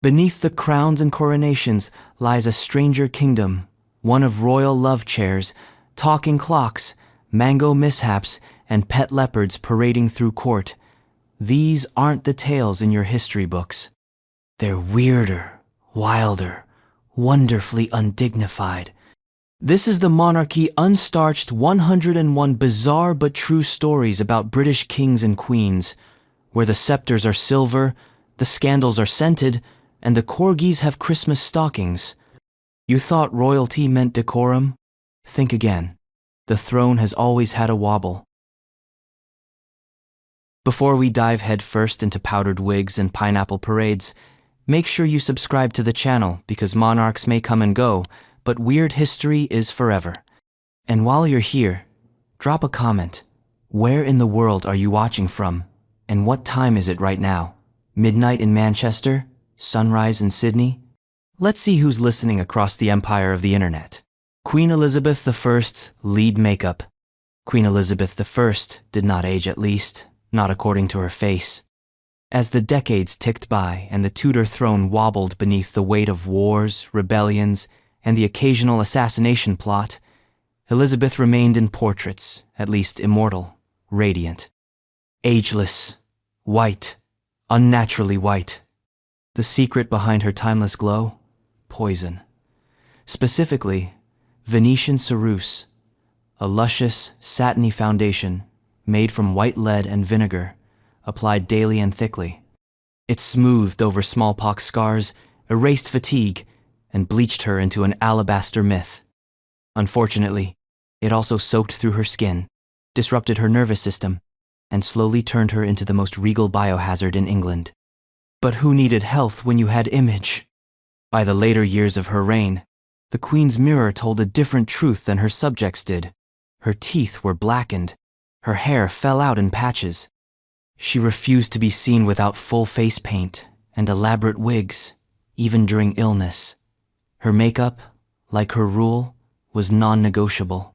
Beneath the crowns and coronations lies a stranger kingdom, one of royal love chairs, talking clocks, mango mishaps, and pet leopards parading through court. These aren't the tales in your history books. They're weirder, wilder, wonderfully undignified. This is the Monarchy Unstarched 101 bizarre but true stories about British kings and queens, where the scepters are silver, the scandals are scented, and the corgis have Christmas stockings. You thought royalty meant decorum? Think again. The throne has always had a wobble. Before we dive headfirst into powdered wigs and pineapple parades, make sure you subscribe to the channel because monarchs may come and go, but weird history is forever. And while you're here, drop a comment. Where in the world are you watching from? And what time is it right now? Midnight in Manchester? Sunrise in Sydney? Let's see who's listening across the empire of the internet. Queen Elizabeth I's lead makeup. Queen Elizabeth I did not age, at least, not according to her face. As the decades ticked by and the Tudor throne wobbled beneath the weight of wars, rebellions, and the occasional assassination plot, Elizabeth remained in portraits, at least immortal, radiant. Ageless, white, unnaturally white. The secret behind her timeless glow? Poison. Specifically, Venetian ceruse, a luscious, satiny foundation made from white lead and vinegar, applied daily and thickly. It smoothed over smallpox scars, erased fatigue, and bleached her into an alabaster myth. Unfortunately, it also soaked through her skin, disrupted her nervous system, and slowly turned her into the most regal biohazard in England. But who needed health when you had image? By the later years of her reign, the Queen's mirror told a different truth than her subjects did. Her teeth were blackened, her hair fell out in patches. She refused to be seen without full face paint and elaborate wigs, even during illness. Her makeup, like her rule, was non-negotiable.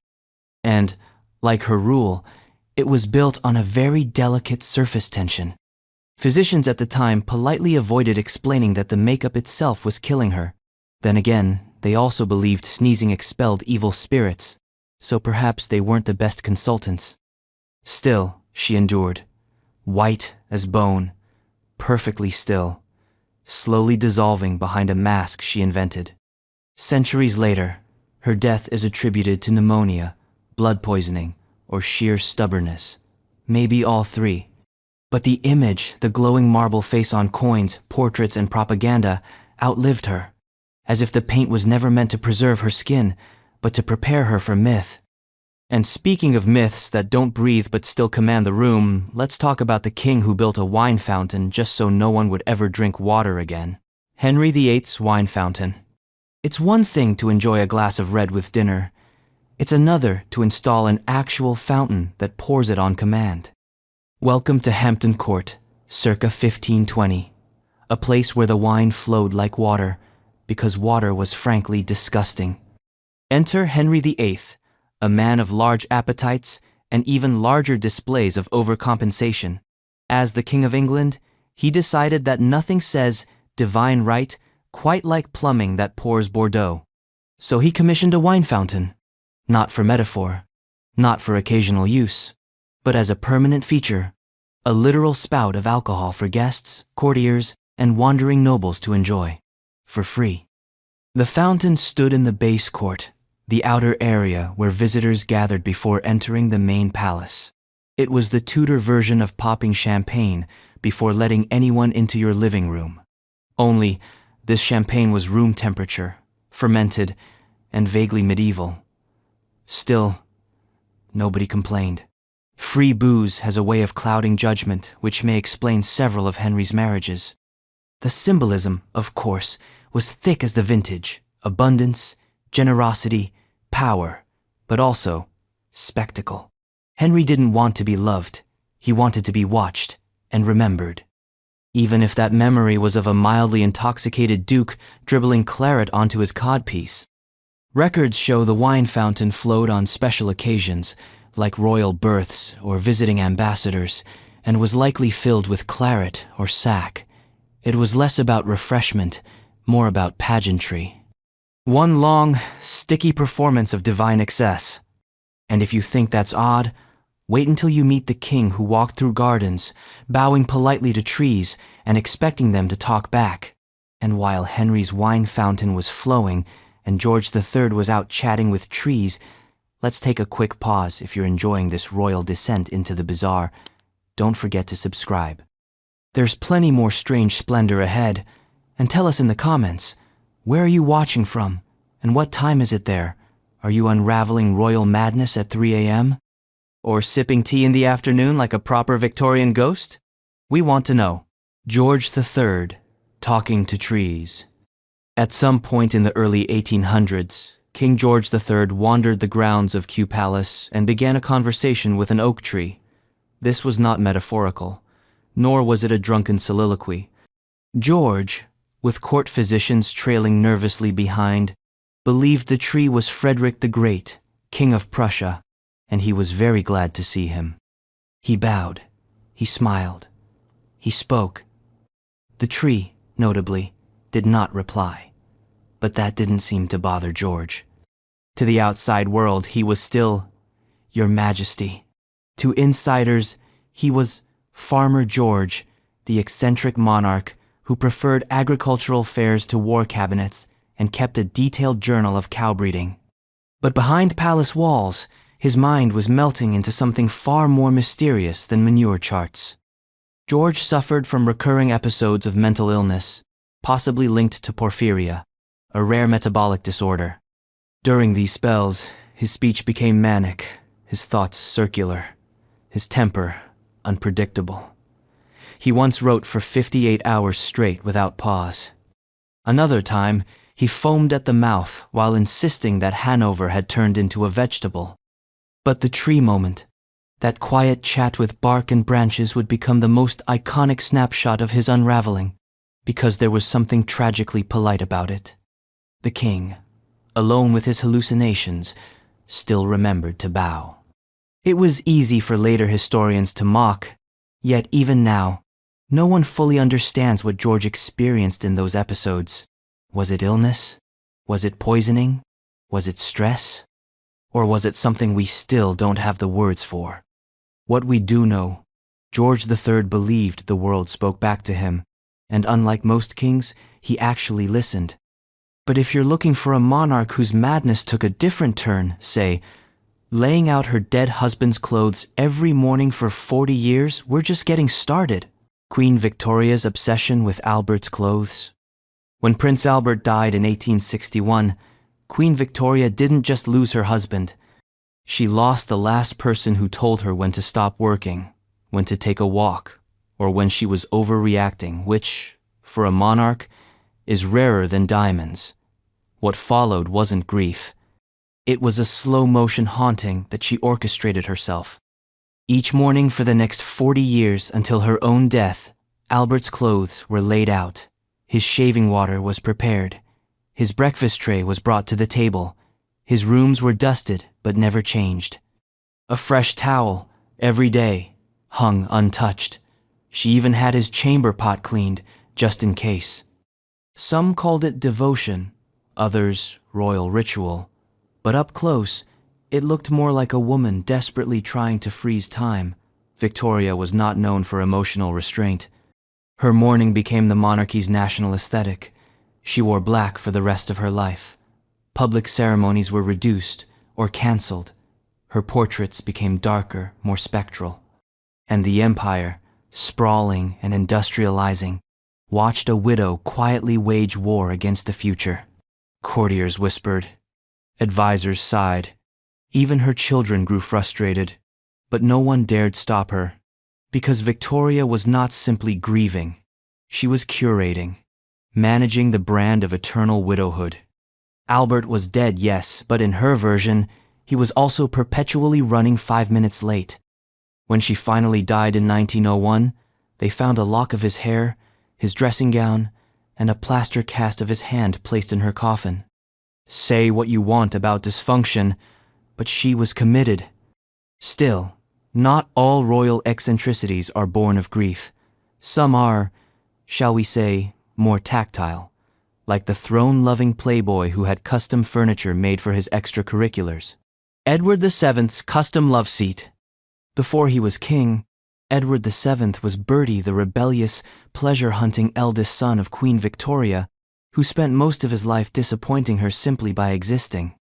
And, like her rule, it was built on a very delicate surface tension. Physicians at the time politely avoided explaining that the makeup itself was killing her. Then again, they also believed sneezing expelled evil spirits, so perhaps they weren't the best consultants. Still, she endured, white as bone, perfectly still, slowly dissolving behind a mask she invented. Centuries later, her death is attributed to pneumonia, blood poisoning, or sheer stubbornness, maybe all three. But the image, the glowing marble face on coins, portraits, and propaganda outlived her, as if the paint was never meant to preserve her skin, but to prepare her for myth. And speaking of myths that don't breathe but still command the room, let's talk about the king who built a wine fountain just so no one would ever drink water again. Henry VIII's wine fountain. It's one thing to enjoy a glass of red with dinner. It's another to install an actual fountain that pours it on command. Welcome to Hampton Court, circa 1520, a place where the wine flowed like water, because water was frankly disgusting. Enter Henry VIII, a man of large appetites and even larger displays of overcompensation. As the King of England, he decided that nothing says divine right quite like plumbing that pours Bordeaux. So he commissioned a wine fountain, not for metaphor, not for occasional use, but as a permanent feature, a literal spout of alcohol for guests, courtiers, and wandering nobles to enjoy, for free. The fountain stood in the base court, the outer area where visitors gathered before entering the main palace. It was the Tudor version of popping champagne before letting anyone into your living room. Only, this champagne was room temperature, fermented, and vaguely medieval. Still, nobody complained. Free booze has a way of clouding judgment, which may explain several of Henry's marriages. The symbolism, of course, was thick as the vintage: abundance, generosity, power, but also spectacle. Henry didn't want to be loved. He wanted to be watched and remembered. Even if that memory was of a mildly intoxicated duke dribbling claret onto his codpiece. Records show the wine fountain flowed on special occasions, like royal births or visiting ambassadors, and was likely filled with claret or sack. It was less about refreshment, more about pageantry. One long, sticky performance of divine excess. And if you think that's odd, wait until you meet the king who walked through gardens, bowing politely to trees and expecting them to talk back. And while Henry's wine fountain was flowing and George III was out chatting with trees, let's take a quick pause if you're enjoying this royal descent into the bizarre. Don't forget to subscribe. There's plenty more strange splendor ahead, and tell us in the comments, where are you watching from, and what time is it there? Are you unraveling royal madness at 3 a.m.? Or sipping tea in the afternoon like a proper Victorian ghost? We want to know. George III, talking to trees. At some point in the early 1800s, King George III wandered the grounds of Kew Palace and began a conversation with an oak tree. This was not metaphorical, nor was it a drunken soliloquy. George, with court physicians trailing nervously behind, believed the tree was Frederick the Great, King of Prussia, and he was very glad to see him. He bowed, he smiled, he spoke. The tree, notably, did not reply, but that didn't seem to bother George. To the outside world, he was still, Your Majesty. To insiders, he was Farmer George, the eccentric monarch who preferred agricultural fairs to war cabinets and kept a detailed journal of cow breeding. But behind palace walls, his mind was melting into something far more mysterious than manure charts. George suffered from recurring episodes of mental illness, possibly linked to porphyria, a rare metabolic disorder. During these spells, his speech became manic, his thoughts circular, his temper unpredictable. He once wrote for 58 hours straight without pause. Another time, he foamed at the mouth while insisting that Hanover had turned into a vegetable. But the tree moment, that quiet chat with bark and branches, would become the most iconic snapshot of his unraveling, because there was something tragically polite about it. The king, alone with his hallucinations, still remembered to bow. It was easy for later historians to mock, yet even now, no one fully understands what George experienced in those episodes. Was it illness? Was it poisoning? Was it stress? Or was it something we still don't have the words for? What we do know, George III believed the world spoke back to him, and unlike most kings, he actually listened. But if you're looking for a monarch whose madness took a different turn, say, laying out her dead husband's clothes every morning for 40 years, we're just getting started. Queen Victoria's obsession with Albert's clothes. When Prince Albert died in 1861, Queen Victoria didn't just lose her husband. She lost the last person who told her when to stop working, when to take a walk, or when she was overreacting, which, for a monarch, is rarer than diamonds. What followed wasn't grief. It was a slow-motion haunting that she orchestrated herself. Each morning for the next 40 years until her own death, Albert's clothes were laid out, his shaving water was prepared, his breakfast tray was brought to the table, his rooms were dusted but never changed. A fresh towel, every day, hung untouched. She even had his chamber pot cleaned, just in case. Some called it devotion, others royal ritual, but up close, it looked more like a woman desperately trying to freeze time. Victoria was not known for emotional restraint. Her mourning became the monarchy's national aesthetic. She wore black for the rest of her life. Public ceremonies were reduced or cancelled. Her portraits became darker, more spectral. And the empire, sprawling and industrializing, watched a widow quietly wage war against the future. Courtiers whispered. Advisors sighed. Even her children grew frustrated, but no one dared stop her, because Victoria was not simply grieving. She was curating, managing the brand of eternal widowhood. Albert was dead, yes, but in her version, he was also perpetually running 5 minutes late. When she finally died in 1901, they found a lock of his hair, his dressing gown, and a plaster cast of his hand placed in her coffin. Say what you want about dysfunction, but she was committed. Still, not all royal eccentricities are born of grief. Some are, shall we say, more tactile, like the throne-loving playboy who had custom furniture made for his extracurriculars. Edward VII's custom love seat. Before he was king, Edward VII was Bertie, the rebellious, pleasure-hunting eldest son of Queen Victoria, who spent most of his life disappointing her simply by existing.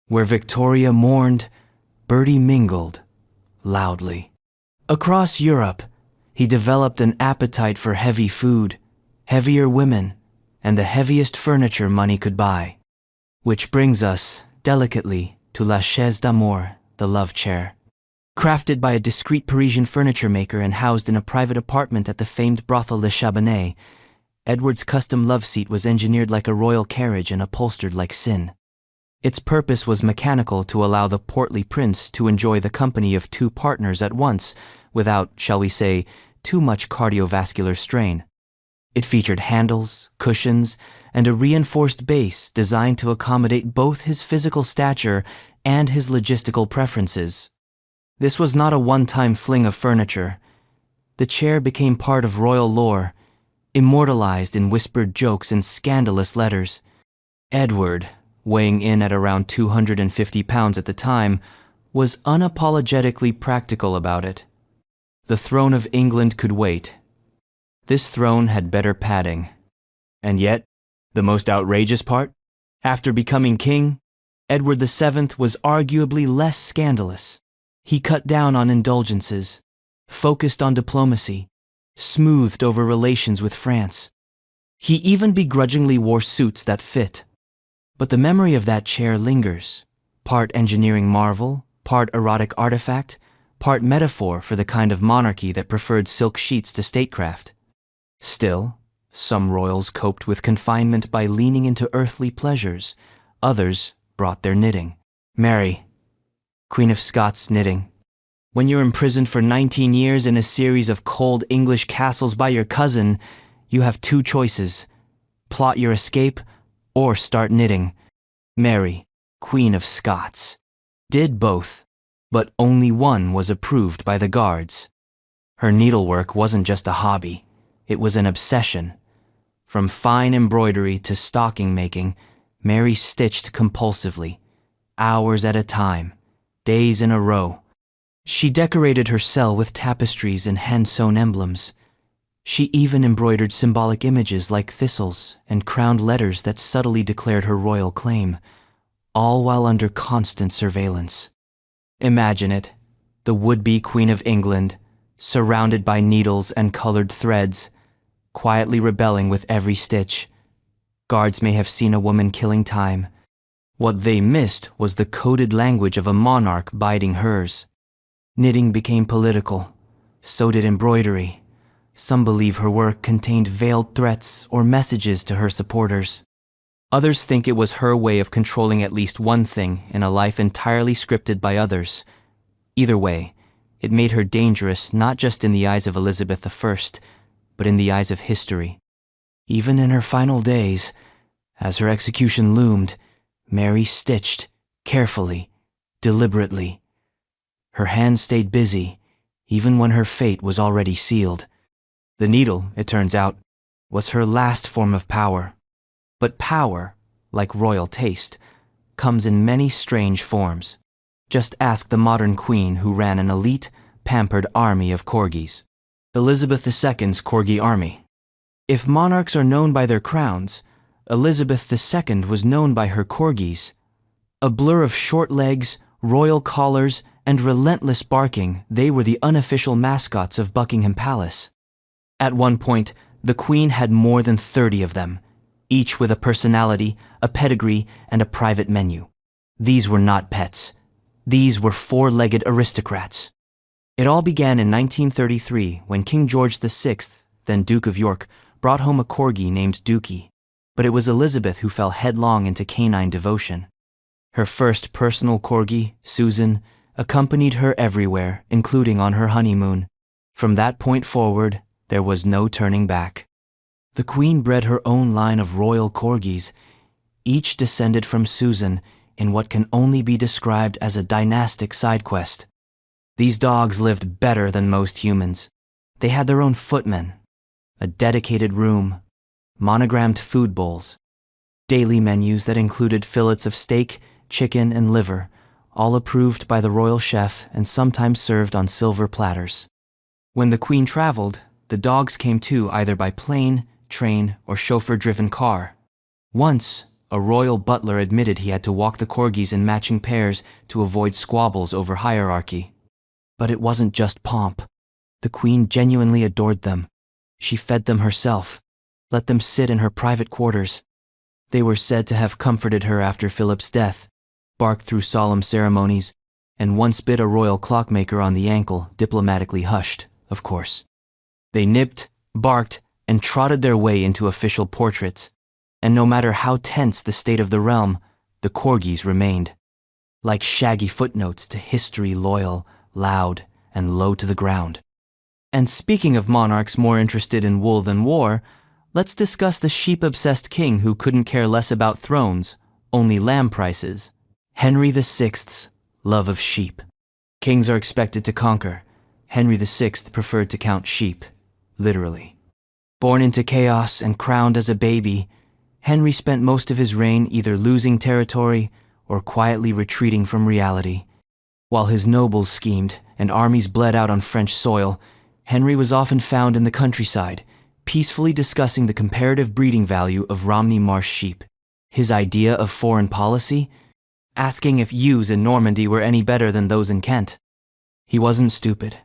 Where Victoria mourned, Bertie mingled, loudly. Across Europe, he developed an appetite for heavy food, heavier women, and the heaviest furniture money could buy. Which brings us, delicately, to La Chaise d'Amour, the love chair. Crafted by a discreet Parisian furniture maker and housed in a private apartment at the famed brothel Le Chabanais, Edward's custom love seat was engineered like a royal carriage and upholstered like sin. Its purpose was mechanical to allow the portly prince to enjoy the company of two partners at once without, shall we say, too much cardiovascular strain. It featured handles, cushions, and a reinforced base designed to accommodate both his physical stature and his logistical preferences. This was not a one-time fling of furniture. The chair became part of royal lore, immortalized in whispered jokes and scandalous letters. Edward, weighing in at around 250 pounds at the time, was unapologetically practical about it. The throne of England could wait. This throne had better padding. And yet, the most outrageous part? After becoming king, Edward VII was arguably less scandalous. He cut down on indulgences, focused on diplomacy, smoothed over relations with France. He even begrudgingly wore suits that fit. But the memory of that chair lingers, part engineering marvel, part erotic artifact, part metaphor for the kind of monarchy that preferred silk sheets to statecraft. Still, some royals coped with confinement by leaning into earthly pleasures. Others brought their knitting. Mary, Queen of Scots, knitting. When you're imprisoned for 19 years in a series of cold English castles by your cousin, you have two choices: plot your escape or start knitting. Mary, Queen of Scots, did both, but only one was approved by the guards. Her needlework wasn't just a hobby, it was an obsession. From fine embroidery to stocking making, Mary stitched compulsively, hours at a time, days in a row. She decorated her cell with tapestries and hand-sewn emblems. She even embroidered symbolic images like thistles and crowned letters that subtly declared her royal claim, all while under constant surveillance. Imagine it, the would-be Queen of England, surrounded by needles and colored threads, quietly rebelling with every stitch. Guards may have seen a woman killing time. What they missed was the coded language of a monarch biding hers. Knitting became political. So did embroidery. Some believe her work contained veiled threats or messages to her supporters. Others think it was her way of controlling at least one thing in a life entirely scripted by others. Either way, it made her dangerous not just in the eyes of Elizabeth I, but in the eyes of history. Even in her final days, as her execution loomed, Mary stitched, carefully, deliberately. Her hands stayed busy, even when her fate was already sealed. The needle, it turns out, was her last form of power. But power, like royal taste, comes in many strange forms. Just ask the modern queen who ran an elite, pampered army of corgis. Elizabeth II's Corgi Army. If monarchs are known by their crowns, Elizabeth II was known by her corgis. A blur of short legs, royal collars, and relentless barking, they were the unofficial mascots of Buckingham Palace. At one point, the Queen had more than 30 of them, each with a personality, a pedigree, and a private menu. These were not pets. These were four-legged aristocrats. It all began in 1933 when King George VI, then Duke of York, brought home a corgi named Dookie. But it was Elizabeth who fell headlong into canine devotion. Her first personal corgi, Susan, accompanied her everywhere, including on her honeymoon. From that point forward, there was no turning back. The Queen bred her own line of royal corgis, each descended from Susan in what can only be described as a dynastic side quest. These dogs lived better than most humans. They had their own footmen, a dedicated room, monogrammed food bowls, daily menus that included fillets of steak, chicken, and liver, all approved by the royal chef and sometimes served on silver platters. When the Queen traveled, the dogs came too, either by plane, train, or chauffeur-driven car. Once, a royal butler admitted he had to walk the corgis in matching pairs to avoid squabbles over hierarchy. But it wasn't just pomp. The Queen genuinely adored them. She fed them herself, let them sit in her private quarters. They were said to have comforted her after Philip's death, barked through solemn ceremonies, and once bit a royal clockmaker on the ankle, diplomatically hushed, of course. They nipped, barked, and trotted their way into official portraits, and no matter how tense the state of the realm, the corgis remained. Like shaggy footnotes to history, loyal, loud, and low to the ground. And speaking of monarchs more interested in wool than war, let's discuss the sheep-obsessed king who couldn't care less about thrones, only lamb prices. Henry VI's love of sheep. Kings are expected to conquer. Henry VI preferred to count sheep, literally. Born into chaos and crowned as a baby, Henry spent most of his reign either losing territory or quietly retreating from reality. While his nobles schemed and armies bled out on French soil, Henry was often found in the countryside, peacefully discussing the comparative breeding value of Romney Marsh sheep. His idea of foreign policy? Asking if ewes in Normandy were any better than those in Kent. He wasn't stupid,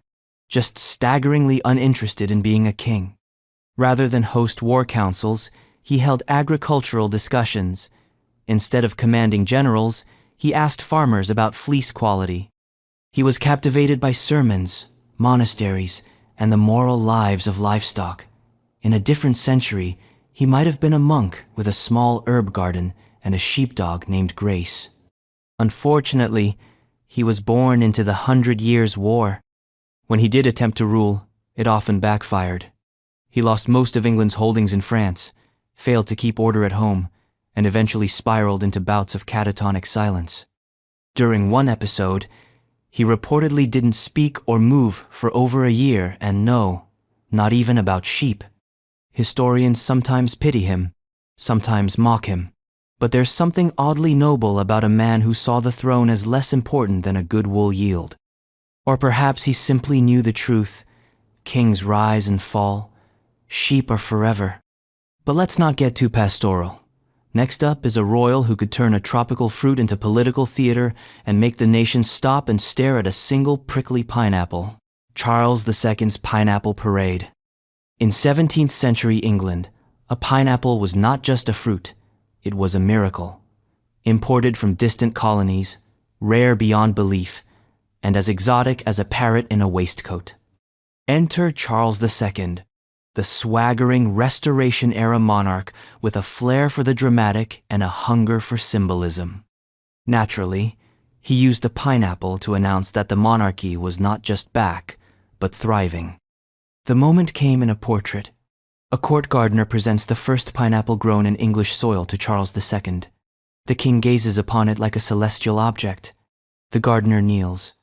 just staggeringly uninterested in being a king. Rather than host war councils, he held agricultural discussions. Instead of commanding generals, he asked farmers about fleece quality. He was captivated by sermons, monasteries, and the moral lives of livestock. In a different century, he might have been a monk with a small herb garden and a sheepdog named Grace. Unfortunately, he was born into the 100 Years' War. When he did attempt to rule, it often backfired. He lost most of England's holdings in France, failed to keep order at home, and eventually spiraled into bouts of catatonic silence. During one episode, he reportedly didn't speak or move for over a year, and no, not even about sheep. Historians sometimes pity him, sometimes mock him, but there's something oddly noble about a man who saw the throne as less important than a good wool yield. Or perhaps he simply knew the truth. Kings rise and fall. Sheep are forever. But let's not get too pastoral. Next up is a royal who could turn a tropical fruit into political theater and make the nation stop and stare at a single prickly pineapple. Charles II's Pineapple Parade. In 17th century England, a pineapple was not just a fruit, it was a miracle. Imported from distant colonies, rare beyond belief, and as exotic as a parrot in a waistcoat. Enter Charles II, the swaggering Restoration-era monarch with a flair for the dramatic and a hunger for symbolism. Naturally, he used a pineapple to announce that the monarchy was not just back, but thriving. The moment came in a portrait. A court gardener presents the first pineapple grown in English soil to Charles II. The king gazes upon it like a celestial object. The gardener kneels.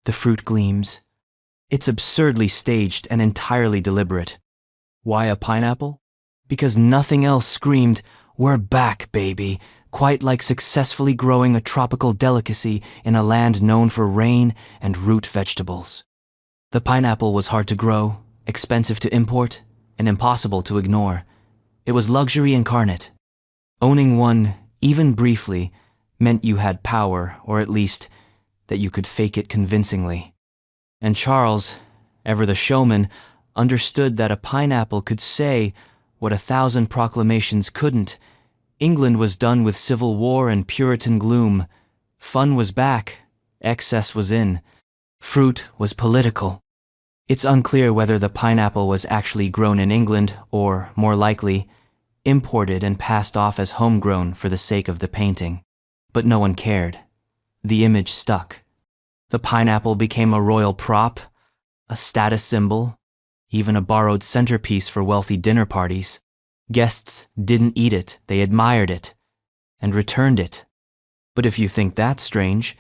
The fruit gleams. It's absurdly staged and entirely deliberate. Why a pineapple? Because nothing else screamed, "We're back, baby," quite like successfully growing a tropical delicacy in a land known for rain and root vegetables. The pineapple was hard to grow, expensive to import, and impossible to ignore. It was luxury incarnate. Owning one, even briefly, meant you had power, or at least that you could fake it convincingly. And Charles, ever the showman, understood that a pineapple could say what 1,000 proclamations couldn't. England was done with civil war and Puritan gloom. Fun was back, excess was in. Fruit was political. It's unclear whether the pineapple was actually grown in England or, more likely, imported and passed off as homegrown for the sake of the painting. But no one cared. The image stuck. The pineapple became a royal prop, a status symbol, even a borrowed centerpiece for wealthy dinner parties. Guests didn't eat it, they admired it, and returned it. But if you think that's strange,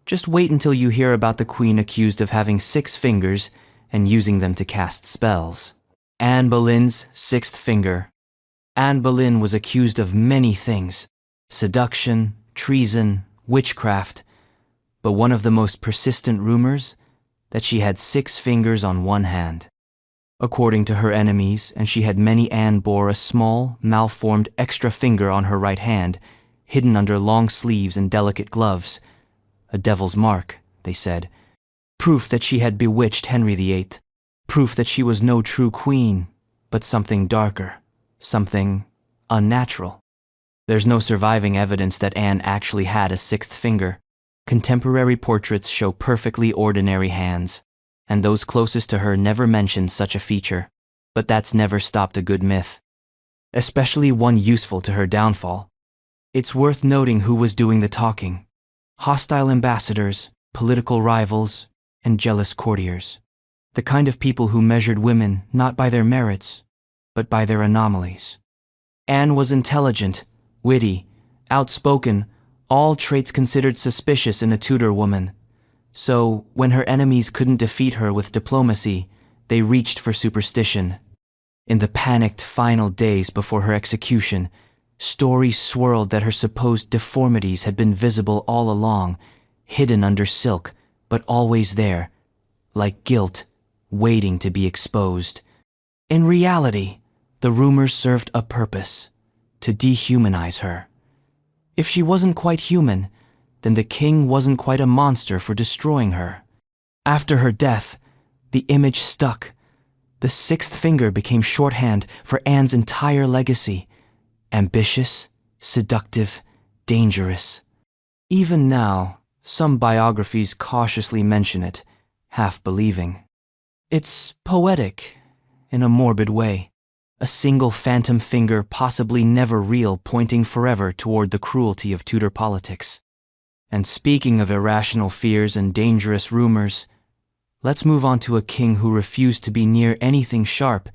just wait until you hear about the Queen accused of having 6 fingers and using them to cast spells. Anne Boleyn's sixth finger. Anne Boleyn was accused of many things: seduction, treason, witchcraft, but one of the most persistent rumors, that she had 6 fingers on one hand. According to her enemies, and she had many, Anne bore a small, malformed extra finger on her right hand, hidden under long sleeves and delicate gloves. A devil's mark, they said. Proof that she had bewitched Henry VIII. Proof that she was no true queen, but something darker, something unnatural. There's no surviving evidence that Anne actually had a 6th finger. Contemporary portraits show perfectly ordinary hands, and those closest to her never mentioned such a feature. But that's never stopped a good myth, especially one useful to her downfall. It's worth noting who was doing the talking: hostile ambassadors, political rivals, and jealous courtiers. The kind of people who measured women not by their merits, but by their anomalies. Anne was intelligent, witty, outspoken, all traits considered suspicious in a Tudor woman. So, when her enemies couldn't defeat her with diplomacy, they reached for superstition. In the panicked final days before her execution, stories swirled that her supposed deformities had been visible all along, hidden under silk, but always there, like guilt, waiting to be exposed. In reality, the rumors served a purpose: to dehumanize her. If she wasn't quite human, then the king wasn't quite a monster for destroying her. After her death, the image stuck. The 6th finger became shorthand for Anne's entire legacy: ambitious, seductive, dangerous. Even now, some biographies cautiously mention it, half believing. It's poetic, in a morbid way. A single phantom finger, possibly never real, pointing forever toward the cruelty of Tudor politics. And speaking of irrational fears and dangerous rumors, let's move on to a king who refused to be near anything sharp,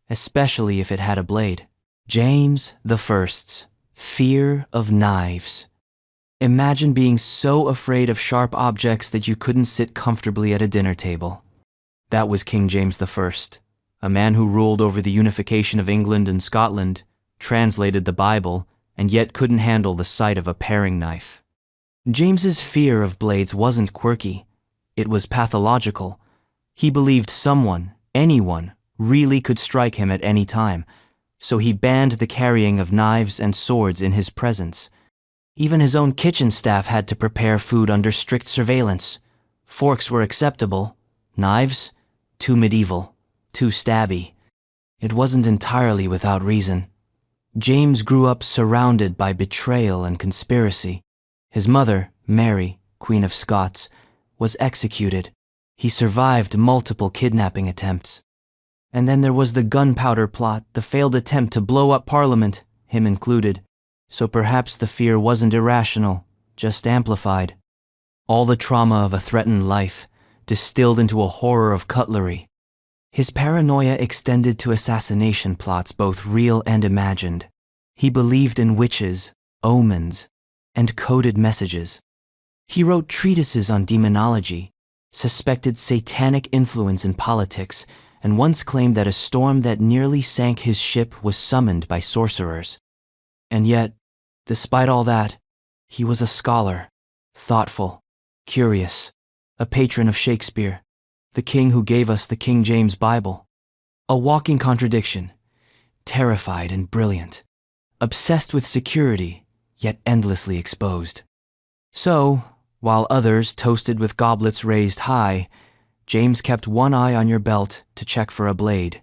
especially if it had a blade. James I's fear of knives. Imagine being so afraid of sharp objects that you couldn't sit comfortably at a dinner table. That was King James I, a man who ruled over the unification of England and Scotland, translated the Bible, and yet couldn't handle the sight of a paring knife. James's fear of blades wasn't quirky. It was pathological. He believed someone, anyone, really could strike him at any time, so he banned the carrying of knives and swords in his presence. Even his own kitchen staff had to prepare food under strict surveillance. Forks were acceptable. Knives? Too medieval. Too stabby. It wasn't entirely without reason. James grew up surrounded by betrayal and conspiracy. His mother, Mary, Queen of Scots, was executed. He survived multiple kidnapping attempts. And then there was the gunpowder plot, the failed attempt to blow up Parliament, him included. So perhaps the fear wasn't irrational, just amplified. All the trauma of a threatened life, distilled into a horror of cutlery. His paranoia extended to assassination plots, both real and imagined. He believed in witches, omens, and coded messages. He wrote treatises on demonology, suspected satanic influence in politics, and once claimed that a storm that nearly sank his ship was summoned by sorcerers. And yet, despite all that, he was a scholar, thoughtful, curious, a patron of Shakespeare, the king who gave us the King James Bible. A walking contradiction, terrified and brilliant, obsessed with security, yet endlessly exposed. So, while others toasted with goblets raised high, James kept one eye on your belt to check for a blade.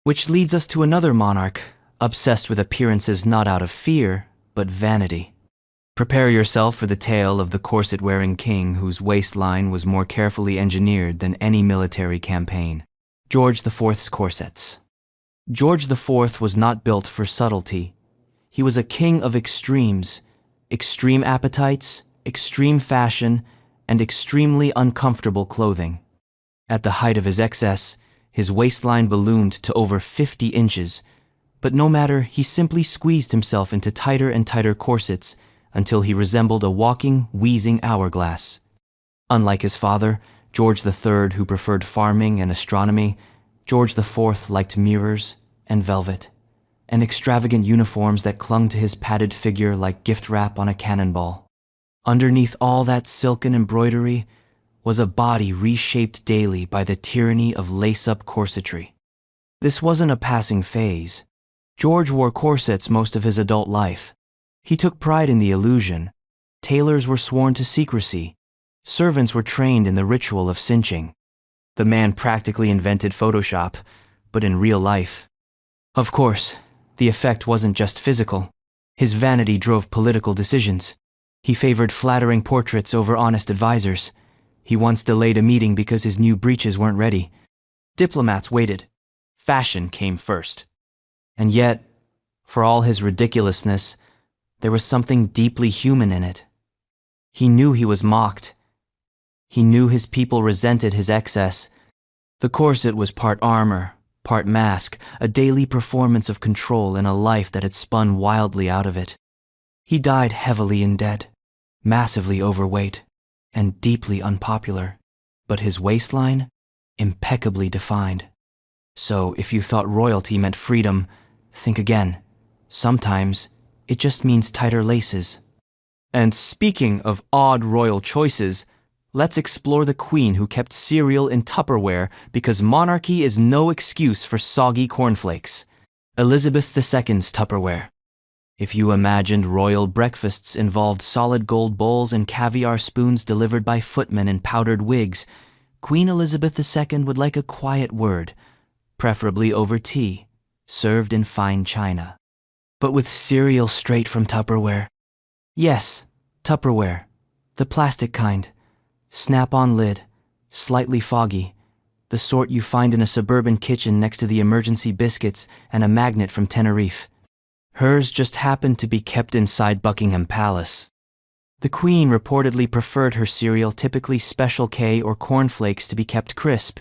Which leads us to another monarch, obsessed with appearances not out of fear, but vanity. Prepare yourself for the tale of the corset-wearing king whose waistline was more carefully engineered than any military campaign. George IV's corsets. George IV was not built for subtlety. He was a king of extremes, extreme appetites, extreme fashion, and extremely uncomfortable clothing. At the height of his excess, his waistline ballooned to over 50 inches, but no matter, he simply squeezed himself into tighter and tighter corsets until he resembled a walking, wheezing hourglass. Unlike his father, George III, who preferred farming and astronomy, George IV liked mirrors and velvet, and extravagant uniforms that clung to his padded figure like gift wrap on a cannonball. Underneath all that silken embroidery was a body reshaped daily by the tyranny of lace-up corsetry. This wasn't a passing phase. George wore corsets most of his adult life. He took pride in the illusion. Tailors were sworn to secrecy. Servants were trained in the ritual of cinching. The man practically invented Photoshop, but in real life. Of course, the effect wasn't just physical. His vanity drove political decisions. He favored flattering portraits over honest advisors. He once delayed a meeting because his new breeches weren't ready. Diplomats waited. Fashion came first. And yet, for all his ridiculousness, there was something deeply human in it. He knew he was mocked. He knew his people resented his excess. The corset was part armor, part mask, a daily performance of control in a life that had spun wildly out of it. He died heavily in debt, massively overweight, and deeply unpopular, but his waistline, impeccably defined. So if you thought royalty meant freedom, think again. Sometimes it just means tighter laces. And speaking of odd royal choices, let's explore the queen who kept cereal in Tupperware because monarchy is no excuse for soggy cornflakes. Elizabeth II's Tupperware. If you imagined royal breakfasts involved solid gold bowls and caviar spoons delivered by footmen in powdered wigs, Queen Elizabeth II would like a quiet word, preferably over tea, served in fine china. But with cereal straight from Tupperware. Yes, Tupperware, the plastic kind. Snap-on lid, slightly foggy, the sort you find in a suburban kitchen next to the emergency biscuits and a magnet from Tenerife. Hers just happened to be kept inside Buckingham Palace. The Queen reportedly preferred her cereal, typically Special K or cornflakes, to be kept crisp,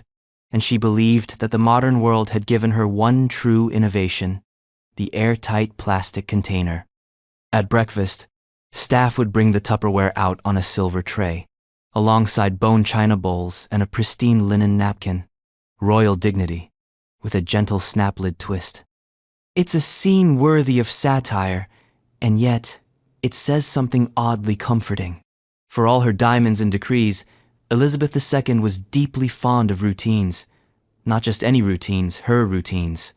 and she believed that the modern world had given her one true innovation, the airtight plastic container. At breakfast, staff would bring the Tupperware out on a silver tray, alongside bone china bowls and a pristine linen napkin. Royal dignity, with a gentle snap-lid twist. It's a scene worthy of satire, and yet it says something oddly comforting. For all her diamonds and decrees, Elizabeth II was deeply fond of routines. Not just any routines, her routines.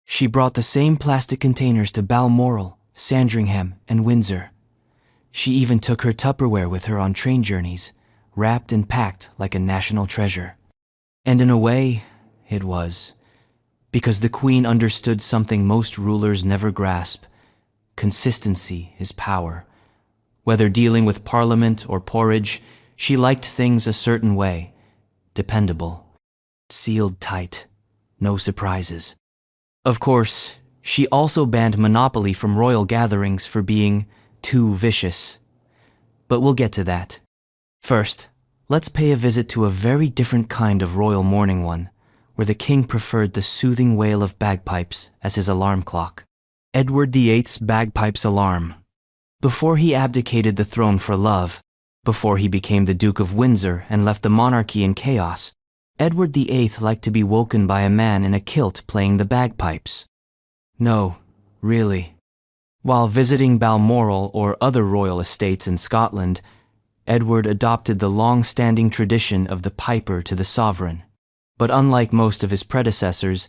She brought the same plastic containers to Balmoral, Sandringham, and Windsor. She even took her Tupperware with her on train journeys, wrapped and packed like a national treasure. And in a way, it was. Because the Queen understood something most rulers never grasp. Consistency is power. Whether dealing with Parliament or porridge, she liked things a certain way. Dependable. Sealed tight. No surprises. Of course, she also banned Monopoly from royal gatherings for being too vicious. But we'll get to that. First, let's pay a visit to a very different kind of royal morning one, where the king preferred the soothing wail of bagpipes as his alarm clock. Edward VIII's bagpipes alarm. Before he abdicated the throne for love, before he became the Duke of Windsor and left the monarchy in chaos, Edward VIII liked to be woken by a man in a kilt playing the bagpipes. No, really. While visiting Balmoral or other royal estates in Scotland, Edward adopted the long-standing tradition of the piper to the sovereign. But unlike most of his predecessors,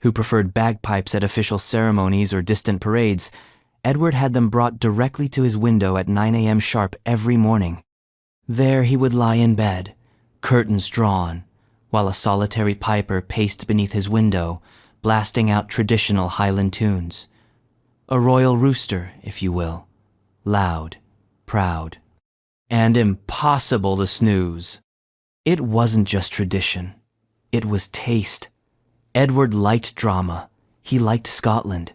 who preferred bagpipes at official ceremonies or distant parades, Edward had them brought directly to his window at 9 a.m. sharp every morning. There he would lie in bed, curtains drawn, while a solitary piper paced beneath his window, blasting out traditional Highland tunes. A royal rooster, if you will. Loud, proud, and impossible to snooze. It wasn't just tradition. It was taste. Edward liked drama. He liked Scotland.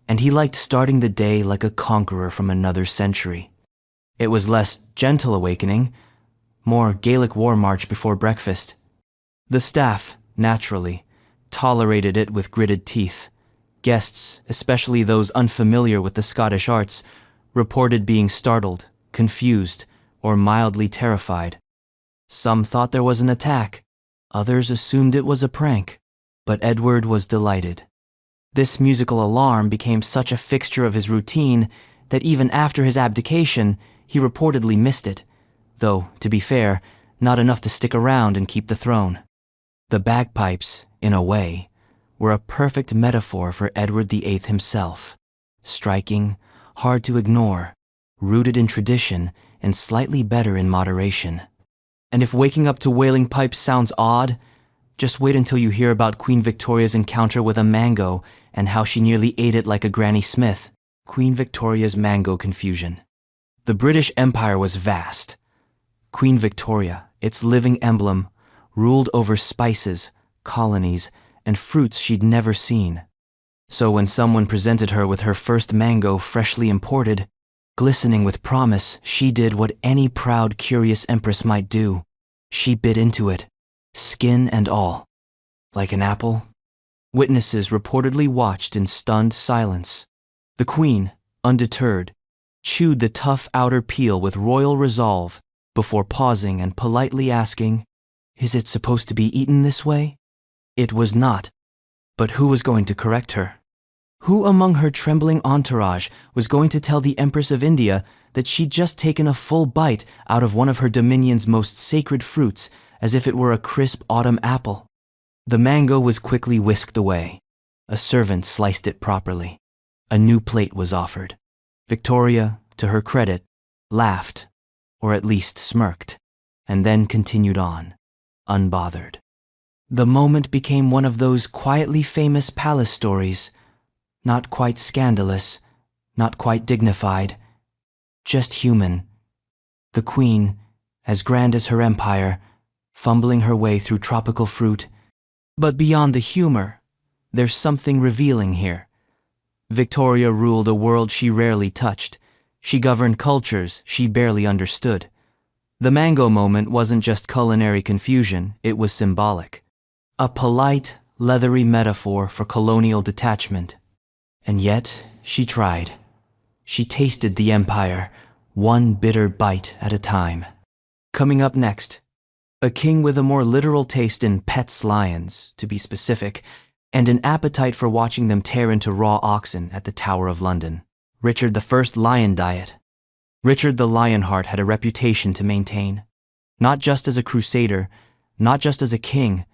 And he liked starting the day like a conqueror from another century. It was less gentle awakening, more Gaelic war march before breakfast. The staff, naturally, tolerated it with gritted teeth. Guests, especially those unfamiliar with the Scottish arts, reported being startled, confused, or mildly terrified. Some thought there was an attack. Others assumed it was a prank. But Edward was delighted. This musical alarm became such a fixture of his routine that even after his abdication, he reportedly missed it, though, to be fair, not enough to stick around and keep the throne. The bagpipes, in a way, were a perfect metaphor for Edward VIII himself, striking, hard to ignore, rooted in tradition, and slightly better in moderation. And if waking up to wailing pipes sounds odd, just wait until you hear about Queen Victoria's encounter with a mango and how she nearly ate it like a Granny Smith. Queen Victoria's mango confusion. The British Empire was vast. Queen Victoria, its living emblem, ruled over spices, colonies, and fruits she'd never seen. So when someone presented her with her first mango freshly imported, glistening with promise, she did what any proud, curious empress might do. She bit into it, skin and all. Like an apple? Witnesses reportedly watched in stunned silence. The Queen, undeterred, chewed the tough outer peel with royal resolve before pausing and politely asking, "Is it supposed to be eaten this way?" It was not. But who was going to correct her? Who among her trembling entourage was going to tell the Empress of India that she'd just taken a full bite out of one of her dominion's most sacred fruits as if it were a crisp autumn apple? The mango was quickly whisked away. A servant sliced it properly. A new plate was offered. Victoria, to her credit, laughed, or at least smirked, and then continued on, unbothered. The moment became one of those quietly famous palace stories, not quite scandalous, not quite dignified, just human. The Queen, as grand as her empire, fumbling her way through tropical fruit. But beyond the humor, there's something revealing here. Victoria ruled a world she rarely touched. She governed cultures she barely understood. The mango moment wasn't just culinary confusion, it was symbolic. A polite, leathery metaphor for colonial detachment. And yet, she tried. She tasted the empire, one bitter bite at a time. Coming up next, a king with a more literal taste in Pet's lions, to be specific, and an appetite for watching them tear into raw oxen at the Tower of London. Richard I lion diet. Richard the Lionheart had a reputation to maintain, not just as a crusader, not just as a king,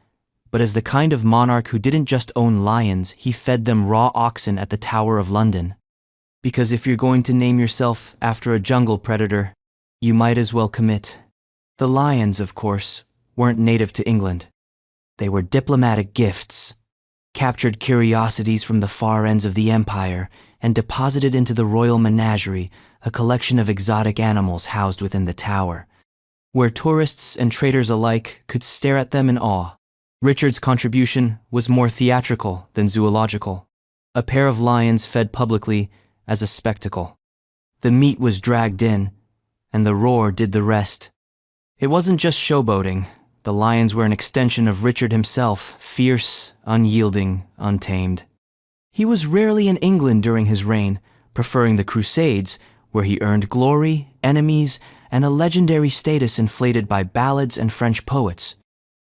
but as the kind of monarch who didn't just own lions, he fed them raw oxen at the Tower of London. Because if you're going to name yourself after a jungle predator, you might as well commit. The lions, of course, weren't native to England. They were diplomatic gifts, captured curiosities from the far ends of the empire and deposited into the royal menagerie, a collection of exotic animals housed within the tower, where tourists and traders alike could stare at them in awe. Richard's contribution was more theatrical than zoological. A pair of lions fed publicly as a spectacle. The meat was dragged in, and the roar did the rest. It wasn't just showboating. The lions were an extension of Richard himself, fierce, unyielding, untamed. He was rarely in England during his reign, preferring the Crusades, where he earned glory, enemies, and a legendary status inflated by ballads and French poets.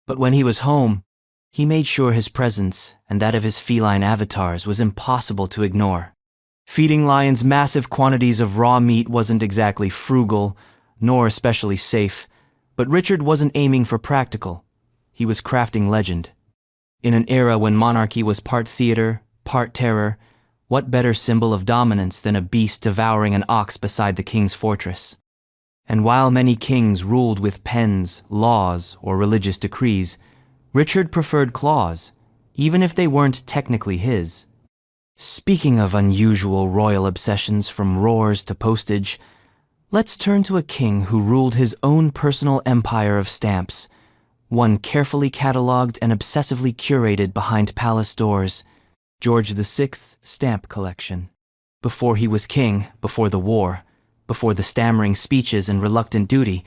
But when he was home, he made sure his presence and that of his feline avatars was impossible to ignore. Feeding lions massive quantities of raw meat wasn't exactly frugal, nor especially safe, but Richard wasn't aiming for practical. He was crafting legend. In an era when monarchy was part theater, part terror, what better symbol of dominance than a beast devouring an ox beside the king's fortress? And while many kings ruled with pens, laws, or religious decrees, Richard preferred claws, even if they weren't technically his. Speaking of unusual royal obsessions from roars to postage, let's turn to a king who ruled his own personal empire of stamps, one carefully catalogued and obsessively curated behind palace doors, George VI's stamp collection. Before he was king, before the war, before the stammering speeches and reluctant duty,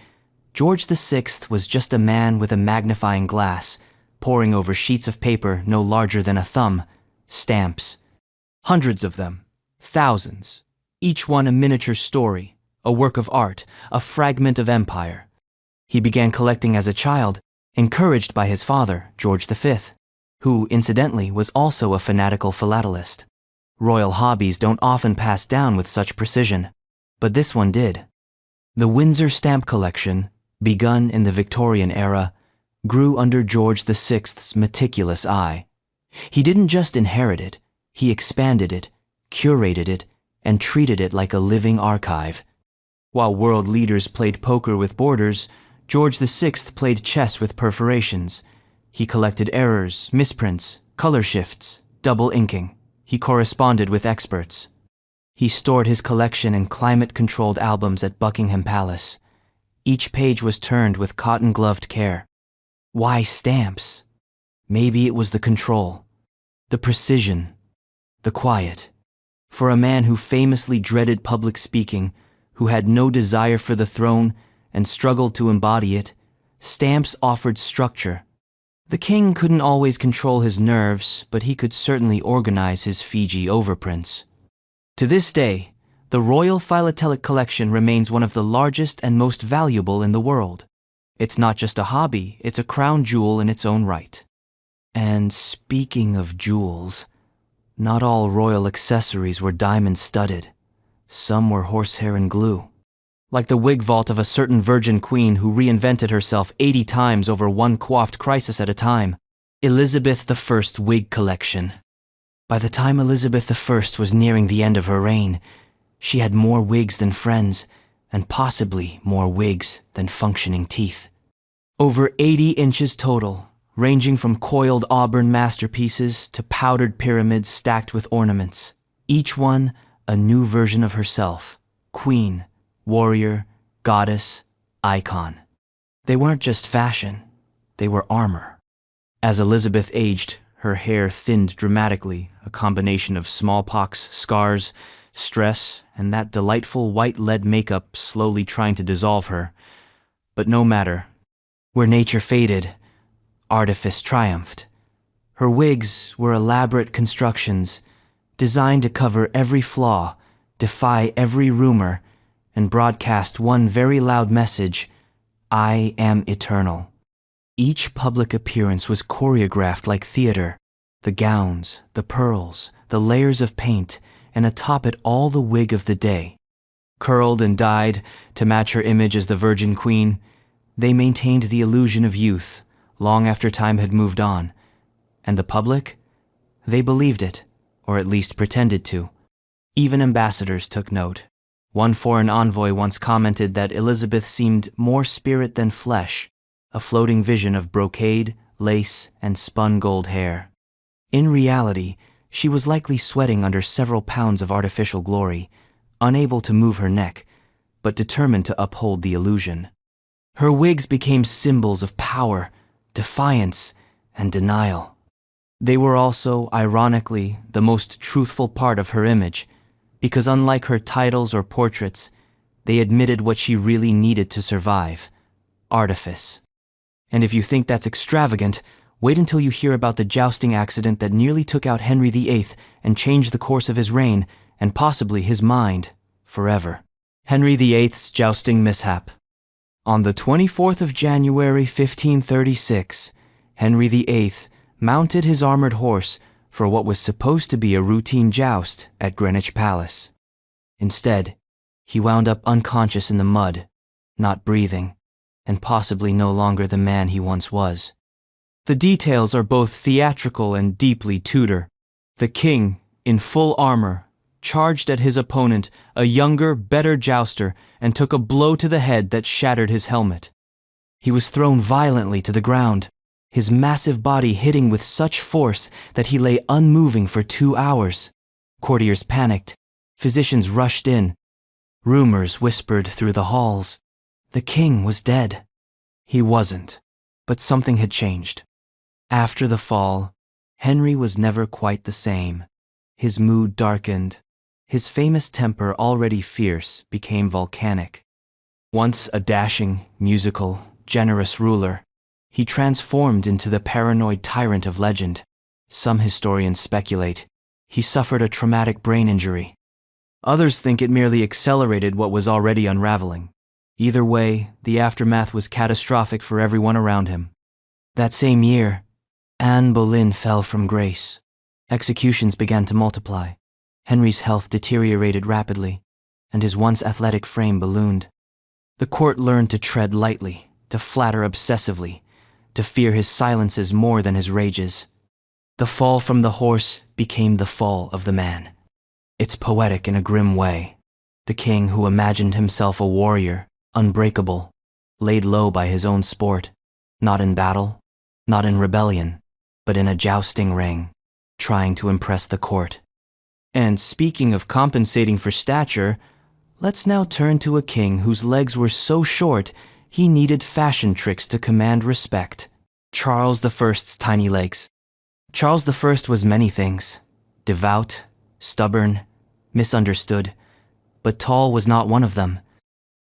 George VI was just a man with a magnifying glass, poring over sheets of paper no larger than a thumb, stamps. Hundreds of them, thousands, each one a miniature story, a work of art, a fragment of empire. He began collecting as a child, encouraged by his father, George V, who, incidentally, was also a fanatical philatelist. Royal hobbies don't often pass down with such precision, but this one did. The Windsor stamp collection, begun in the Victorian era, grew under George VI's meticulous eye. He didn't just inherit it, he expanded it, curated it, and treated it like a living archive. While world leaders played poker with borders, George VI played chess with perforations. He collected errors, misprints, color shifts, double inking. He corresponded with experts. He stored his collection in climate-controlled albums at Buckingham Palace. Each page was turned with cotton-gloved care. Why stamps? Maybe it was the control, the precision, the quiet. For a man who famously dreaded public speaking, who had no desire for the throne and struggled to embody it, stamps offered structure. The king couldn't always control his nerves, but he could certainly organize his Fiji overprints. To this day, the Royal Philatelic Collection remains one of the largest and most valuable in the world. It's not just a hobby, it's a crown jewel in its own right. And speaking of jewels, not all royal accessories were diamond-studded. Some were horsehair and glue. Like the wig vault of a certain virgin queen who reinvented herself 80 times over one coiffed crisis at a time. Elizabeth I wig collection. By the time Elizabeth I was nearing the end of her reign, she had more wigs than friends, and possibly more wigs than functioning teeth. Over 80 inches total, ranging from coiled auburn masterpieces to powdered pyramids stacked with ornaments. Each one a new version of herself, queen, warrior, goddess, icon. They weren't just fashion, they were armor. As Elizabeth aged, her hair thinned dramatically, a combination of smallpox, scars, stress, and that delightful white lead makeup slowly trying to dissolve her. But no matter. Where nature faded, artifice triumphed. Her wigs were elaborate constructions, designed to cover every flaw, defy every rumor, and broadcast one very loud message: I am eternal. Each public appearance was choreographed like theater. The gowns, the pearls, the layers of paint, and atop it all the wig of the day. Curled and dyed to match her image as the Virgin Queen, they maintained the illusion of youth long after time had moved on. And the public? They believed it, or at least pretended to. Even ambassadors took note. One foreign envoy once commented that Elizabeth seemed more spirit than flesh, a floating vision of brocade, lace, and spun gold hair. In reality, she was likely sweating under several pounds of artificial glory, unable to move her neck, but determined to uphold the illusion. Her wigs became symbols of power, defiance, and denial. They were also, ironically, the most truthful part of her image, because unlike her titles or portraits, they admitted what she really needed to survive: artifice. And if you think that's extravagant, wait until you hear about the jousting accident that nearly took out Henry VIII and changed the course of his reign, and possibly his mind, forever. Henry VIII's jousting mishap. On the 24th of January 1536, Henry VIII mounted his armored horse for what was supposed to be a routine joust at Greenwich Palace. Instead, he wound up unconscious in the mud, not breathing, and possibly no longer the man he once was. The details are both theatrical and deeply Tudor. The king, in full armor, charged at his opponent, a younger, better jouster, and took a blow to the head that shattered his helmet. He was thrown violently to the ground, his massive body hitting with such force that he lay unmoving for 2 hours. Courtiers panicked. Physicians rushed in. Rumors whispered through the halls. The king was dead. He wasn't, but something had changed. After the fall, Henry was never quite the same. His mood darkened. His famous temper, already fierce, became volcanic. Once a dashing, musical, generous ruler, he transformed into the paranoid tyrant of legend. Some historians speculate he suffered a traumatic brain injury. Others think it merely accelerated what was already unraveling. Either way, the aftermath was catastrophic for everyone around him. That same year, Anne Boleyn fell from grace. Executions began to multiply. Henry's health deteriorated rapidly, and his once athletic frame ballooned. The court learned to tread lightly, to flatter obsessively, to fear his silences more than his rages. The fall from the horse became the fall of the man. It's poetic in a grim way. The king who imagined himself a warrior, unbreakable, laid low by his own sport, not in battle, not in rebellion, but in a jousting ring, trying to impress the court. And speaking of compensating for stature, let's now turn to a king whose legs were so short he needed fashion tricks to command respect. Charles I's tiny legs. Charles I was many things: devout, stubborn, misunderstood, but tall was not one of them.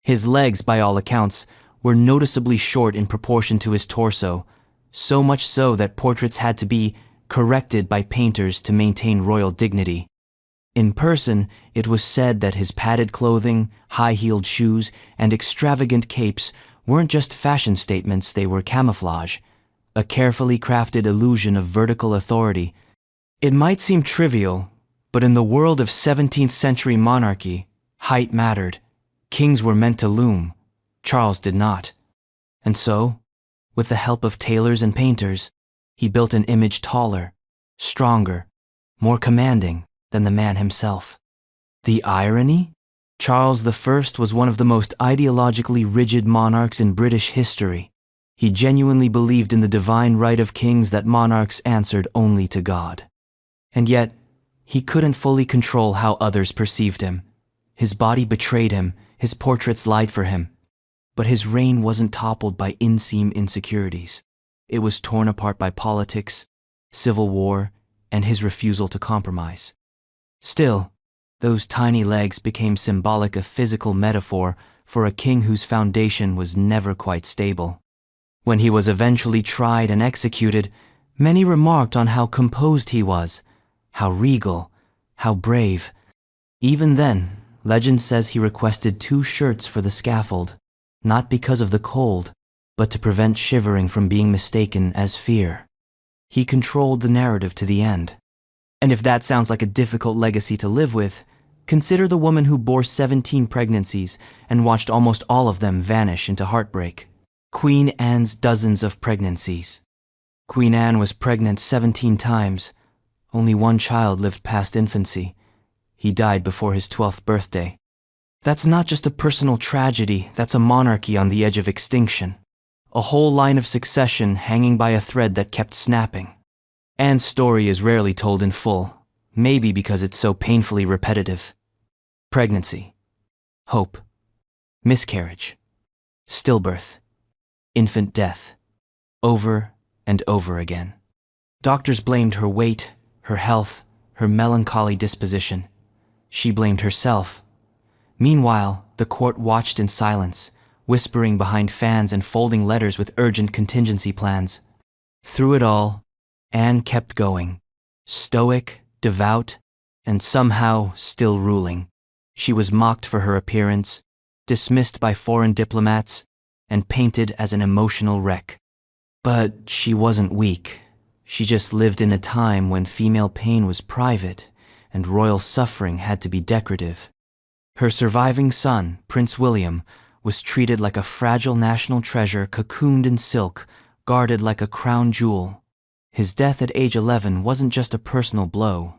His legs, by all accounts, were noticeably short in proportion to his torso, so much so that portraits had to be corrected by painters to maintain royal dignity. In person, it was said that his padded clothing, high-heeled shoes, and extravagant capes weren't just fashion statements, they were camouflage, a carefully crafted illusion of vertical authority. It might seem trivial, but in the world of 17th century monarchy, height mattered. Kings were meant to loom. Charles did not. And so, with the help of tailors and painters, he built an image taller, stronger, more commanding than the man himself. The irony? Charles I was one of the most ideologically rigid monarchs in British history. He genuinely believed in the divine right of kings that monarchs answered only to God. And yet, he couldn't fully control how others perceived him. His body betrayed him, his portraits lied for him. But his reign wasn't toppled by inseam insecurities. It was torn apart by politics, civil war, and his refusal to compromise. Still, those tiny legs became symbolic of physical metaphor for a king whose foundation was never quite stable. When he was eventually tried and executed, many remarked on how composed he was, how regal, how brave. Even then, legend says he requested 2 shirts for the scaffold, not because of the cold, but to prevent shivering from being mistaken as fear. He controlled the narrative to the end. And if that sounds like a difficult legacy to live with, consider the woman who bore 17 pregnancies and watched almost all of them vanish into heartbreak. Queen Anne's dozens of pregnancies. Queen Anne was pregnant 17 times. Only one child lived past infancy. He died before his 12th birthday. That's not just a personal tragedy, that's a monarchy on the edge of extinction. A whole line of succession hanging by a thread that kept snapping. Anne's story is rarely told in full, maybe because it's so painfully repetitive. Pregnancy, hope, miscarriage, stillbirth, infant death, over and over again. Doctors blamed her weight, her health, her melancholy disposition. She blamed herself. Meanwhile, the court watched in silence, whispering behind fans and folding letters with urgent contingency plans. Through it all, Anne kept going, stoic, devout, and somehow still ruling. She was mocked for her appearance, dismissed by foreign diplomats, and painted as an emotional wreck. But she wasn't weak. She just lived in a time when female pain was private and royal suffering had to be decorative. Her surviving son, Prince William, was treated like a fragile national treasure cocooned in silk, guarded like a crown jewel. His death at age 11 wasn't just a personal blow.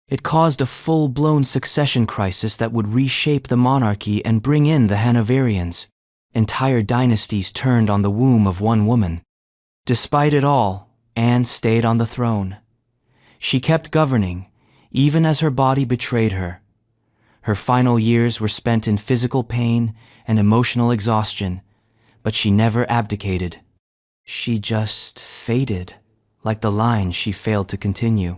It caused a full-blown succession crisis that would reshape the monarchy and bring in the Hanoverians. Entire dynasties turned on the womb of one woman. Despite it all, Anne stayed on the throne. She kept governing, even as her body betrayed her. Her final years were spent in physical pain and emotional exhaustion, but she never abdicated. She just faded, like the line she failed to continue.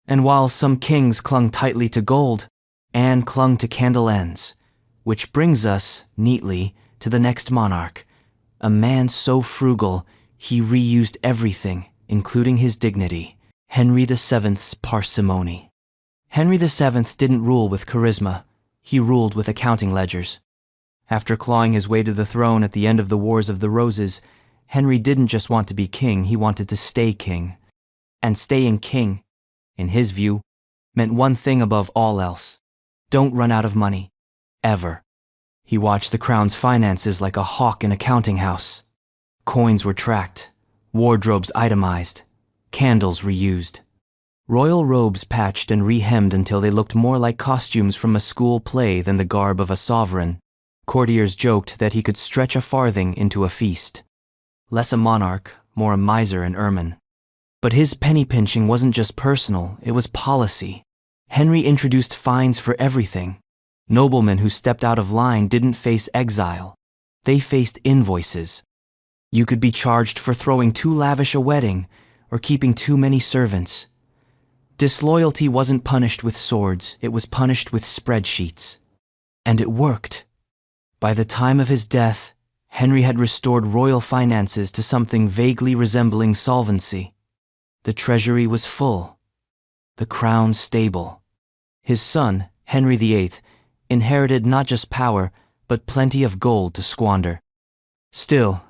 And while some kings clung tightly to gold, Anne clung to candle ends, which brings us, neatly, to the next monarch, a man so frugal he reused everything, including his dignity, Henry VII's parsimony. Henry VII didn't rule with charisma, he ruled with accounting ledgers. After clawing his way to the throne at the end of the Wars of the Roses, Henry didn't just want to be king, he wanted to stay king. And staying king, in his view, meant one thing above all else: don't run out of money. Ever. He watched the crown's finances like a hawk in a counting house. Coins were tracked, wardrobes itemized, candles reused. Royal robes patched and rehemmed until they looked more like costumes from a school play than the garb of a sovereign. Courtiers joked that he could stretch a farthing into a feast. Less a monarch, more a miser in ermine. But his penny-pinching wasn't just personal, it was policy. Henry introduced fines for everything. Noblemen who stepped out of line didn't face exile. They faced invoices. You could be charged for throwing too lavish a wedding or keeping too many servants. Disloyalty wasn't punished with swords, it was punished with spreadsheets. And it worked. By the time of his death, Henry had restored royal finances to something vaguely resembling solvency. The treasury was full. The crown stable. His son, Henry VIII, inherited not just power, but plenty of gold to squander. Still,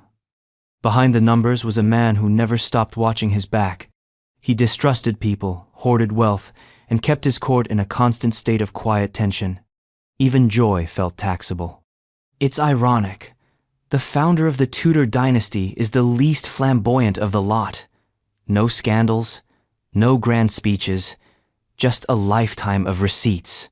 behind the numbers was a man who never stopped watching his back. He distrusted people, hoarded wealth, and kept his court in a constant state of quiet tension. Even joy felt taxable. It's ironic. The founder of the Tudor dynasty is the least flamboyant of the lot. No scandals, no grand speeches, just a lifetime of receipts.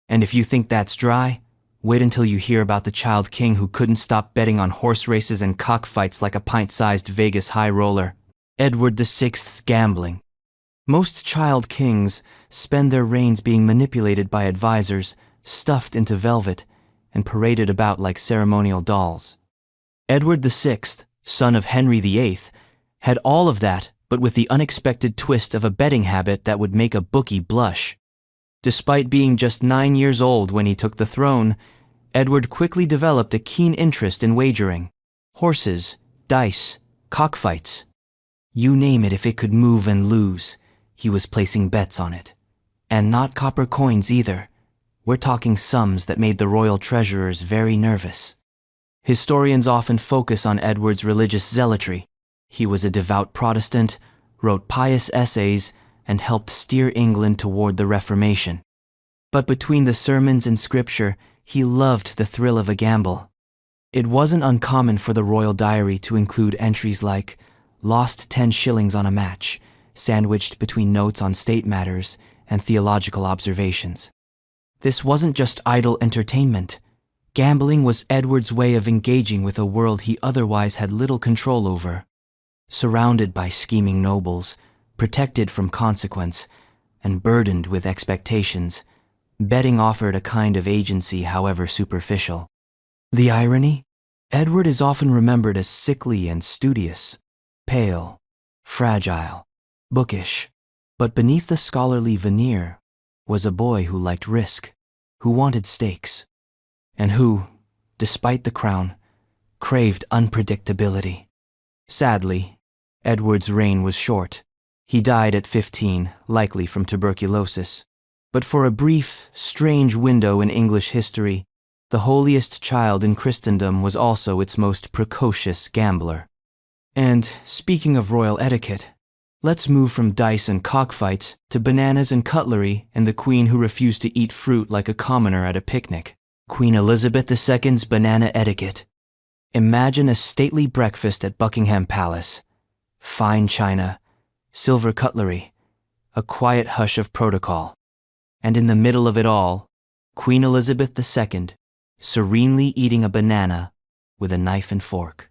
And if you think that's dry, wait until you hear about the child king who couldn't stop betting on horse races and cockfights like a pint-sized Vegas high roller. Edward VI's gambling. Most child kings spend their reigns being manipulated by advisors, stuffed into velvet, and paraded about like ceremonial dolls. Edward VI, son of Henry VIII, had all of that, but with the unexpected twist of a betting habit that would make a bookie blush. Despite being just 9 years old when he took the throne, Edward quickly developed a keen interest in wagering. Horses, dice, cockfights. You name it, if it could move and lose, he was placing bets on it. And not copper coins either. We're talking sums that made the royal treasurers very nervous. Historians often focus on Edward's religious zealotry. He was a devout Protestant, wrote pious essays, and helped steer England toward the Reformation. But between the sermons and scripture, he loved the thrill of a gamble. It wasn't uncommon for the royal diary to include entries like, "Lost 10 shillings on a match," sandwiched between notes on state matters and theological observations. This wasn't just idle entertainment. Gambling was Edward's way of engaging with a world he otherwise had little control over. Surrounded by scheming nobles, protected from consequence, and burdened with expectations, betting offered a kind of agency, however superficial. The irony? Edward is often remembered as sickly and studious, pale, fragile, bookish, but beneath the scholarly veneer was a boy who liked risk, who wanted stakes, and who, despite the crown, craved unpredictability. Sadly, Edward's reign was short. He died at 15, likely from tuberculosis. But for a brief, strange window in English history, the holiest child in Christendom was also its most precocious gambler. And, speaking of royal etiquette, let's move from dice and cockfights to bananas and cutlery and the queen who refused to eat fruit like a commoner at a picnic. Queen Elizabeth II's banana etiquette. Imagine a stately breakfast at Buckingham Palace. Fine china, silver cutlery, a quiet hush of protocol. And in the middle of it all, Queen Elizabeth II, serenely eating a banana with a knife and fork.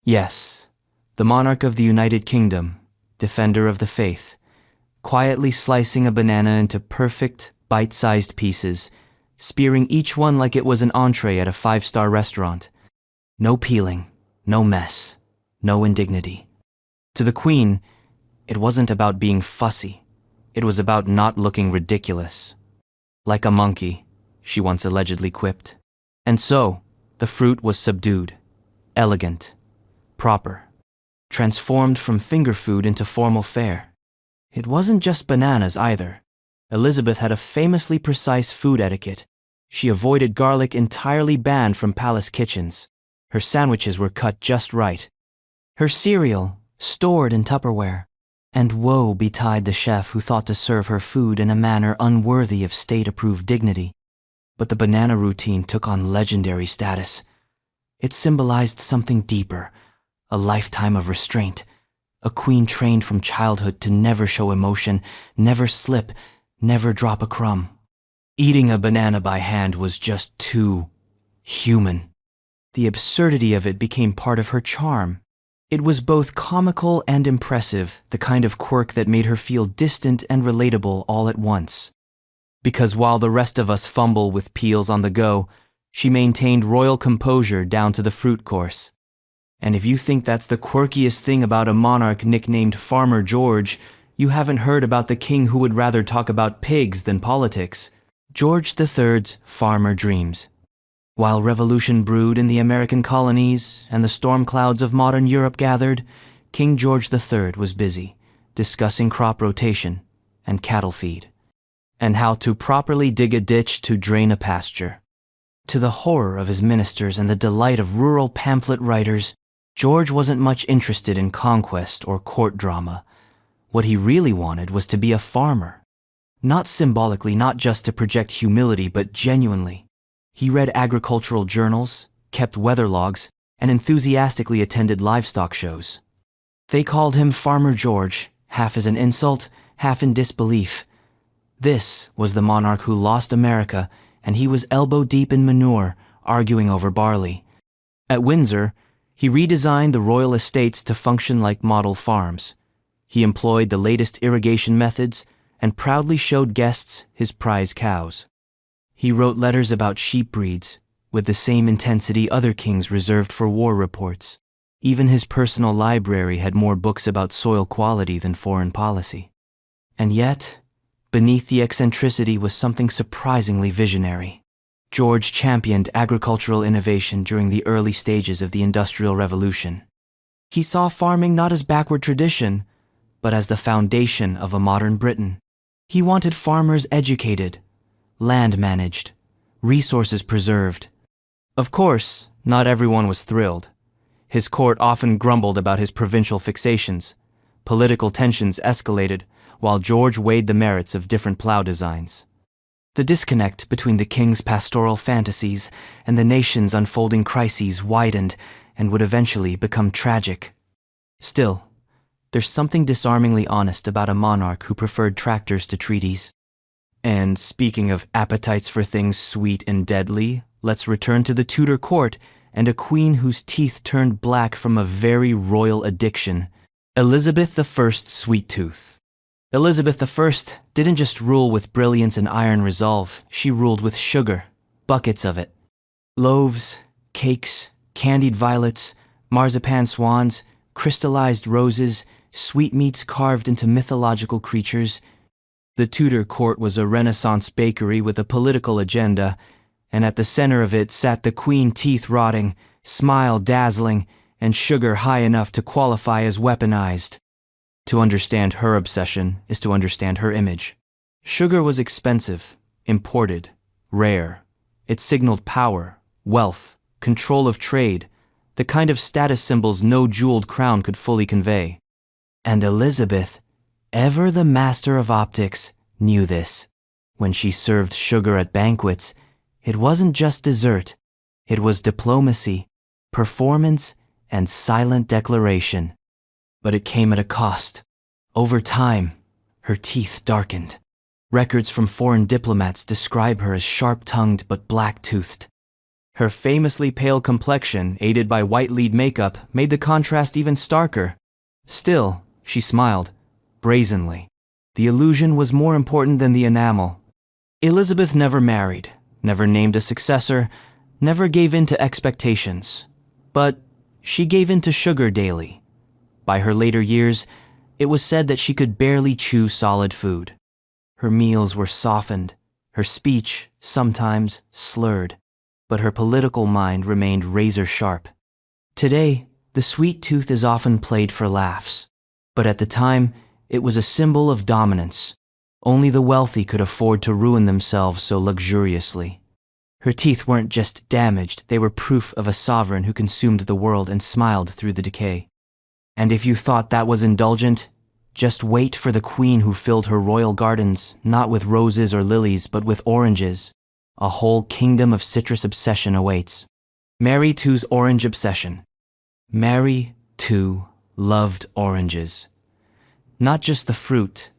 Yes, the monarch of the United Kingdom, defender of the faith, quietly slicing a banana into perfect, bite-sized pieces, spearing each one like it was an entree at a 5-star restaurant. No peeling, no mess, no indignity. To the Queen, it wasn't about being fussy. It was about not looking ridiculous. Like a monkey, she once allegedly quipped. And so, the fruit was subdued, elegant, proper, transformed from finger food into formal fare. It wasn't just bananas either. Elizabeth had a famously precise food etiquette. She avoided garlic entirely banned from palace kitchens. Her sandwiches were cut just right. Her cereal, stored in Tupperware. And woe betide the chef who thought to serve her food in a manner unworthy of state-approved dignity. But the banana routine took on legendary status. It symbolized something deeper, a lifetime of restraint, a queen trained from childhood to never show emotion, never slip, never drop a crumb. Eating a banana by hand was just too human. The absurdity of it became part of her charm. It was both comical and impressive, the kind of quirk that made her feel distant and relatable all at once. Because while the rest of us fumble with peels on the go, she maintained royal composure down to the fruit course. And if you think that's the quirkiest thing about a monarch nicknamed Farmer George, you haven't heard about the king who would rather talk about pigs than politics. George III's farmer dreams. While revolution brewed in the American colonies and the storm clouds of modern Europe gathered, King George III was busy discussing crop rotation and cattle feed, and how to properly dig a ditch to drain a pasture. To the horror of his ministers and the delight of rural pamphlet writers, George wasn't much interested in conquest or court drama. What he really wanted was to be a farmer. Not symbolically, not just to project humility, but genuinely. He read agricultural journals, kept weather logs, and enthusiastically attended livestock shows. They called him Farmer George, half as an insult, half in disbelief. This was the monarch who lost America, and he was elbow-deep in manure, arguing over barley. At Windsor, he redesigned the royal estates to function like model farms. He employed the latest irrigation methods and proudly showed guests his prize cows. He wrote letters about sheep breeds with the same intensity other kings reserved for war reports. Even his personal library had more books about soil quality than foreign policy. And yet, beneath the eccentricity was something surprisingly visionary. George championed agricultural innovation during the early stages of the Industrial Revolution. He saw farming not as backward tradition, but as the foundation of a modern Britain. He wanted farmers educated, land managed, resources preserved. Of course, not everyone was thrilled. His court often grumbled about his provincial fixations. Political tensions escalated, while George weighed the merits of different plow designs. The disconnect between the king's pastoral fantasies and the nation's unfolding crises widened and would eventually become tragic. Still, there's something disarmingly honest about a monarch who preferred tractors to treaties. And speaking of appetites for things sweet and deadly, let's return to the Tudor court and a queen whose teeth turned black from a very royal addiction, Elizabeth I's sweet tooth. Elizabeth I didn't just rule with brilliance and iron resolve, she ruled with sugar, buckets of it. Loaves, cakes, candied violets, marzipan swans, crystallized roses, sweetmeats carved into mythological creatures. The Tudor court was a Renaissance bakery with a political agenda, and at the center of it sat the queen, teeth rotting, smile dazzling, and sugar high enough to qualify as weaponized. To understand her obsession is to understand her image. Sugar was expensive, imported, rare. It signaled power, wealth, control of trade, the kind of status symbols no jeweled crown could fully convey. And Elizabeth, ever the master of optics, knew this. When she served sugar at banquets, it wasn't just dessert. It was diplomacy, performance, and silent declaration. But it came at a cost. Over time, her teeth darkened. Records from foreign diplomats describe her as sharp-tongued but black-toothed. Her famously pale complexion, aided by white lead makeup, made the contrast even starker. Still, she smiled, brazenly. The illusion was more important than the enamel. Elizabeth never married, never named a successor, never gave in to expectations. But she gave in to sugar daily. By her later years, it was said that she could barely chew solid food. Her meals were softened, her speech sometimes slurred, but her political mind remained razor-sharp. Today, the sweet tooth is often played for laughs, but at the time, it was a symbol of dominance. Only the wealthy could afford to ruin themselves so luxuriously. Her teeth weren't just damaged, they were proof of a sovereign who consumed the world and smiled through the decay. And if you thought that was indulgent, Just wait for the queen who filled her royal gardens, not with roses or lilies, but with oranges. A whole kingdom of citrus obsession awaits. Mary II's orange obsession. Mary II loved oranges. Not just the fruit,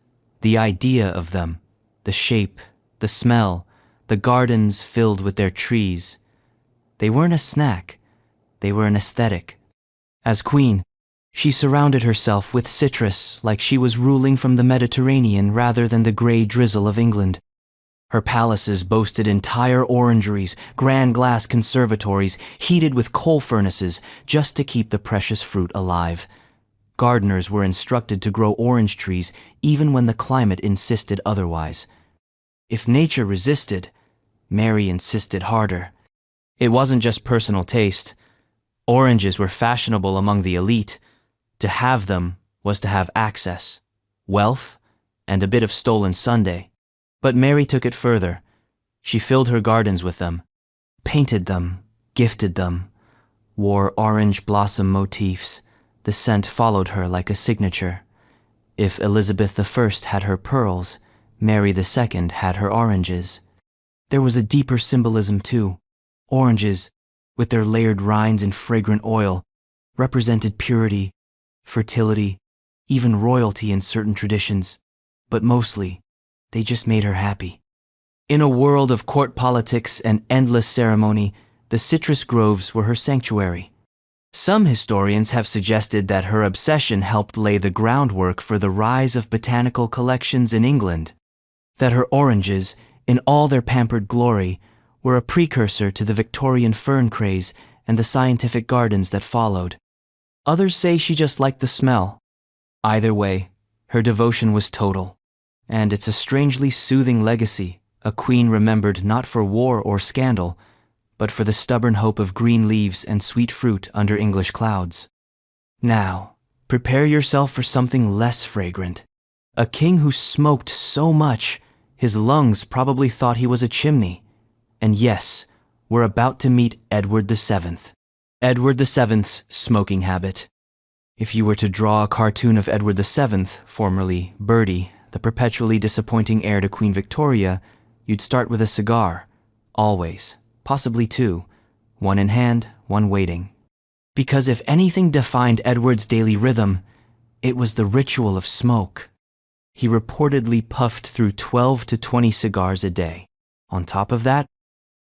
the idea of them, the shape, the smell, the gardens filled with their trees. They weren't a snack, they were an aesthetic. As queen, she surrounded herself with citrus like she was ruling from the Mediterranean rather than the gray drizzle of England. Her palaces boasted entire orangeries, grand glass conservatories, heated with coal furnaces just to keep the precious fruit alive. Gardeners were instructed to grow orange trees even when the climate insisted otherwise. If nature resisted, Mary insisted harder. It wasn't just personal taste. Oranges were fashionable among the elite. To have them was to have access, wealth, and a bit of stolen Sunday. But Mary took it further. She filled her gardens with them, painted them, gifted them, wore orange blossom motifs. The scent followed her like a signature. If Elizabeth I had her pearls, Mary II had her oranges. There was a deeper symbolism too. Oranges, with their layered rinds and fragrant oil, represented purity, fertility, even royalty in certain traditions. But mostly, they just made her happy. In a world of court politics and endless ceremony, the citrus groves were her sanctuary. Some historians have suggested that her obsession helped lay the groundwork for the rise of botanical collections in England, that her oranges, in all their pampered glory, were a precursor to the Victorian fern craze and the scientific gardens that followed. Others say she just liked the smell. Either way, her devotion was total. And it's a strangely soothing legacy, a queen remembered not for war or scandal, but for the stubborn hope of green leaves and sweet fruit under English clouds. Now, prepare yourself for something less fragrant. A king who smoked so much, his lungs probably thought he was a chimney. And yes, we're about to meet Edward VII. Edward VII's smoking habit. If you were to draw a cartoon of Edward VII, formerly Bertie, the perpetually disappointing heir to Queen Victoria, you'd start with a cigar, always, possibly two, one in hand, one waiting. Because if anything defined Edward's daily rhythm, it was the ritual of smoke. He reportedly puffed through 12 to 20 cigars a day. On top of that,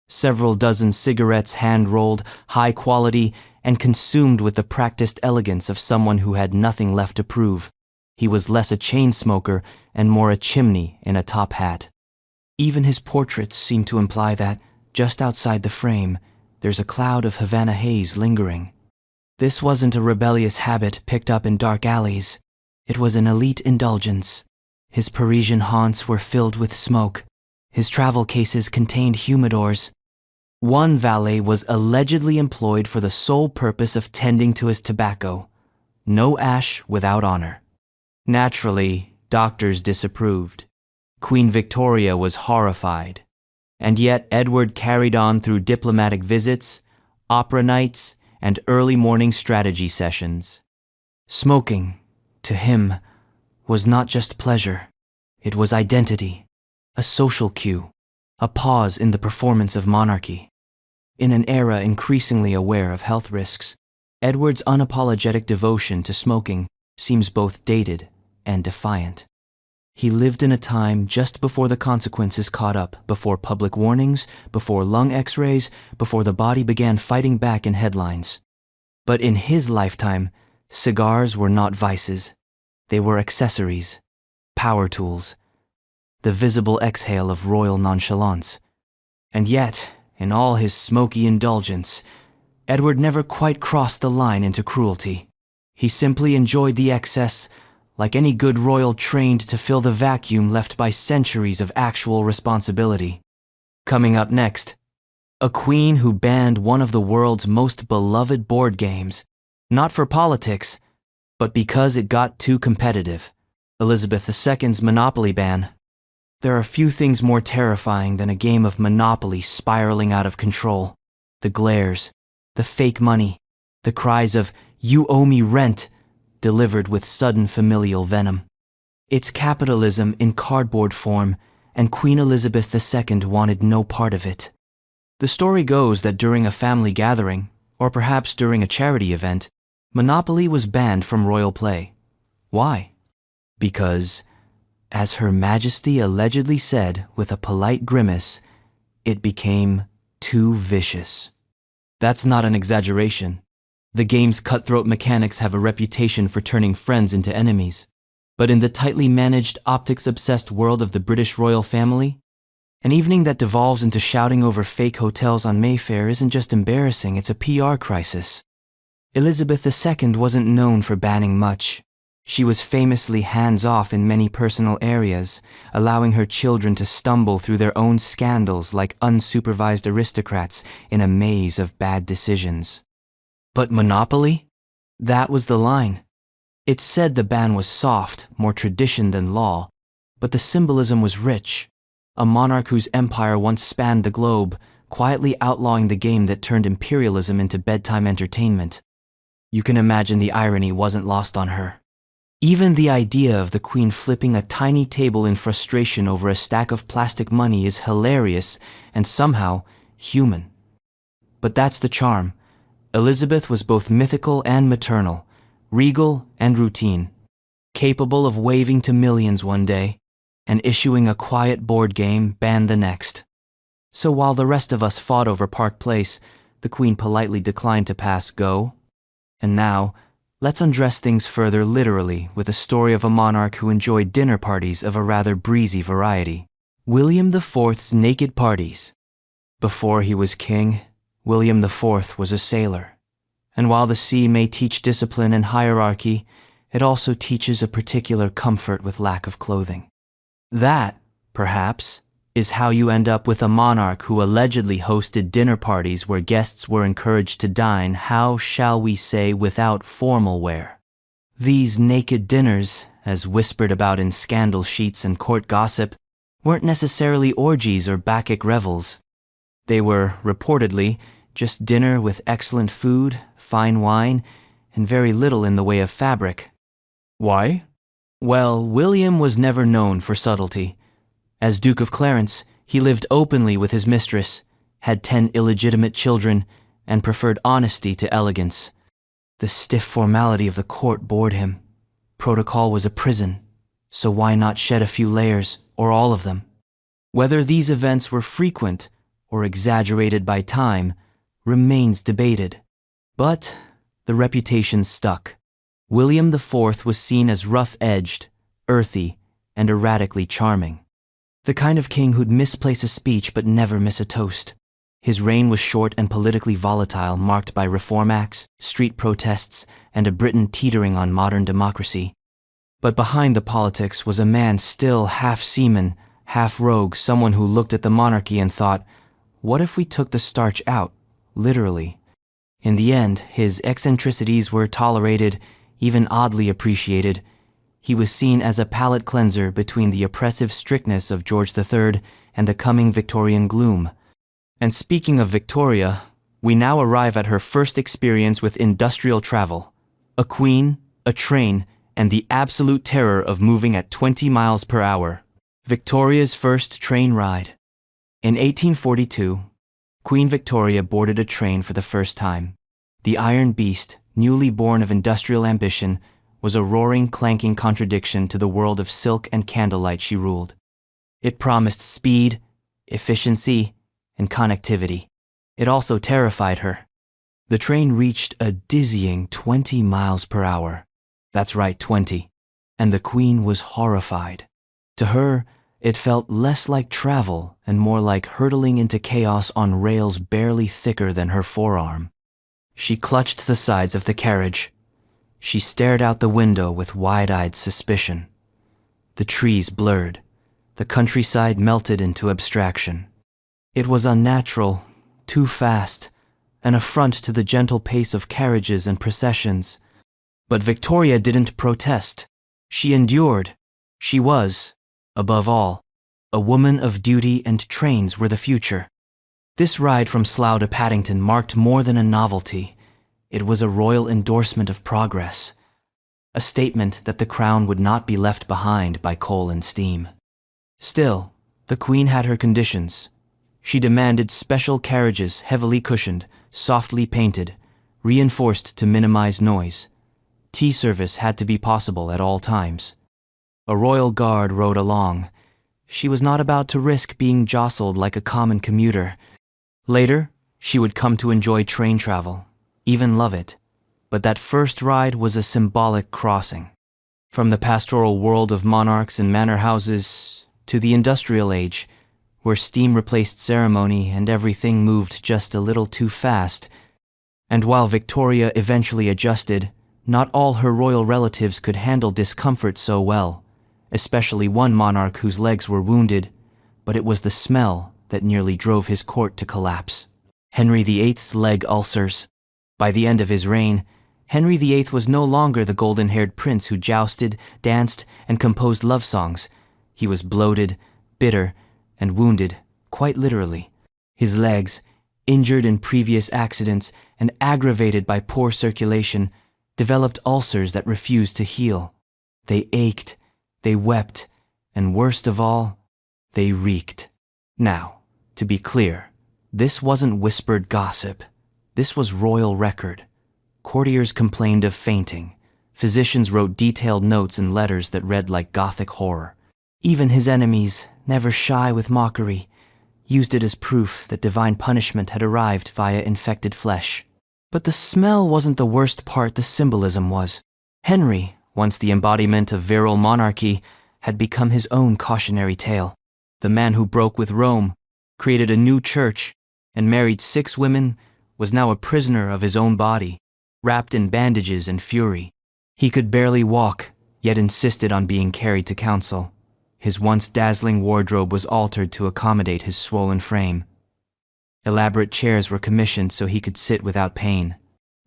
several dozen cigarettes hand-rolled, high quality, and consumed with the practiced elegance of someone who had nothing left to prove. He was less a chain smoker and more a chimney in a top hat. Even his portraits seem to imply that, just outside the frame, there's a cloud of Havana haze lingering. This wasn't a rebellious habit picked up in dark alleys. It was an elite indulgence. His Parisian haunts were filled with smoke. His travel cases contained humidors. One valet was allegedly employed for the sole purpose of tending to his tobacco. No ash without honor. Naturally, doctors disapproved. Queen Victoria was horrified. And yet Edward carried on through diplomatic visits, opera nights, and early morning strategy sessions. Smoking, to him, was not just pleasure. It was identity, a social cue, a pause in the performance of monarchy. In an era increasingly aware of health risks, Edward's unapologetic devotion to smoking seems both dated and defiant. He lived in a time just before the consequences caught up, before public warnings, before lung x-rays, before the body began fighting back in headlines. But in his lifetime, cigars were not vices. They were accessories, power tools, the visible exhale of royal nonchalance. And yet, in all his smoky indulgence, Edward never quite crossed the line into cruelty. He simply enjoyed the excess, like any good royal trained to fill the vacuum left by centuries of actual responsibility. Coming up next, a queen who banned one of the world's most beloved board games, not for politics, but because it got too competitive. Elizabeth II's Monopoly ban. There are few things more terrifying than a game of Monopoly spiraling out of control. The glares, the fake money, the cries of, "You owe me rent," delivered with sudden familial venom. It's capitalism in cardboard form, and Queen Elizabeth II wanted no part of it. The story goes that during a family gathering, or perhaps during a charity event, Monopoly was banned from royal play. Why? Because, as Her Majesty allegedly said with a polite grimace, it became too vicious. That's not an exaggeration. The game's cutthroat mechanics have a reputation for turning friends into enemies. But in the tightly managed, optics-obsessed world of the British royal family, an evening that devolves into shouting over fake hotels on Mayfair isn't just embarrassing, it's a PR crisis. Elizabeth II wasn't known for banning much. She was famously hands-off in many personal areas, allowing her children to stumble through their own scandals like unsupervised aristocrats in a maze of bad decisions. But Monopoly? That was the line. It's said the ban was soft, more tradition than law, but the symbolism was rich. A monarch whose empire once spanned the globe, quietly outlawing the game that turned imperialism into bedtime entertainment. You can imagine the irony wasn't lost on her. Even the idea of the Queen flipping a tiny table in frustration over a stack of plastic money is hilarious and somehow human. But that's the charm. Elizabeth was both mythical and maternal, regal and routine, capable of waving to millions one day and issuing a quiet board game ban the next. So while the rest of us fought over Park Place, the Queen politely declined to pass go. And now, let's undress things further literally with a story of a monarch who enjoyed dinner parties of a rather breezy variety. William IV's naked parties. Before he was king, William IV was a sailor. And while the sea may teach discipline and hierarchy, it also teaches a particular comfort with lack of clothing. That, perhaps, is how you end up with a monarch who allegedly hosted dinner parties where guests were encouraged to dine, how shall we say, without formal wear. These naked dinners, as whispered about in scandal sheets and court gossip, weren't necessarily orgies or Bacchic revels. They were, reportedly, just dinner with excellent food, fine wine, and very little in the way of fabric. Why? Well, William was never known for subtlety. As Duke of Clarence, he lived openly with his mistress, had 10 illegitimate children, and preferred honesty to elegance. The stiff formality of the court bored him. Protocol was a prison, so why not shed a few layers, or all of them? Whether these events were frequent or exaggerated by time remains debated. But the reputation stuck. William IV was seen as rough-edged, earthy, and erratically charming. The kind of king who'd misplace a speech but never miss a toast. His reign was short and politically volatile, marked by reform acts, street protests, and a Britain teetering on modern democracy. But behind the politics was a man still half seaman, half rogue, someone who looked at the monarchy and thought, what if we took the starch out, literally? In the end, his eccentricities were tolerated, even oddly appreciated. He was seen as a palate cleanser between the oppressive strictness of George III and the coming Victorian gloom. And speaking of Victoria, we now arrive at her first experience with industrial travel. A queen, a train, and the absolute terror of moving at 20 miles per hour. Victoria's first train ride. In 1842, Queen Victoria boarded a train for the first time. The iron beast, newly born of industrial ambition, was a roaring, clanking contradiction to the world of silk and candlelight she ruled. It promised speed, efficiency, and connectivity. It also terrified her. The train reached a dizzying 20 miles per hour. That's right, 20. And the Queen was horrified. To her, it felt less like travel and more like hurtling into chaos on rails barely thicker than her forearm. She clutched the sides of the carriage. She stared out the window with wide-eyed suspicion. The trees blurred. The countryside melted into abstraction. It was unnatural, too fast, an affront to the gentle pace of carriages and processions. But Victoria didn't protest. She endured. She was, above all, a woman of duty, and trains were the future. This ride from Slough to Paddington marked more than a novelty. It was a royal endorsement of progress. a statement that the crown would not be left behind by coal and steam. Still, the queen had her conditions. She demanded special carriages heavily cushioned, softly painted, reinforced to minimize noise. Tea service had to be possible at all times. A royal guard rode along. She was not about to risk being jostled like a common commuter. Later, she would come to enjoy train travel, even love it. But that first ride was a symbolic crossing. From the pastoral world of monarchs and manor houses to the industrial age, where steam replaced ceremony and everything moved just a little too fast. And while Victoria eventually adjusted, not all her royal relatives could handle discomfort so well, especially one monarch whose legs were wounded, but it was the smell that nearly drove his court to collapse. Henry VIII's leg ulcers. By the end of his reign, Henry VIII was no longer the golden-haired prince who jousted, danced, and composed love songs. He was bloated, bitter, and wounded, quite literally. His legs, injured in previous accidents and aggravated by poor circulation, developed ulcers that refused to heal. They ached, they wept, and worst of all, they reeked. Now, to be clear, this wasn't whispered gossip. This was royal record. Courtiers complained of fainting. Physicians wrote detailed notes and letters that read like Gothic horror. Even his enemies, never shy with mockery, used it as proof that divine punishment had arrived via infected flesh. But the smell wasn't the worst part, the symbolism was. Henry, once the embodiment of virile monarchy, had become his own cautionary tale. The man who broke with Rome, created a new church, and married 6 women, was now a prisoner of his own body, wrapped in bandages and fury. He could barely walk, yet insisted on being carried to council. His once dazzling wardrobe was altered to accommodate his swollen frame. Elaborate chairs were commissioned so he could sit without pain.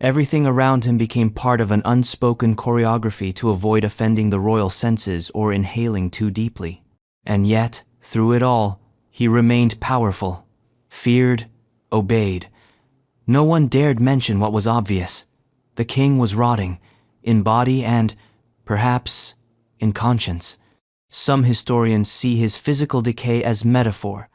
Everything around him became part of an unspoken choreography to avoid offending the royal senses or inhaling too deeply. And yet, through it all, he remained powerful, feared, obeyed. No one dared mention what was obvious. The king was rotting, in body and, perhaps, in conscience. Some historians see his physical decay as metaphor.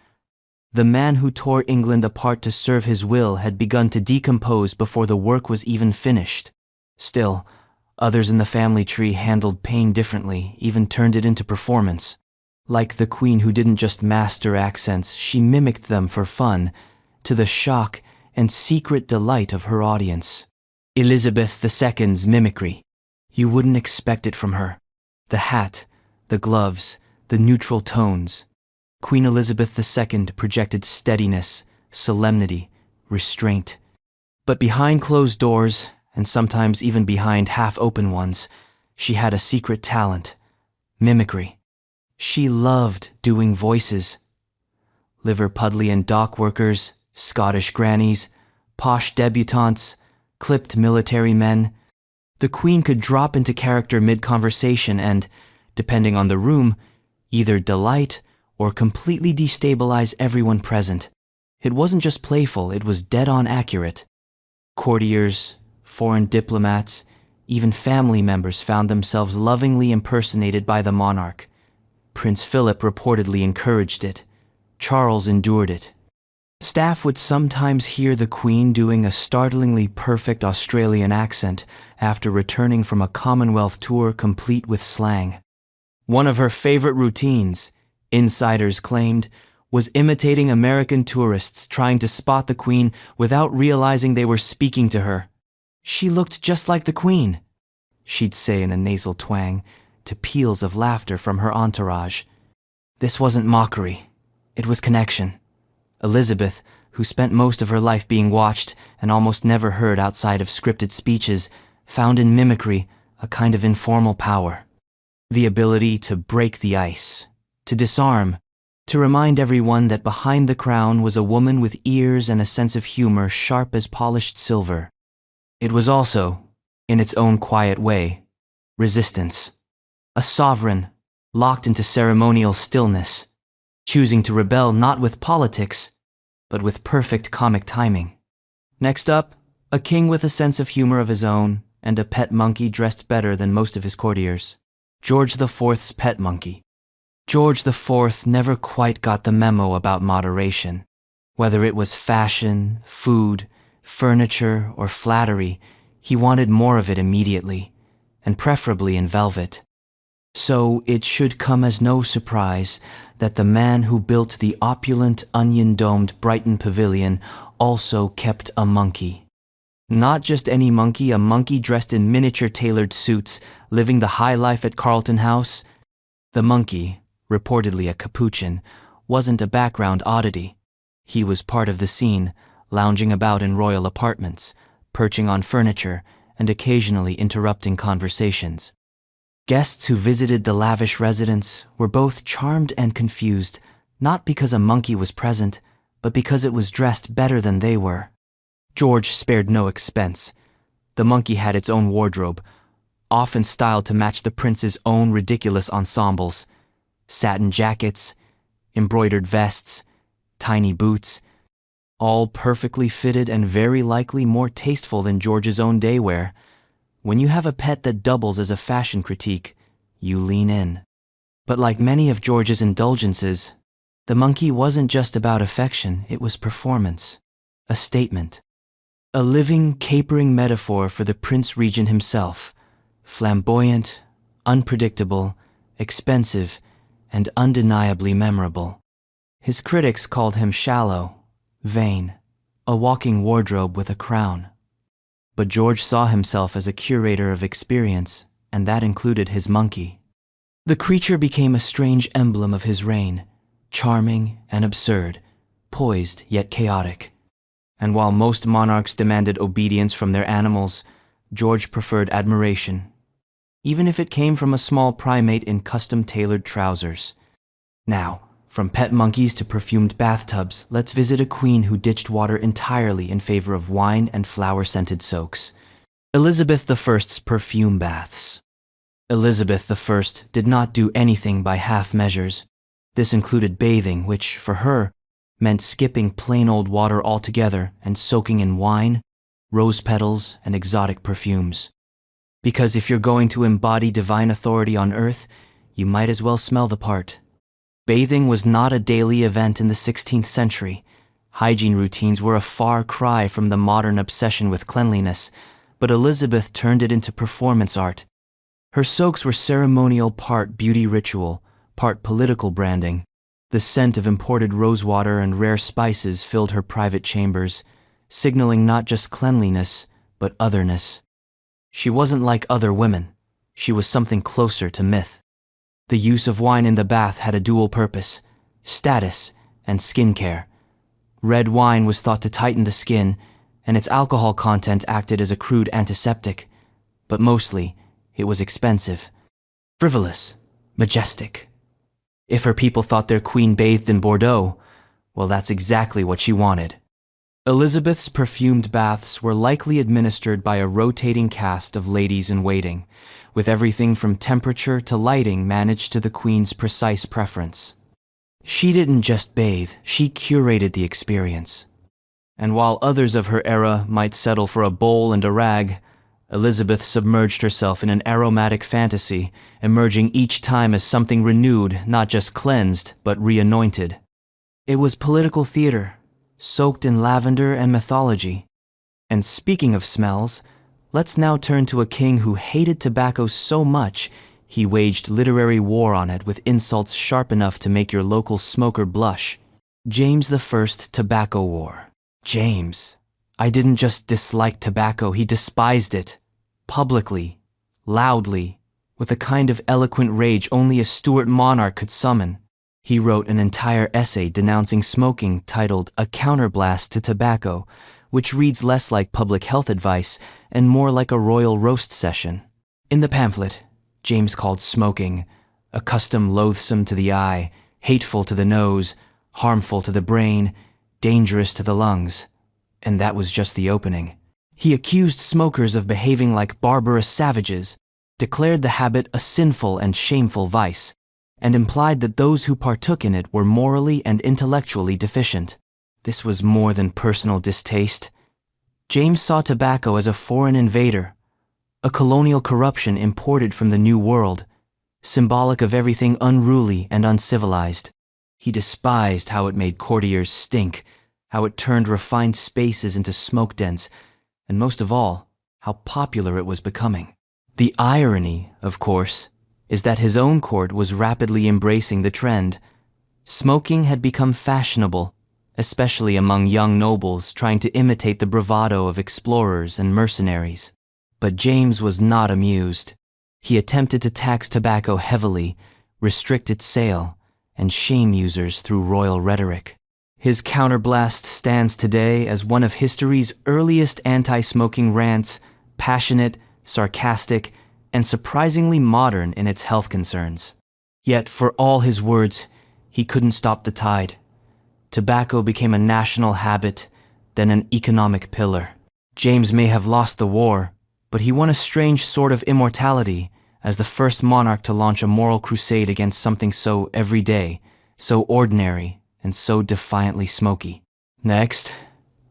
The man who tore England apart to serve his will had begun to decompose before the work was even finished. Still, others in the family tree handled pain differently, even turned it into performance. Like the queen who didn't just master accents, she mimicked them for fun, to the shock and secret delight of her audience. Elizabeth II's mimicry. You wouldn't expect it from her. The hat, the gloves, the neutral tones. Queen Elizabeth II projected steadiness, solemnity, restraint. But behind closed doors, and sometimes even behind half-open ones, she had a secret talent: mimicry. She loved doing voices. Liverpudlian dock workers, Scottish grannies, posh debutantes, clipped military men. The queen could drop into character mid-conversation and, depending on the room, either delight or completely destabilize everyone present. It wasn't just playful, it was dead-on accurate. Courtiers, foreign diplomats, even family members found themselves lovingly impersonated by the monarch. Prince Philip reportedly encouraged it. Charles endured it. Staff would sometimes hear the Queen doing a startlingly perfect Australian accent after returning from a Commonwealth tour complete with slang. One of her favorite routines, insiders claimed, was imitating American tourists trying to spot the Queen without realizing they were speaking to her. "She looked just like the Queen," she'd say in a nasal twang, to peals of laughter from her entourage. This wasn't mockery. It was connection. Elizabeth, who spent most of her life being watched and almost never heard outside of scripted speeches, found in mimicry a kind of informal power. The ability to break the ice, to disarm, to remind everyone that behind the crown was a woman with ears and a sense of humor sharp as polished silver. It was also, in its own quiet way, resistance. A sovereign, locked into ceremonial stillness, choosing to rebel not with politics, but with perfect comic timing. Next up, a king with a sense of humor of his own and a pet monkey dressed better than most of his courtiers. George IV's pet monkey. George IV never quite got the memo about moderation. Whether it was fashion, food, furniture, or flattery, he wanted more of it immediately, and preferably in velvet. So it should come as no surprise that the man who built the opulent onion-domed Brighton Pavilion also kept a monkey. Not just any monkey, a monkey dressed in miniature tailored suits, living the high life at Carlton House. The monkey, reportedly a capuchin, wasn't a background oddity. He was part of the scene, lounging about in royal apartments, perching on furniture, and occasionally interrupting conversations. Guests who visited the lavish residence were both charmed and confused, not because a monkey was present, but because it was dressed better than they were. George spared no expense. The monkey had its own wardrobe, often styled to match the prince's own ridiculous ensembles. Satin jackets, embroidered vests, tiny boots, all perfectly fitted and very likely more tasteful than George's own day wear. When you have a pet that doubles as a fashion critique, you lean in. But like many of George's indulgences, the monkey wasn't just about affection, it was performance, a statement. A living, capering metaphor for the Prince Regent himself, flamboyant, unpredictable, expensive, and undeniably memorable. His critics called him shallow, vain, a walking wardrobe with a crown. But George saw himself as a curator of experience, and that included his monkey. The creature became a strange emblem of his reign, charming and absurd, poised yet chaotic. And while most monarchs demanded obedience from their animals, George preferred admiration, even if it came from a small primate in custom-tailored trousers. Now, from pet monkeys to perfumed bathtubs, let's visit a queen who ditched water entirely in favor of wine and flower-scented soaks. Elizabeth I's perfume baths. Elizabeth I did not do anything by half measures. This included bathing, which, for her, meant skipping plain old water altogether and soaking in wine, rose petals, and exotic perfumes. Because if you're going to embody divine authority on earth, you might as well smell the part. Bathing was not a daily event in the 16th century. Hygiene routines were a far cry from the modern obsession with cleanliness, but Elizabeth turned it into performance art. Her soaks were ceremonial, part beauty ritual, part political branding. The scent of imported rosewater and rare spices filled her private chambers, signaling not just cleanliness, but otherness. She wasn't like other women. She was something closer to myth. The use of wine in the bath had a dual purpose: status and skincare. Red wine was thought to tighten the skin, and its alcohol content acted as a crude antiseptic. But mostly, it was expensive, frivolous, majestic. If her people thought their queen bathed in Bordeaux, well, that's exactly what she wanted. Elizabeth's perfumed baths were likely administered by a rotating cast of ladies-in-waiting, with everything from temperature to lighting managed to the queen's precise preference. She didn't just bathe, she curated the experience. And while others of her era might settle for a bowl and a rag, Elizabeth submerged herself in an aromatic fantasy, emerging each time as something renewed, not just cleansed, but re-anointed. It was political theater, soaked in lavender and mythology. And speaking of smells, let's now turn to a king who hated tobacco so much he waged literary war on it with insults sharp enough to make your local smoker blush. James I Tobacco War. James. I didn't just dislike tobacco, he despised it. Publicly, loudly, with a kind of eloquent rage only a Stuart monarch could summon. He wrote an entire essay denouncing smoking titled A Counterblast to Tobacco, which reads less like public health advice and more like a royal roast session. In the pamphlet, James called smoking a custom loathsome to the eye, hateful to the nose, harmful to the brain, dangerous to the lungs. And that was just the opening. He accused smokers of behaving like barbarous savages, declared the habit a sinful and shameful vice, and implied that those who partook in it were morally and intellectually deficient. This was more than personal distaste. James saw tobacco as a foreign invader, a colonial corruption imported from the New World, symbolic of everything unruly and uncivilized. He despised how it made courtiers stink, how it turned refined spaces into smoke dens, and most of all, how popular it was becoming. The irony, of course, is that his own court was rapidly embracing the trend. Smoking had become fashionable, especially among young nobles trying to imitate the bravado of explorers and mercenaries. But James was not amused. He attempted to tax tobacco heavily, restrict its sale, and shame users through royal rhetoric. His counterblast stands today as one of history's earliest anti-smoking rants, passionate, sarcastic, and surprisingly modern in its health concerns. Yet, for all his words, he couldn't stop the tide. Tobacco became a national habit, then an economic pillar. James may have lost the war, but he won a strange sort of immortality as the first monarch to launch a moral crusade against something so everyday, so ordinary, and so defiantly smoky. Next,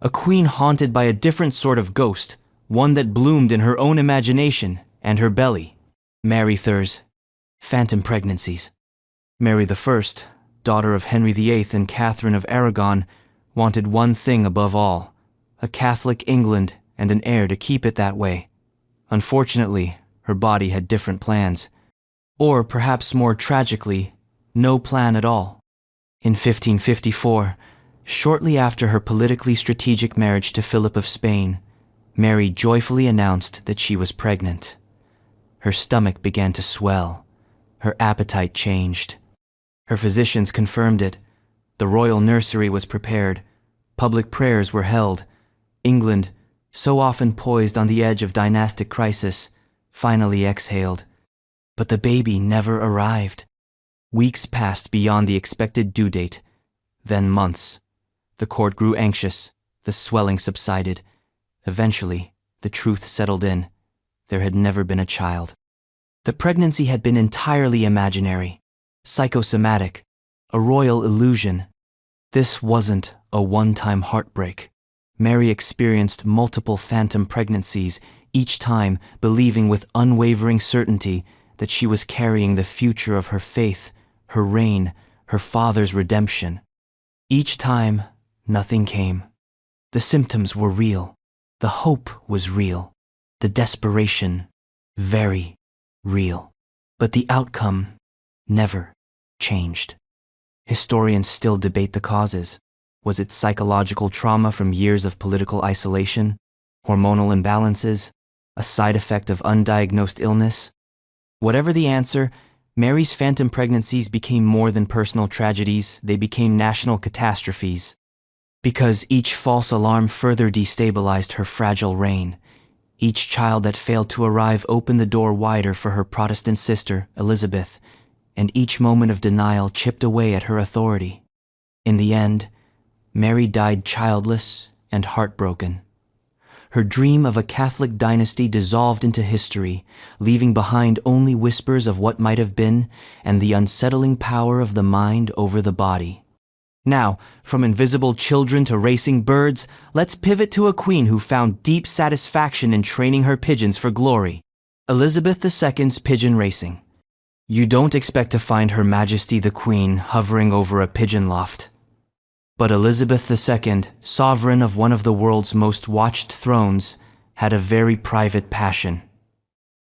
a queen haunted by a different sort of ghost, one that bloomed in her own imagination and her belly. Mary Thurs, phantom pregnancies. Mary I, daughter of Henry VIII and Catherine of Aragon, wanted one thing above all: a Catholic England and an heir to keep it that way. Unfortunately, her body had different plans. Or perhaps more tragically, no plan at all. In 1554, shortly after her politically strategic marriage to Philip of Spain, Mary joyfully announced that she was pregnant. Her stomach began to swell. Her appetite changed. Her physicians confirmed it. The royal nursery was prepared. Public prayers were held. England, so often poised on the edge of dynastic crisis, finally exhaled. But the baby never arrived. Weeks passed beyond the expected due date, then months. The court grew anxious. The swelling subsided. Eventually, the truth settled in. There had never been a child. The pregnancy had been entirely imaginary, psychosomatic, a royal illusion. This wasn't a one-time heartbreak. Mary experienced multiple phantom pregnancies, each time believing with unwavering certainty that she was carrying the future of her faith, her reign, her father's redemption. Each time, nothing came. The symptoms were real. The hope was real. The desperation, very real. But the outcome never changed. Historians still debate the causes. Was it psychological trauma from years of political isolation? Hormonal imbalances? A side effect of undiagnosed illness? Whatever the answer, Mary's phantom pregnancies became more than personal tragedies. They became national catastrophes. Because each false alarm further destabilized her fragile reign. Each child that failed to arrive opened the door wider for her Protestant sister, Elizabeth, and each moment of denial chipped away at her authority. In the end, Mary died childless and heartbroken. Her dream of a Catholic dynasty dissolved into history, leaving behind only whispers of what might have been and the unsettling power of the mind over the body. Now, from invisible children to racing birds, let's pivot to a queen who found deep satisfaction in training her pigeons for glory. Elizabeth II's pigeon racing. You don't expect to find Her Majesty the Queen hovering over a pigeon loft. But Elizabeth II, sovereign of one of the world's most watched thrones, had a very private passion: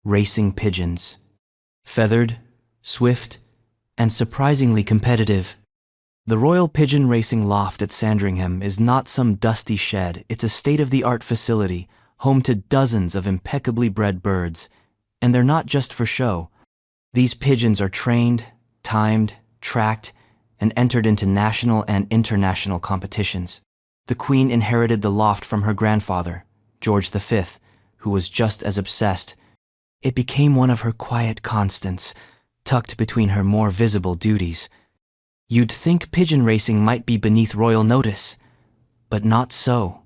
racing pigeons. Feathered, swift, and surprisingly competitive. The Royal Pigeon Racing Loft at Sandringham is not some dusty shed. It's a state-of-the-art facility, home to dozens of impeccably bred birds. And they're not just for show. These pigeons are trained, timed, tracked, and entered into national and international competitions. The Queen inherited the loft from her grandfather, George V, who was just as obsessed. It became one of her quiet constants, tucked between her more visible duties. You'd think pigeon racing might be beneath royal notice, but not so.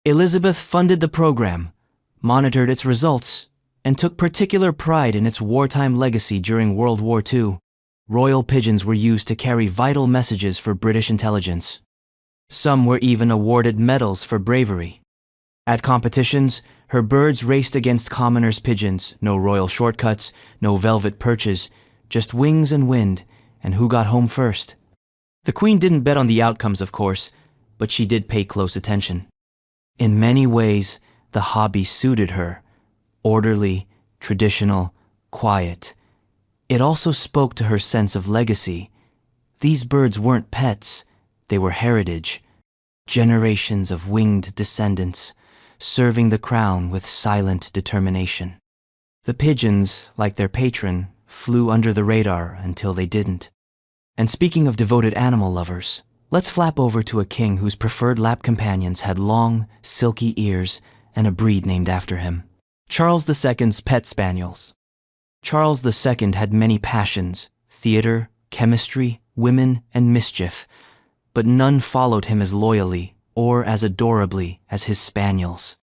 Elizabeth funded the program, monitored its results, and took particular pride in its wartime legacy during World War II. Royal pigeons were used to carry vital messages for British intelligence. Some were even awarded medals for bravery. At competitions, Her birds raced against commoners' pigeons, no royal shortcuts, no velvet perches, just wings and wind, and who got home first. The queen didn't bet on the outcomes, of course, but she did pay close attention. In many ways, the hobby suited her. Orderly, traditional, quiet. It also spoke to her sense of legacy. These birds weren't pets, they were heritage. Generations of winged descendants, serving the crown with silent determination. The pigeons, like their patron, flew under the radar until they didn't. And speaking of devoted animal lovers, let's flap over to a king whose preferred lap companions had long, silky ears and a breed named after him. Charles II's pet spaniels. Charles II had many passions: theater, chemistry, women, and mischief, but none followed him as loyally or as adorably as his spaniels.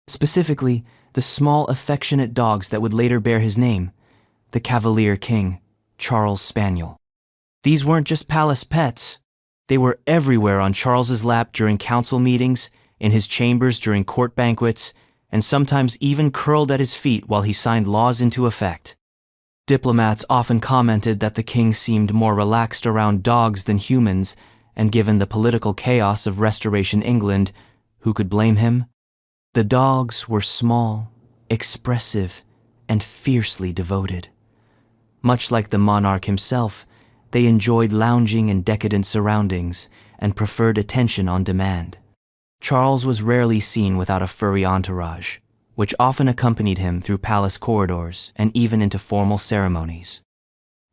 Specifically, the small, affectionate dogs that would later bear his name, the Cavalier King, Charles Spaniel. These weren't just palace pets. They were everywhere on Charles's lap during council meetings, in his chambers during court banquets, and sometimes even curled at his feet while he signed laws into effect. Diplomats often commented that the king seemed more relaxed around dogs than humans, and given the political chaos of Restoration England, who could blame him? The dogs were small, expressive, and fiercely devoted. Much like the monarch himself, they enjoyed lounging in decadent surroundings and preferred attention on demand. Charles was rarely seen without a furry entourage, which often accompanied him through palace corridors and even into formal ceremonies.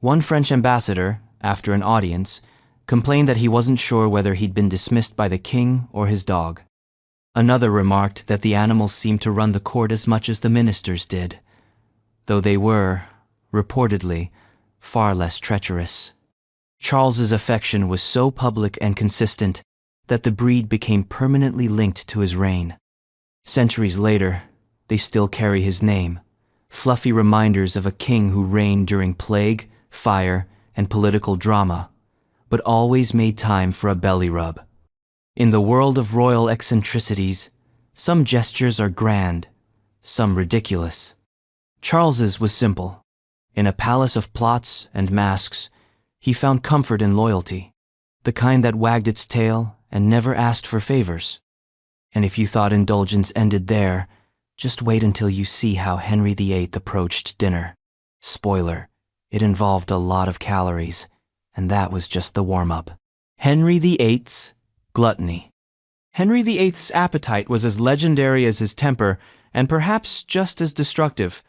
One French ambassador, after an audience, complained that he wasn't sure whether he'd been dismissed by the king or his dog. Another remarked that the animals seemed to run the court as much as the ministers did, though they were, reportedly, far less treacherous. Charles's affection was so public and consistent that the breed became permanently linked to his reign. Centuries later, they still carry his name, fluffy reminders of a king who reigned during plague, fire, and political drama, but always made time for a belly rub. In the world of royal eccentricities, some gestures are grand, some ridiculous. Charles's was simple. In a palace of plots and masks, he found comfort in loyalty, the kind that wagged its tail and never asked for favors. And if you thought indulgence ended there, just wait until you see how Henry VIII approached dinner. Spoiler, it involved a lot of calories, and that was just the warm-up. Henry VIII's gluttony. Henry VIII's appetite was as legendary as his temper, and perhaps just as destructive.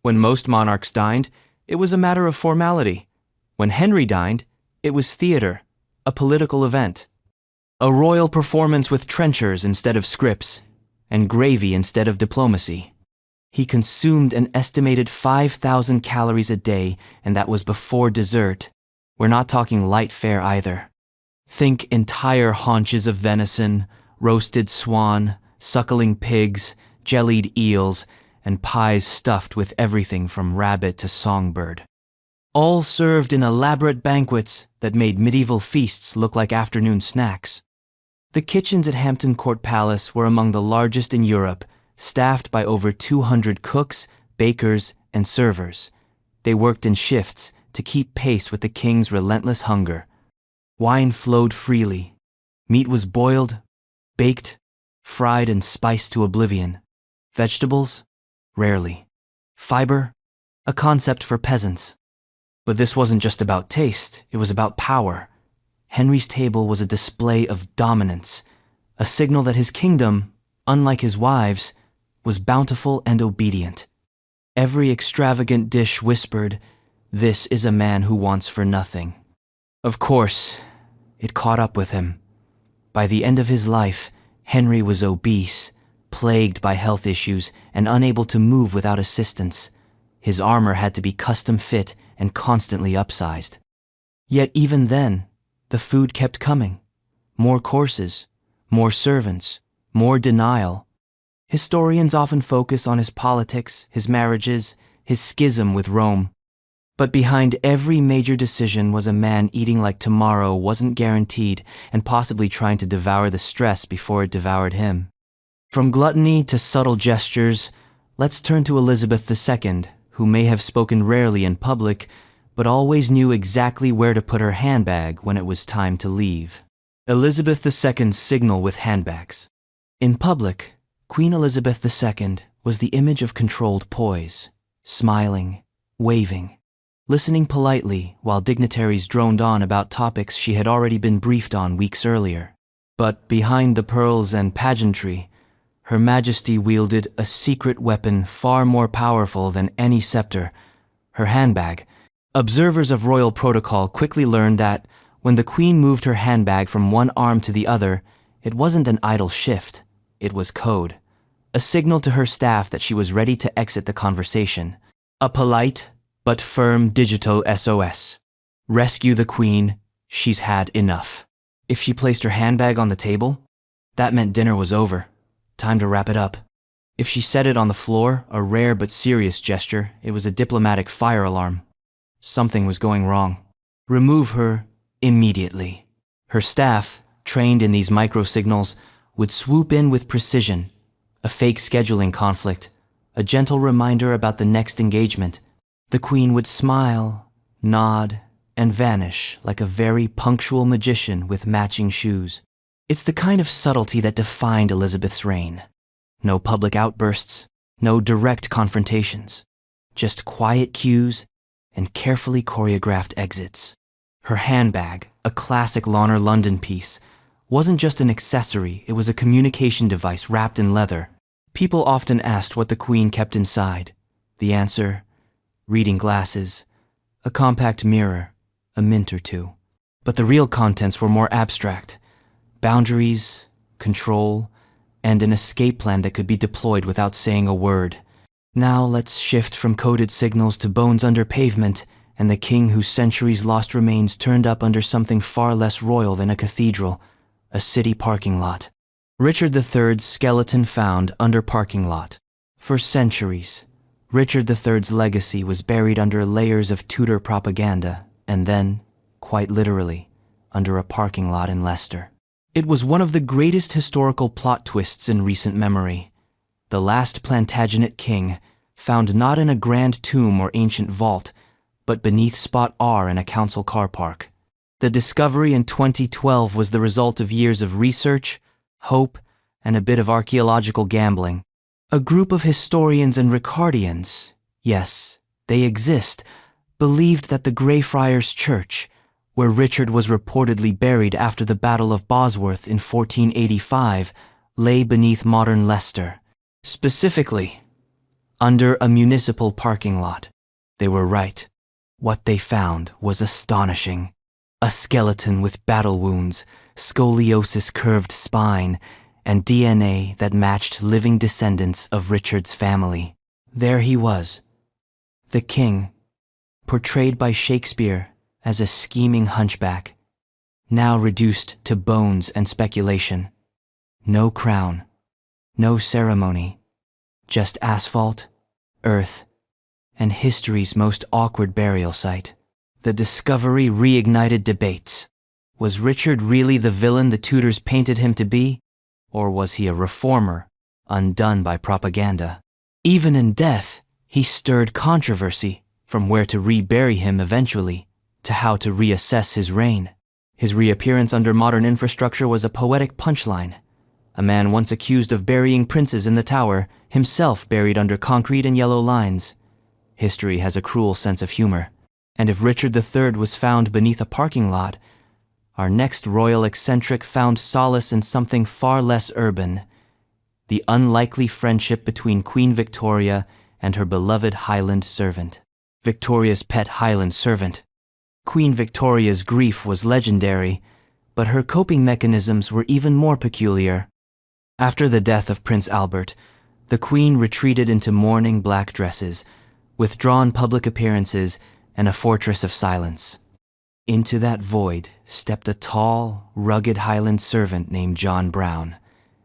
When most monarchs dined, it was a matter of formality. When Henry dined, it was theater, a political event. A royal performance with trenchers instead of scripts, and gravy instead of diplomacy. He consumed an estimated 5,000 calories a day, and that was before dessert. We're not talking light fare either. Think entire haunches of venison, roasted swan, suckling pigs, jellied eels, and pies stuffed with everything from rabbit to songbird. All served in elaborate banquets that made medieval feasts look like afternoon snacks. The kitchens at Hampton Court Palace were among the largest in Europe, staffed by over 200 cooks, bakers, and servers. They worked in shifts to keep pace with the king's relentless hunger. Wine flowed freely. Meat was boiled, baked, fried, and spiced to oblivion. Vegetables? Rarely. Fiber? A concept for peasants. But this wasn't just about taste, it was about power. Henry's table was a display of dominance, a signal that his kingdom, unlike his wives, was bountiful and obedient. Every extravagant dish whispered, "This is a man who wants for nothing." Of course, it caught up with him. By the end of his life, Henry was obese, plagued by health issues, and unable to move without assistance. His armor had to be custom fit and constantly upsized. Yet even then, the food kept coming. More courses, more servants, more denial. Historians often focus on his politics, his marriages, his schism with Rome. But behind every major decision was a man eating like tomorrow wasn't guaranteed and possibly trying to devour the stress before it devoured him. From gluttony to subtle gestures, let's turn to Elizabeth II, who may have spoken rarely in public, but always knew exactly where to put her handbag when it was time to leave. Elizabeth II's signal with handbags. In public, Queen Elizabeth II was the image of controlled poise, smiling, waving, listening politely while dignitaries droned on about topics she had already been briefed on weeks earlier. But behind the pearls and pageantry, Her Majesty wielded a secret weapon far more powerful than any scepter, her handbag. Observers of royal protocol quickly learned that when the Queen moved her handbag from one arm to the other, it wasn't an idle shift, it was code. A signal to her staff that she was ready to exit the conversation. A polite but firm digital SOS. Rescue the Queen, she's had enough. If she placed her handbag on the table, that meant dinner was over. Time to wrap it up. If she set it on the floor, a rare but serious gesture, it was a diplomatic fire alarm. Something was going wrong. Remove her immediately. Her staff, trained in these microsignals, would swoop in with precision. A fake scheduling conflict, a gentle reminder about the next engagement. The Queen would smile, nod, and vanish like a very punctual magician with matching shoes. It's the kind of subtlety that defined Elizabeth's reign. No public outbursts, no direct confrontations, just quiet cues and carefully choreographed exits. Her handbag, a classic Launer London piece, wasn't just an accessory, it was a communication device wrapped in leather. People often asked what the Queen kept inside. The answer: reading glasses, a compact mirror, a mint or two. But the real contents were more abstract. Boundaries, control, and an escape plan that could be deployed without saying a word. Now let's shift from coded signals to bones under pavement and the king whose centuries-lost remains turned up under something far less royal than a cathedral, a city parking lot. Richard III's skeleton found under parking lot. For centuries, Richard III's legacy was buried under layers of Tudor propaganda, and then, quite literally, under a parking lot in Leicester. It was one of the greatest historical plot twists in recent memory. The last Plantagenet king, found not in a grand tomb or ancient vault, but beneath Spot R in a council car park. The discovery in 2012 was the result of years of research, hope, and a bit of archaeological gambling. A group of historians and Ricardians, yes, they exist, believed that the Greyfriars Church, where Richard was reportedly buried after the Battle of Bosworth in 1485, lay beneath modern Leicester. Specifically, under a municipal parking lot. They were right. What they found was astonishing. A skeleton with battle wounds, scoliosis curved spine, and DNA that matched living descendants of Richard's family. There he was, the king, portrayed by Shakespeare as a scheming hunchback, now reduced to bones and speculation. No crown, no ceremony, just asphalt, earth, and history's most awkward burial site. The discovery reignited debates. Was Richard really the villain the Tudors painted him to be? Or was he a reformer, undone by propaganda? Even in death, he stirred controversy, from where to rebury him eventually, to how to reassess his reign. His reappearance under modern infrastructure was a poetic punchline. A man once accused of burying princes in the Tower, himself buried under concrete and yellow lines. History has a cruel sense of humor. And if Richard III was found beneath a parking lot, our next royal eccentric found solace in something far less urban: the unlikely friendship between Queen Victoria and her beloved Highland servant. Victoria's pet Highland servant. Queen Victoria's grief was legendary, but her coping mechanisms were even more peculiar. After the death of Prince Albert, the Queen retreated into mourning black dresses, withdrawn public appearances, and a fortress of silence. Into that void stepped a tall, rugged Highland servant named John Brown,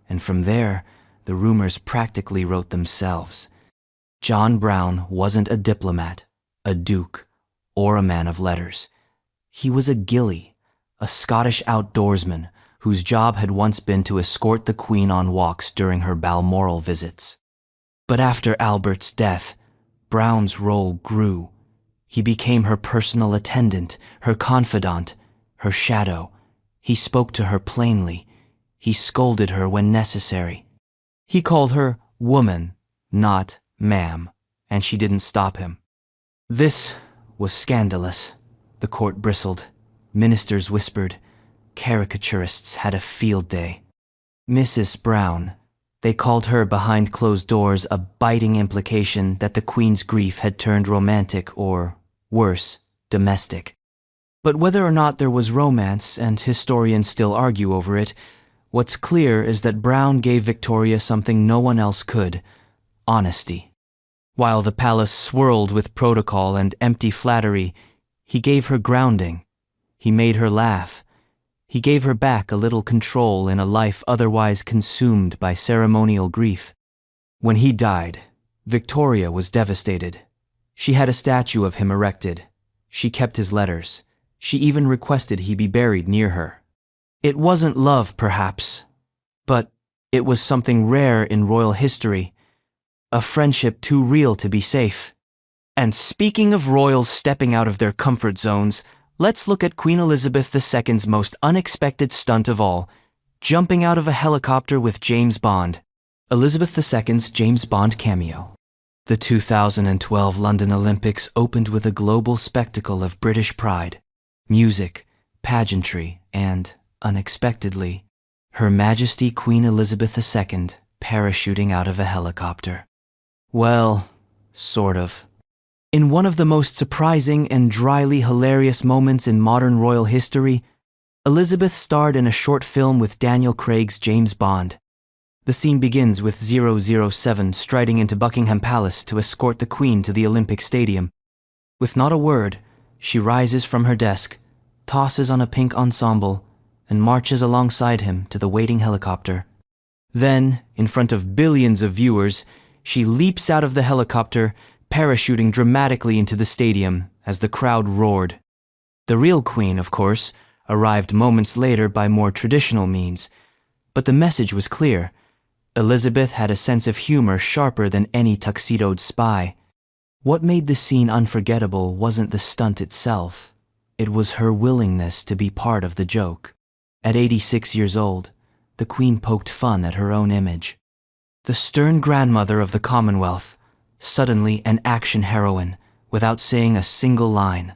and from there, the rumors practically wrote themselves. John Brown wasn't a diplomat, a duke, or a man of letters. He was a gillie, a Scottish outdoorsman, whose job had once been to escort the Queen on walks during her Balmoral visits. But after Albert's death, Brown's role grew. He became her personal attendant, her confidant, her shadow. He spoke to her plainly. He scolded her when necessary. He called her woman, not ma'am, and she didn't stop him. This was scandalous. The court bristled. Ministers whispered. Caricaturists had a field day. Mrs. Brown, they called her behind closed doors, a biting implication that the Queen's grief had turned romantic or, worse, domestic. But whether or not there was romance, and historians still argue over it, what's clear is that Brown gave Victoria something no one else could: honesty. While the palace swirled with protocol and empty flattery, he gave her grounding. He made her laugh. He gave her back a little control in a life otherwise consumed by ceremonial grief. When he died, Victoria was devastated. She had a statue of him erected. She kept his letters. She even requested he be buried near her. It wasn't love, perhaps, but it was something rare in royal history, a friendship too real to be safe. And speaking of royals stepping out of their comfort zones, let's look at Queen Elizabeth II's most unexpected stunt of all, jumping out of a helicopter with James Bond. Elizabeth II's James Bond cameo. The 2012 London Olympics opened with a global spectacle of British pride, music, pageantry, and, unexpectedly, Her Majesty Queen Elizabeth II parachuting out of a helicopter. Well, sort of. In one of the most surprising and dryly hilarious moments in modern royal history, Elizabeth starred in a short film with Daniel Craig's James Bond. The scene begins with 007 striding into Buckingham Palace to escort the Queen to the Olympic Stadium. With not a word, she rises from her desk, tosses on a pink ensemble, and marches alongside him to the waiting helicopter. Then, in front of billions of viewers, she leaps out of the helicopter, parachuting dramatically into the stadium as the crowd roared. The real Queen, of course, arrived moments later by more traditional means, but the message was clear. Elizabeth had a sense of humor sharper than any tuxedoed spy. What made the scene unforgettable wasn't the stunt itself. It was her willingness to be part of the joke. At 86 years old, the Queen poked fun at her own image. The stern grandmother of the Commonwealth, suddenly an action heroine, without saying a single line.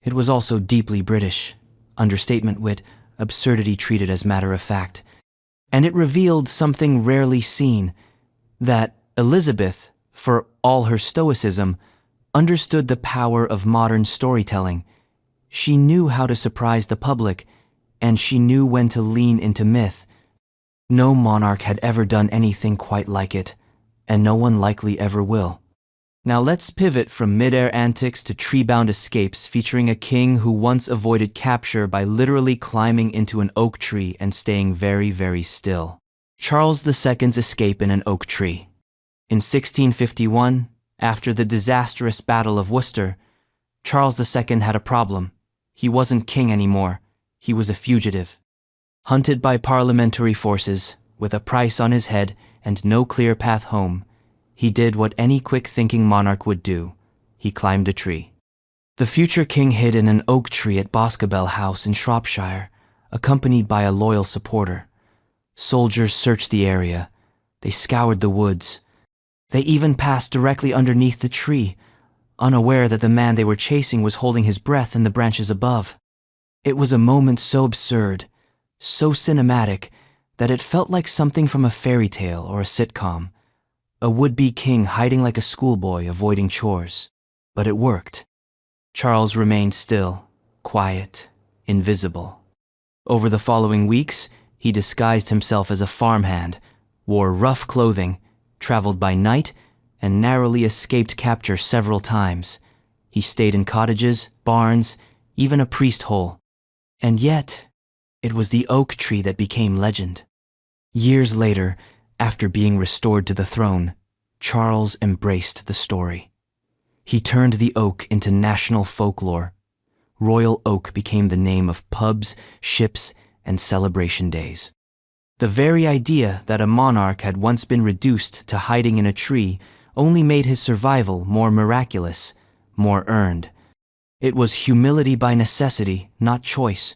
It was also deeply British, understatement wit, absurdity treated as matter of fact. And it revealed something rarely seen, that Elizabeth, for all her stoicism, understood the power of modern storytelling. She knew how to surprise the public, and she knew when to lean into myth. No monarch had ever done anything quite like it, and no one likely ever will. Now let's pivot from mid-air antics to tree-bound escapes featuring a king who once avoided capture by literally climbing into an oak tree and staying very, very still. Charles II's escape in an oak tree. In 1651, after the disastrous Battle of Worcester, Charles II had a problem. He wasn't king anymore. He was a fugitive. Hunted by parliamentary forces, with a price on his head and no clear path home, he did what any quick-thinking monarch would do. He climbed a tree. The future king hid in an oak tree at Boscobel House in Shropshire, accompanied by a loyal supporter. Soldiers searched the area. They scoured the woods. They even passed directly underneath the tree, unaware that the man they were chasing was holding his breath in the branches above. It was a moment so absurd, so cinematic, that it felt like something from a fairy tale or a sitcom. A would-be king hiding like a schoolboy avoiding chores. But it worked. Charles remained still, quiet, invisible. Over the following weeks, he disguised himself as a farmhand, wore rough clothing, traveled by night, and narrowly escaped capture several times. He stayed in cottages, barns, even a priest hole. And yet, it was the oak tree that became legend. Years later, after being restored to the throne, Charles embraced the story. He turned the oak into national folklore. Royal Oak became the name of pubs, ships, and celebration days. The very idea that a monarch had once been reduced to hiding in a tree only made his survival more miraculous, more earned. It was humility by necessity, not choice,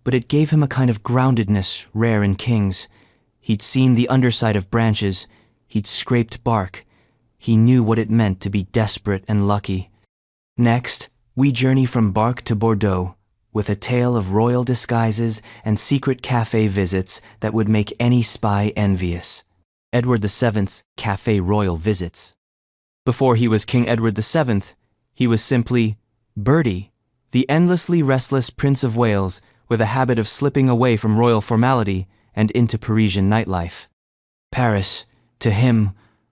but it gave him a kind of groundedness rare in kings. He'd seen the underside of branches, he'd scraped bark. He knew what it meant to be desperate and lucky. Next, we journey from bark to Bordeaux, with a tale of royal disguises and secret café visits that would make any spy envious. Edward VII's Café Royal visits. Before he was King Edward VII, he was simply Bertie, the endlessly restless Prince of Wales with a habit of slipping away from royal formality and into Parisian nightlife. Paris, to him,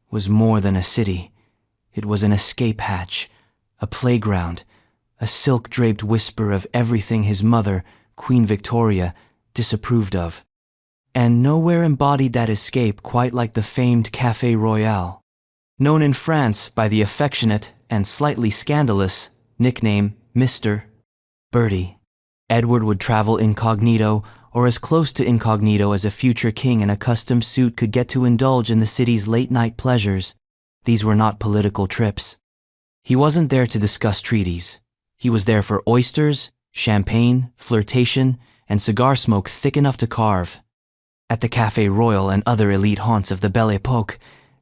was more than a city. It was an escape hatch, a playground, a silk-draped whisper of everything his mother, Queen Victoria, disapproved of. And nowhere embodied that escape quite like the famed Café Royal. Known in France by the affectionate and slightly scandalous nickname Mr. Bertie, Edward would travel incognito, or as close to incognito as a future king in a custom suit could get to indulge in the city's late-night pleasures. These were not political trips. He wasn't there to discuss treaties. He was there for oysters, champagne, flirtation, and cigar smoke thick enough to carve. At the Café Royal and other elite haunts of the Belle Époque,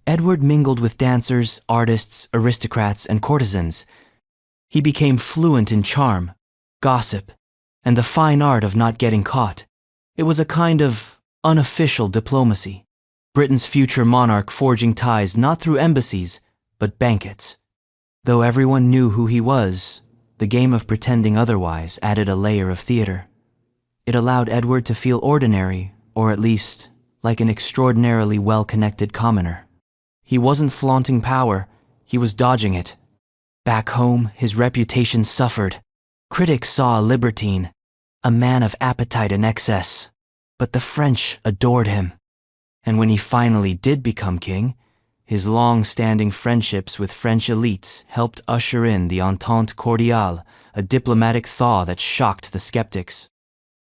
Edward mingled with dancers, artists, aristocrats, and courtesans. He became fluent in charm, gossip, and the fine art of not getting caught. It was a kind of unofficial diplomacy, Britain's future monarch forging ties not through embassies, but banquets. Though everyone knew who he was, the game of pretending otherwise added a layer of theater. It allowed Edward to feel ordinary, or at least like an extraordinarily well-connected commoner. He wasn't flaunting power, he was dodging it. Back home, his reputation suffered. Critics saw a libertine, a man of appetite and excess, but the French adored him. And when he finally did become king, his long-standing friendships with French elites helped usher in the Entente Cordiale, a diplomatic thaw that shocked the skeptics.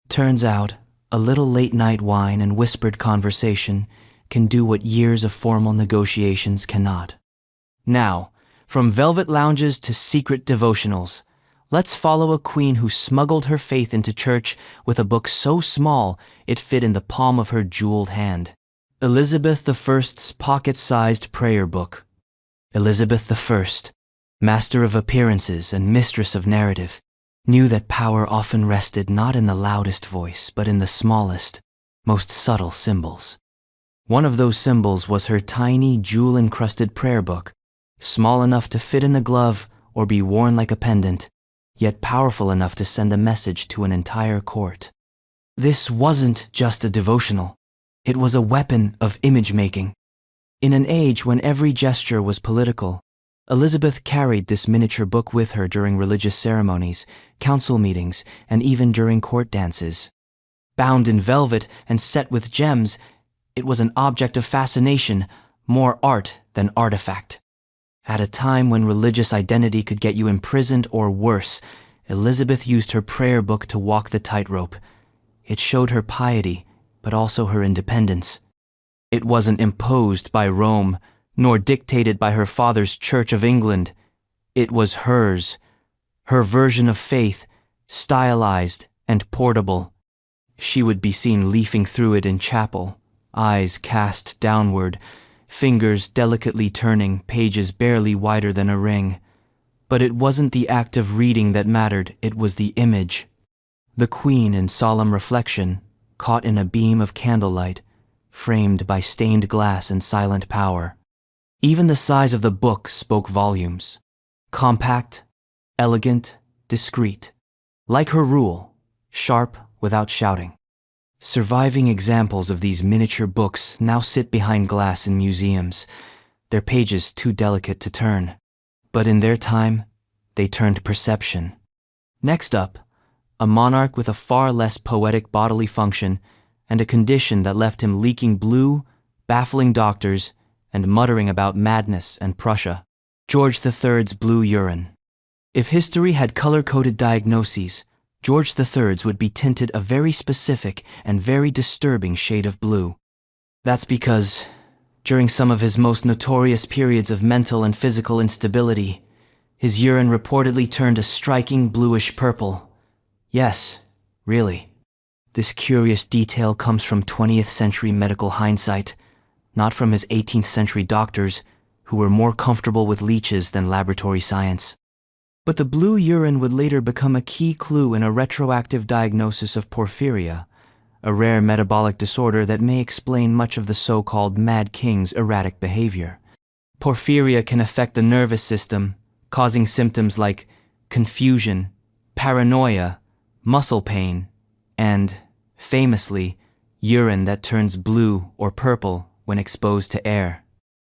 Turns out, a little late-night wine and whispered conversation can do what years of formal negotiations cannot. Now, from velvet lounges to secret devotionals, let's follow a queen who smuggled her faith into church with a book so small it fit in the palm of her jeweled hand. Elizabeth I's pocket-sized prayer book. Elizabeth I, master of appearances and mistress of narrative, knew that power often rested not in the loudest voice, but in the smallest, most subtle symbols. One of those symbols was her tiny, jewel-encrusted prayer book, small enough to fit in the glove or be worn like a pendant, yet powerful enough to send a message to an entire court. This wasn't just a devotional. It was a weapon of image-making. In an age when every gesture was political, Elizabeth carried this miniature book with her during religious ceremonies, council meetings, and even during court dances. Bound in velvet and set with gems, it was an object of fascination, more art than artifact. At a time when religious identity could get you imprisoned or worse, Elizabeth used her prayer book to walk the tightrope. It showed her piety, but also her independence. It wasn't imposed by Rome, nor dictated by her father's Church of England. It was hers, her version of faith, stylized and portable. She would be seen leafing through it in chapel, eyes cast downward, fingers delicately turning pages barely wider than a ring. But it wasn't the act of reading that mattered, it was the image. The Queen in solemn reflection, caught in a beam of candlelight, framed by stained glass and silent power. Even the size of the book spoke volumes. Compact, elegant, discreet. Like her rule, sharp without shouting. Surviving examples of these miniature books now sit behind glass in museums, their pages too delicate to turn. But in their time, they turned perception. Next up, a monarch with a far less poetic bodily function and a condition that left him leaking blue, baffling doctors, and muttering about madness and Prussia. George III's blue urine. If history had color-coded diagnoses, George III's would be tinted a very specific and very disturbing shade of blue. That's because, during some of his most notorious periods of mental and physical instability, his urine reportedly turned a striking bluish purple. Yes, really. This curious detail comes from 20th century medical hindsight, not from his 18th century doctors, who were more comfortable with leeches than laboratory science. But the blue urine would later become a key clue in a retroactive diagnosis of porphyria, a rare metabolic disorder that may explain much of the so-called Mad King's erratic behavior. Porphyria can affect the nervous system, causing symptoms like confusion, paranoia, muscle pain, and, famously, urine that turns blue or purple when exposed to air.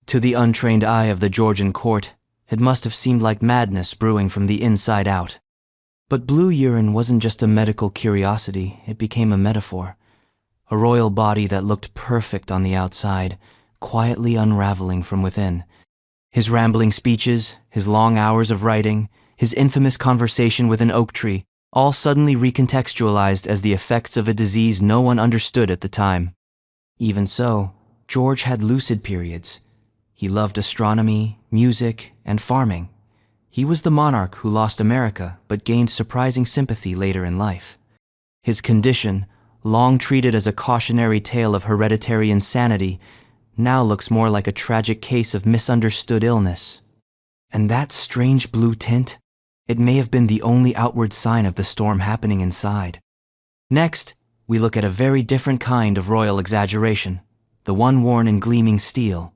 To the untrained eye of the Georgian court, it must have seemed like madness brewing from the inside out. But blue urine wasn't just a medical curiosity, it became a metaphor. A royal body that looked perfect on the outside, quietly unraveling from within. His rambling speeches, his long hours of writing, his infamous conversation with an oak tree, all suddenly recontextualized as the effects of a disease no one understood at the time. Even so, George had lucid periods. He loved astronomy, music, and farming. He was the monarch who lost America but gained surprising sympathy later in life. His condition, long treated as a cautionary tale of hereditary insanity, now looks more like a tragic case of misunderstood illness. And that strange blue tint? It may have been the only outward sign of the storm happening inside. Next, we look at a very different kind of royal exaggeration, the one worn in gleaming steel.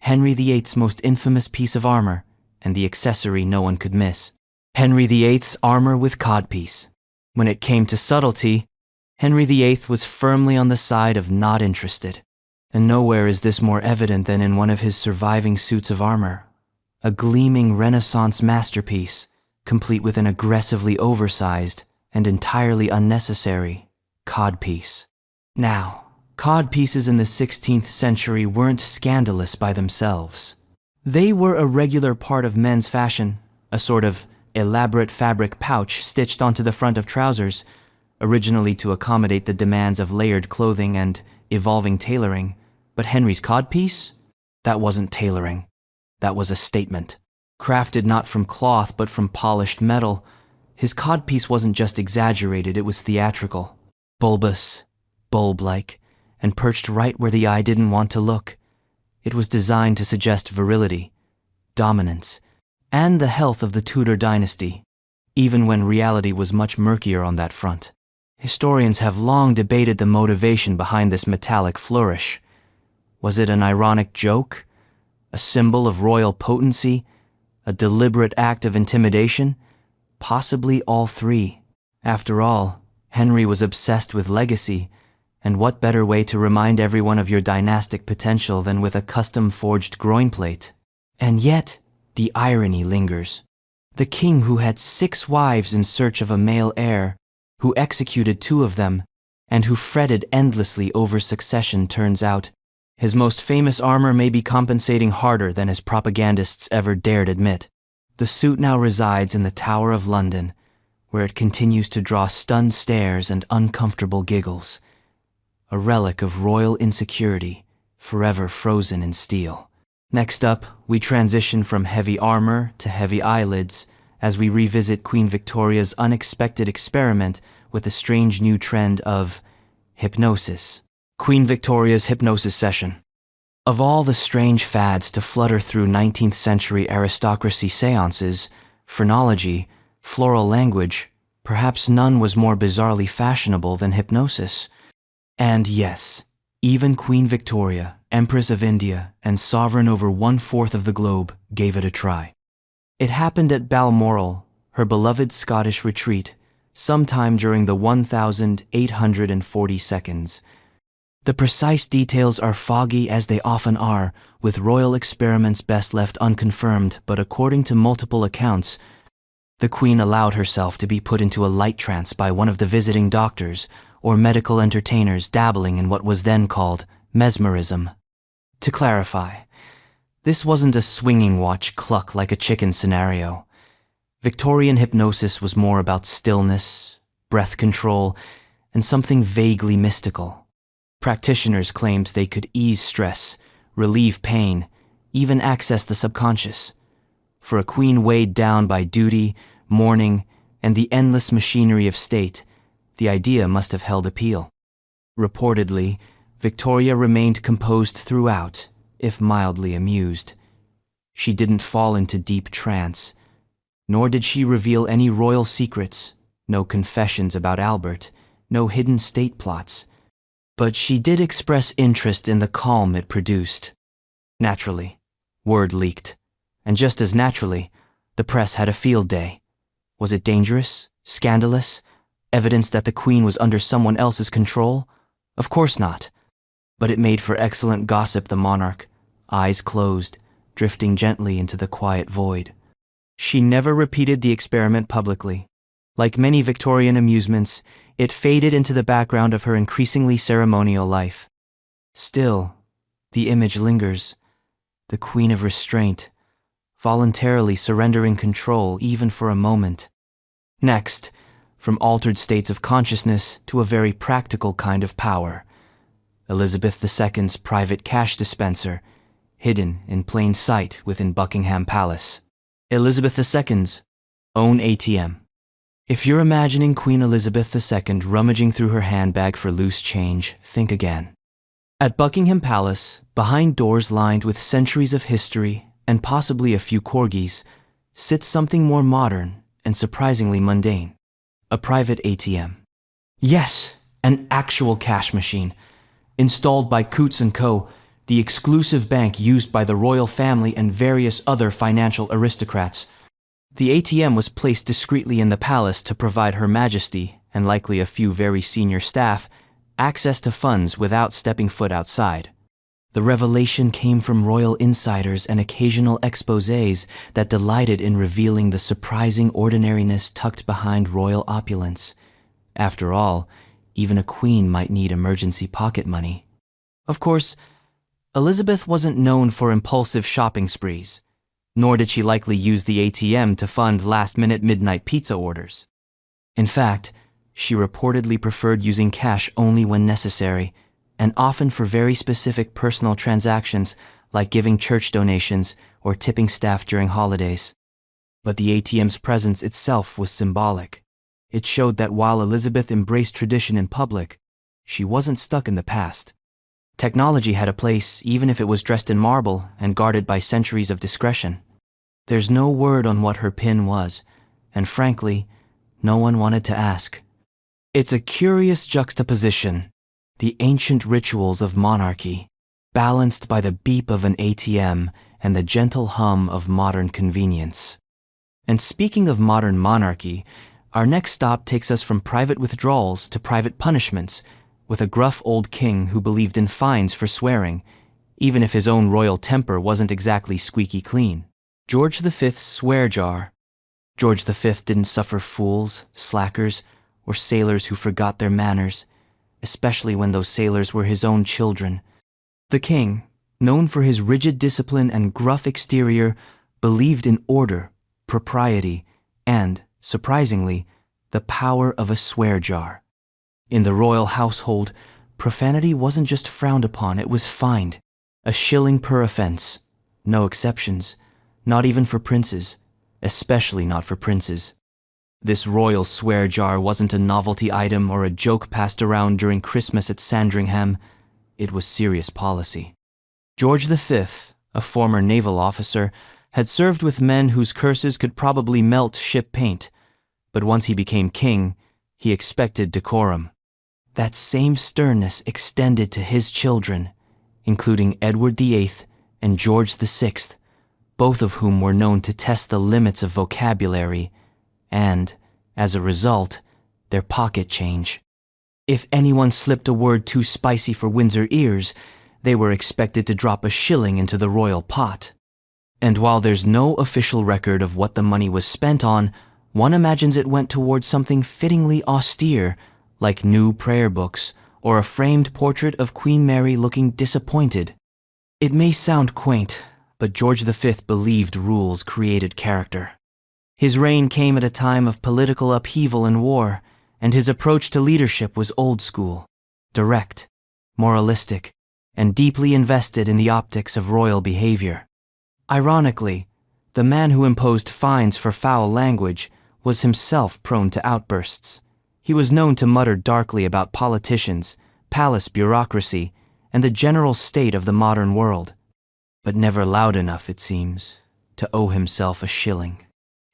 Henry VIII's most infamous piece of armor, and the accessory no one could miss. Henry VIII's armor with codpiece. When it came to subtlety, Henry VIII was firmly on the side of not interested. And nowhere is this more evident than in one of his surviving suits of armor. A gleaming Renaissance masterpiece, complete with an aggressively oversized and entirely unnecessary codpiece. Now, codpieces in the 16th century weren't scandalous by themselves. They were a regular part of men's fashion, a sort of elaborate fabric pouch stitched onto the front of trousers, originally to accommodate the demands of layered clothing and evolving tailoring. But Henry's codpiece? That wasn't tailoring. That was a statement. Crafted not from cloth but from polished metal, his codpiece wasn't just exaggerated, it was theatrical. Bulbous, bulb-like, and perched right where the eye didn't want to look. It was designed to suggest virility, dominance, and the health of the Tudor dynasty, even when reality was much murkier on that front. Historians have long debated the motivation behind this metallic flourish. Was it an ironic joke? A symbol of royal potency? A deliberate act of intimidation? Possibly all three. After all, Henry was obsessed with legacy, and what better way to remind everyone of your dynastic potential than with a custom-forged groin plate? And yet, the irony lingers. The king who had 6 wives in search of a male heir, who executed 2 of them, and who fretted endlessly over succession, turns out, his most famous armor may be compensating harder than his propagandists ever dared admit. The suit now resides in the Tower of London, where it continues to draw stunned stares and uncomfortable giggles. A relic of royal insecurity, forever frozen in steel. Next up, we transition from heavy armor to heavy eyelids as we revisit Queen Victoria's unexpected experiment with the strange new trend of hypnosis. Queen Victoria's hypnosis session. Of all the strange fads to flutter through 19th century aristocracy seances, phrenology, floral language, perhaps none was more bizarrely fashionable than hypnosis. And yes, even Queen Victoria, Empress of India and sovereign over 1/4 of the globe, gave it a try. It happened at Balmoral, her beloved Scottish retreat, sometime during the 1,840 seconds. The precise details are foggy as they often are, with royal experiments best left unconfirmed, but according to multiple accounts, the Queen allowed herself to be put into a light trance by one of the visiting doctors or medical entertainers dabbling in what was then called mesmerism. To clarify, this wasn't a swinging watch cluck like a chicken scenario. Victorian hypnosis was more about stillness, breath control, and something vaguely mystical. Practitioners claimed they could ease stress, relieve pain, even access the subconscious. For a queen weighed down by duty, mourning, and the endless machinery of state, the idea must have held appeal. Reportedly, Victoria remained composed throughout, if mildly amused. She didn't fall into deep trance, nor did she reveal any royal secrets, no confessions about Albert, no hidden state plots. But she did express interest in the calm it produced. Naturally, word leaked, and just as naturally, the press had a field day. Was it dangerous? Scandalous? Evidence that the Queen was under someone else's control? Of course not. But it made for excellent gossip. The monarch, eyes closed, drifting gently into the quiet void. She never repeated the experiment publicly. Like many Victorian amusements, it faded into the background of her increasingly ceremonial life. Still, the image lingers, the Queen of Restraint, voluntarily surrendering control even for a moment. Next, from altered states of consciousness to a very practical kind of power, Elizabeth II's private cash dispenser, hidden in plain sight within Buckingham Palace. Elizabeth II's own ATM. If you're imagining Queen Elizabeth II rummaging through her handbag for loose change, think again. At Buckingham Palace, behind doors lined with centuries of history and possibly a few corgis, sits something more modern and surprisingly mundane. A private ATM. Yes, an actual cash machine, installed by Coutts & Co., the exclusive bank used by the royal family and various other financial aristocrats. The ATM was placed discreetly in the palace to provide Her Majesty, and likely a few very senior staff, access to funds without stepping foot outside. The revelation came from royal insiders and occasional exposés that delighted in revealing the surprising ordinariness tucked behind royal opulence. After all, even a queen might need emergency pocket money. Of course, Elizabeth wasn't known for impulsive shopping sprees, nor did she likely use the ATM to fund last-minute midnight pizza orders. In fact, she reportedly preferred using cash only when necessary, and often for very specific personal transactions like giving church donations or tipping staff during holidays. But the ATM's presence itself was symbolic. It showed that while Elizabeth embraced tradition in public, she wasn't stuck in the past. Technology had a place even if it was dressed in marble and guarded by centuries of discretion. There's no word on what her PIN was, and frankly, no one wanted to ask. It's a curious juxtaposition, the ancient rituals of monarchy, balanced by the beep of an ATM and the gentle hum of modern convenience. And speaking of modern monarchy, our next stop takes us from private withdrawals to private punishments, with a gruff old king who believed in fines for swearing, even if his own royal temper wasn't exactly squeaky clean. George V's swear jar. George V didn't suffer fools, slackers, or sailors who forgot their manners, especially when those sailors were his own children. The king, known for his rigid discipline and gruff exterior, believed in order, propriety, and, surprisingly, the power of a swear jar. In the royal household, profanity wasn't just frowned upon, it was fined. A shilling per offense. No exceptions. Not even for princes. Especially not for princes. This royal swear jar wasn't a novelty item or a joke passed around during Christmas at Sandringham. It was serious policy. George V, a former naval officer, had served with men whose curses could probably melt ship paint. But once he became king, he expected decorum. That same sternness extended to his children, including Edward VIII and George VI, both of whom were known to test the limits of vocabulary and, as a result, their pocket change. If anyone slipped a word too spicy for Windsor ears, they were expected to drop a shilling into the royal pot. And while there's no official record of what the money was spent on, one imagines it went towards something fittingly austere, like new prayer books or a framed portrait of Queen Mary looking disappointed. It may sound quaint, but George V believed rules created character. His reign came at a time of political upheaval and war, and his approach to leadership was old school, direct, moralistic, and deeply invested in the optics of royal behavior. Ironically, the man who imposed fines for foul language was himself prone to outbursts. He was known to mutter darkly about politicians, palace bureaucracy, and the general state of the modern world, but never loud enough, it seems, to owe himself a shilling.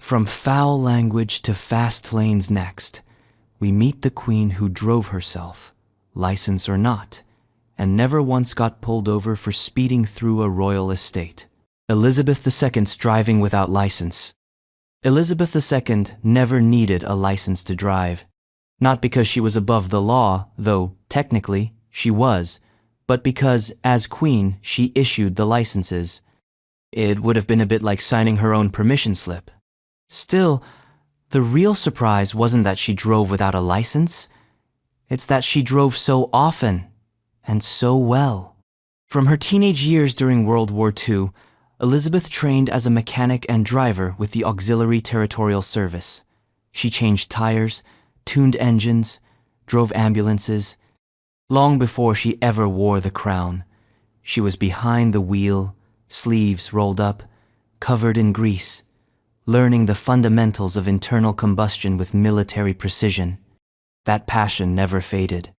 From foul language to fast lanes next, we meet the queen who drove herself, license or not, and never once got pulled over for speeding through a royal estate. Elizabeth II's driving without license. Elizabeth II never needed a license to drive, not because she was above the law, though technically she was, but because, as queen, she issued the licenses. It would have been a bit like signing her own permission slip. Still, the real surprise wasn't that she drove without a license. It's that she drove so often and so well. From her teenage years during World War II, Elizabeth trained as a mechanic and driver with the Auxiliary Territorial Service. She changed tires, tuned engines, drove ambulances. Long before she ever wore the crown, she was behind the wheel, sleeves rolled up, covered in grease, learning the fundamentals of internal combustion with military precision. That passion never faded.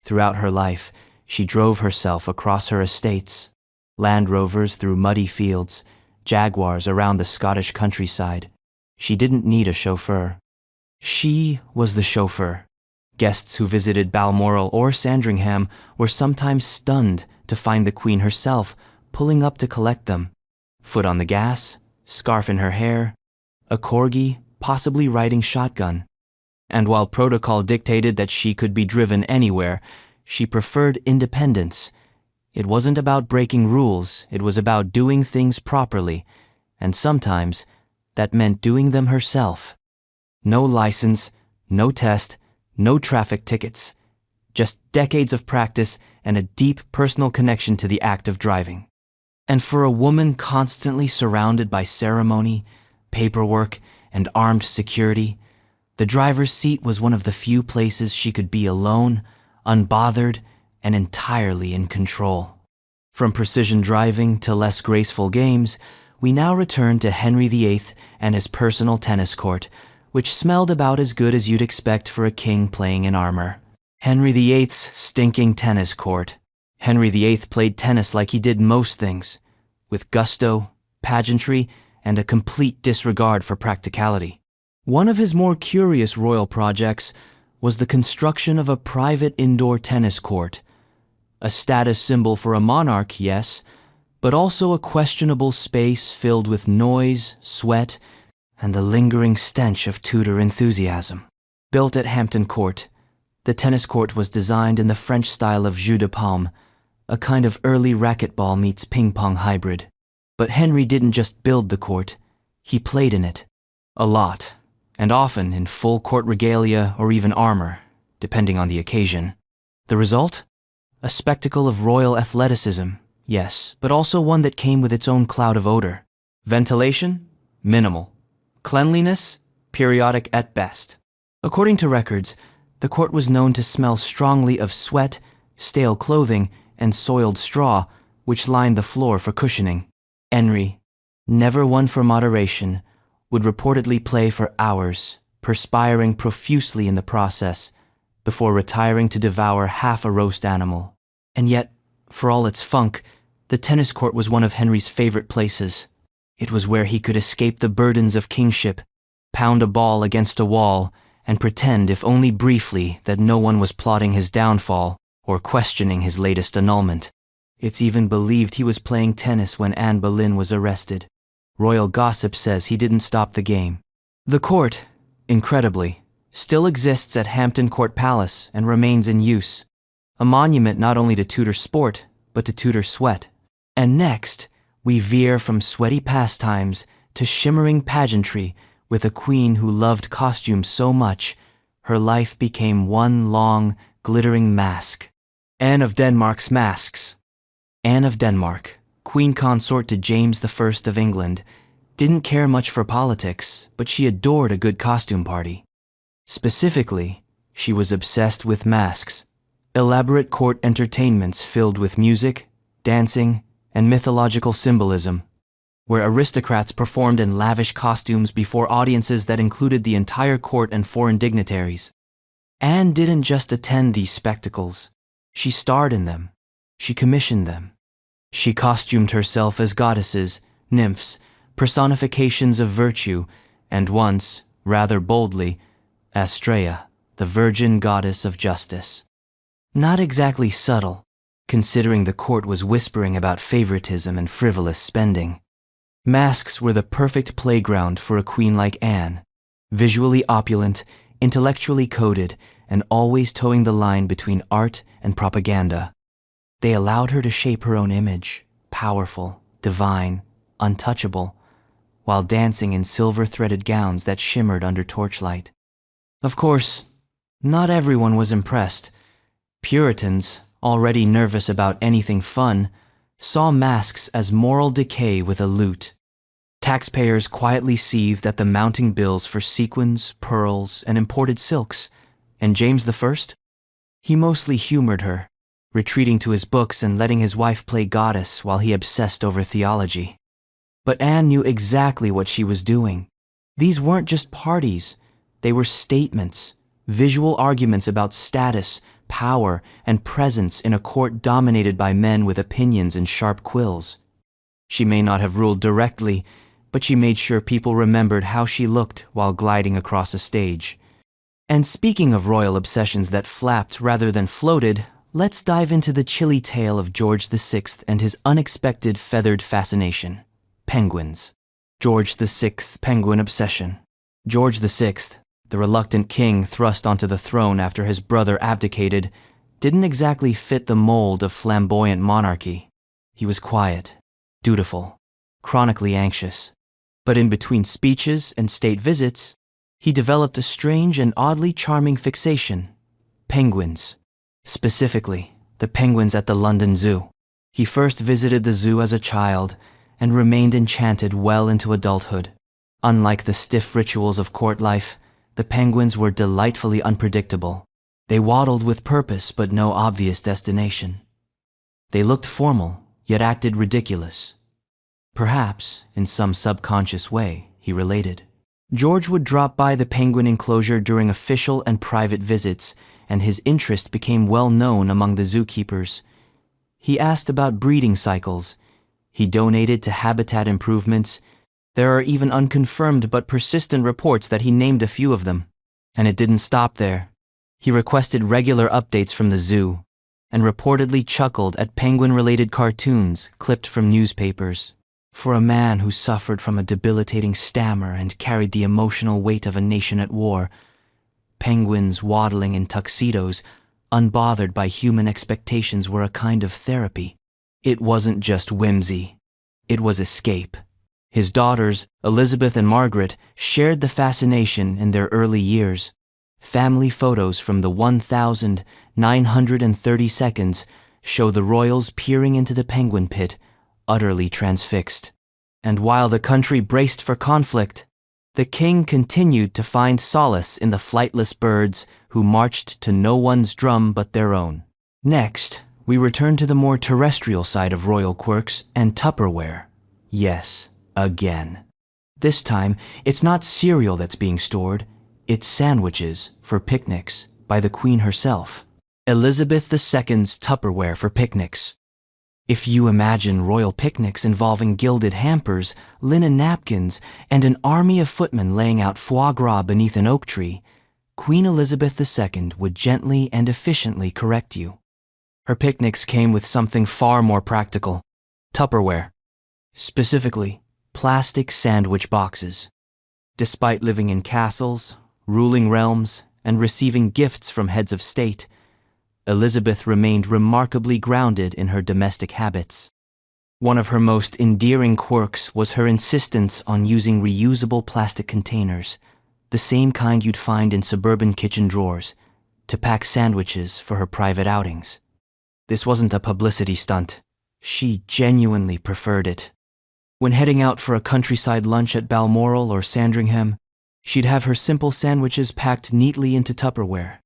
Throughout her life, she drove herself across her estates, Land Rovers through muddy fields, Jaguars around the Scottish countryside. She didn't need a chauffeur. She was the chauffeur. Guests who visited Balmoral or Sandringham were sometimes stunned to find the Queen herself pulling up to collect them. Foot on the gas, scarf in her hair, a corgi, possibly riding shotgun. And while protocol dictated that she could be driven anywhere, she preferred independence. It wasn't about breaking rules, it was about doing things properly, and sometimes that meant doing them herself. No license, no test, no traffic tickets, just decades of practice and a deep personal connection to the act of driving. And for a woman constantly surrounded by ceremony, paperwork, and armed security, the driver's seat was one of the few places she could be alone, unbothered, and entirely in control. From precision driving to less graceful games, we now return to Henry VIII and his personal tennis court, which smelled about as good as you'd expect for a king playing in armor. Henry VIII's stinking tennis court. Henry VIII played tennis like he did most things, with gusto, pageantry, and a complete disregard for practicality. One of his more curious royal projects was the construction of a private indoor tennis court. A status symbol for a monarch, yes, but also a questionable space filled with noise, sweat, and the lingering stench of Tudor enthusiasm. Built at Hampton Court, the tennis court was designed in the French style of jeu de paume, a kind of early racquetball meets ping-pong hybrid. But Henry didn't just build the court, he played in it. A lot, and often in full court regalia or even armor, depending on the occasion. The result? A spectacle of royal athleticism, yes, but also one that came with its own cloud of odor. Ventilation? Minimal. Cleanliness? Periodic at best. According to records, the court was known to smell strongly of sweat, stale clothing, and soiled straw, which lined the floor for cushioning. Henry, never one for moderation, would reportedly play for hours, perspiring profusely in the process, before retiring to devour half a roast animal. And yet, for all its funk, the tennis court was one of Henry's favorite places. It was where he could escape the burdens of kingship, pound a ball against a wall, and pretend, if only briefly, that no one was plotting his downfall or questioning his latest annulment. It's even believed he was playing tennis when Anne Boleyn was arrested. Royal gossip says he didn't stop the game. The court, incredibly, still exists at Hampton Court Palace and remains in use, a monument not only to Tudor sport, but to Tudor sweat. And next, we veer from sweaty pastimes to shimmering pageantry with a queen who loved costume so much, her life became one long, glittering mask. Anne of Denmark's masks. Anne of Denmark, queen consort to James I of England, didn't care much for politics, but she adored a good costume party. Specifically, She was obsessed with masks, elaborate court entertainments filled with music, dancing, and mythological symbolism, where aristocrats performed in lavish costumes before audiences that included the entire court and foreign dignitaries. Anne didn't just attend these spectacles. She starred in them. She commissioned them. She costumed herself as goddesses, nymphs, personifications of virtue, and once, rather boldly, Astrea, the virgin goddess of justice. Not exactly subtle, considering the court was whispering about favoritism and frivolous spending. Masks were the perfect playground for a queen like Anne, visually opulent, intellectually coded, and always towing the line between art and propaganda. They allowed her to shape her own image, powerful, divine, untouchable, while dancing in silver-threaded gowns that shimmered under torchlight. Of course, not everyone was impressed. Puritans, already nervous about anything fun, saw masks as moral decay with a lute. Taxpayers quietly seethed at the mounting bills for sequins, pearls, and imported silks, and James I? He mostly humored her, retreating to his books and letting his wife play goddess while he obsessed over theology. But Anne knew exactly what she was doing. These weren't just parties, they were statements, visual arguments about status, power, and presence in a court dominated by men with opinions and sharp quills. She may not have ruled directly, but she made sure people remembered how she looked while gliding across a stage. And speaking of royal obsessions that flapped rather than floated, let's dive into the chilly tale of George VI and his unexpected feathered fascination. Penguins. George VI's penguin obsession. George VI, the reluctant king thrust onto the throne after his brother abdicated, didn't exactly fit the mold of flamboyant monarchy. He was quiet, dutiful, chronically anxious. But in between speeches and state visits, he developed a strange and oddly charming fixation: penguins. Specifically, the penguins at the London Zoo. He first visited the zoo as a child and remained enchanted well into adulthood. Unlike the stiff rituals of court life, the penguins were delightfully unpredictable. They waddled with purpose but no obvious destination. They looked formal, yet acted ridiculous. Perhaps, in some subconscious way, he related. George would drop by the penguin enclosure during official and private visits, and his interest became well known among the zookeepers. He asked about breeding cycles. He donated to habitat improvements. There are even unconfirmed but persistent reports that he named a few of them. And it didn't stop there. He requested regular updates from the zoo, and reportedly chuckled at penguin-related cartoons clipped from newspapers. For a man who suffered from a debilitating stammer and carried the emotional weight of a nation at war, penguins waddling in tuxedos, unbothered by human expectations, were a kind of therapy. It wasn't just whimsy. It was escape. His daughters, Elizabeth and Margaret, shared the fascination in their early years. Family photos from the 1,930 seconds show the royals peering into the penguin pit, utterly transfixed. And while the country braced for conflict, the king continued to find solace in the flightless birds who marched to no one's drum but their own. Next, we return to the more terrestrial side of royal quirks and Tupperware. Yes, again. This time, it's not cereal that's being stored, it's sandwiches for picnics by the Queen herself. Elizabeth II's Tupperware for picnics. If you imagine royal picnics involving gilded hampers, linen napkins, and an army of footmen laying out foie gras beneath an oak tree, Queen Elizabeth II would gently and efficiently correct you. Her picnics came with something far more practical: Tupperware. Specifically, plastic sandwich boxes. Despite living in castles, ruling realms, and receiving gifts from heads of state, Elizabeth remained remarkably grounded in her domestic habits. One of her most endearing quirks was her insistence on using reusable plastic containers, the same kind you'd find in suburban kitchen drawers, to pack sandwiches for her private outings. This wasn't a publicity stunt. She genuinely preferred it. When heading out for a countryside lunch at Balmoral or Sandringham, she'd have her simple sandwiches packed neatly into Tupperware.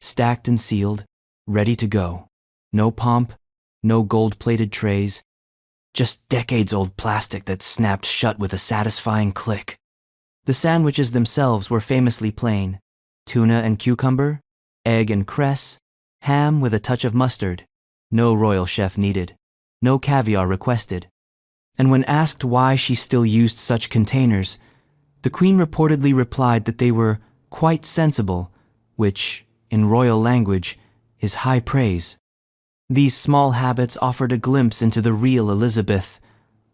stacked and sealed, ready to go. No pomp, no gold-plated trays, just decades-old plastic that snapped shut with a satisfying click. The sandwiches themselves were famously plain: tuna and cucumber, egg and cress, ham with a touch of mustard. No royal chef needed, no caviar requested. And when asked why she still used such containers, the Queen reportedly replied that they were quite sensible, which, in royal language, is high praise. These small habits offered a glimpse into the real Elizabeth,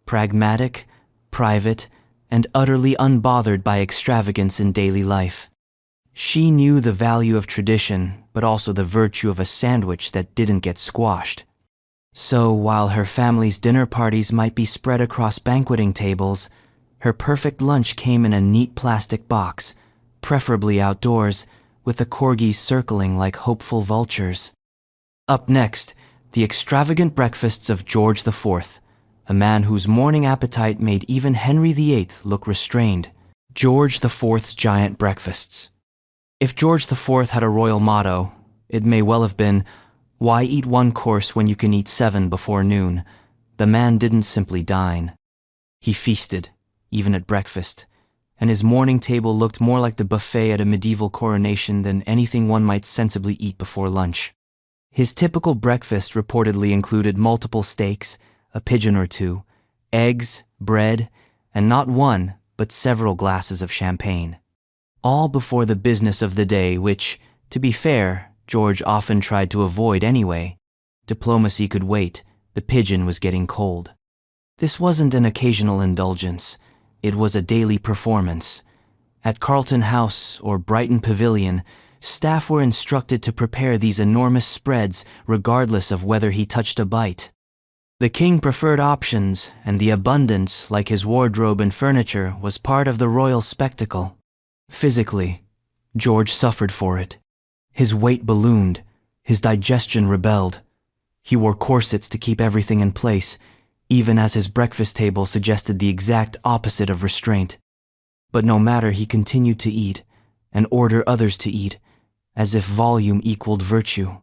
pragmatic, private, and utterly unbothered by extravagance in daily life. She knew the value of tradition, but also the virtue of a sandwich that didn't get squashed. So while her family's dinner parties might be spread across banqueting tables, her perfect lunch came in a neat plastic box, preferably outdoors, with the corgis circling like hopeful vultures. Up next, the extravagant breakfasts of George IV, a man whose morning appetite made even Henry VIII look restrained. George IV's giant breakfasts. If George IV had a royal motto, it may well have been, "Why eat one course when you can eat 7 before noon?" The man didn't simply dine. He feasted, even at breakfast, and his morning table looked more like the buffet at a medieval coronation than anything one might sensibly eat before lunch. His typical breakfast reportedly included multiple steaks, a pigeon or two, eggs, bread, and not one, but several glasses of champagne. All before the business of the day, which, to be fair, George often tried to avoid anyway. Diplomacy could wait, the pigeon was getting cold. This wasn't an occasional indulgence, it was a daily performance. At Carlton House or Brighton Pavilion, staff were instructed to prepare these enormous spreads regardless of whether he touched a bite. The king preferred options, and the abundance, like his wardrobe and furniture, was part of the royal spectacle. Physically, George suffered for it. His weight ballooned, his digestion rebelled. He wore corsets to keep everything in place, even as his breakfast table suggested the exact opposite of restraint. But no matter, he continued to eat, and order others to eat, as if volume equaled virtue.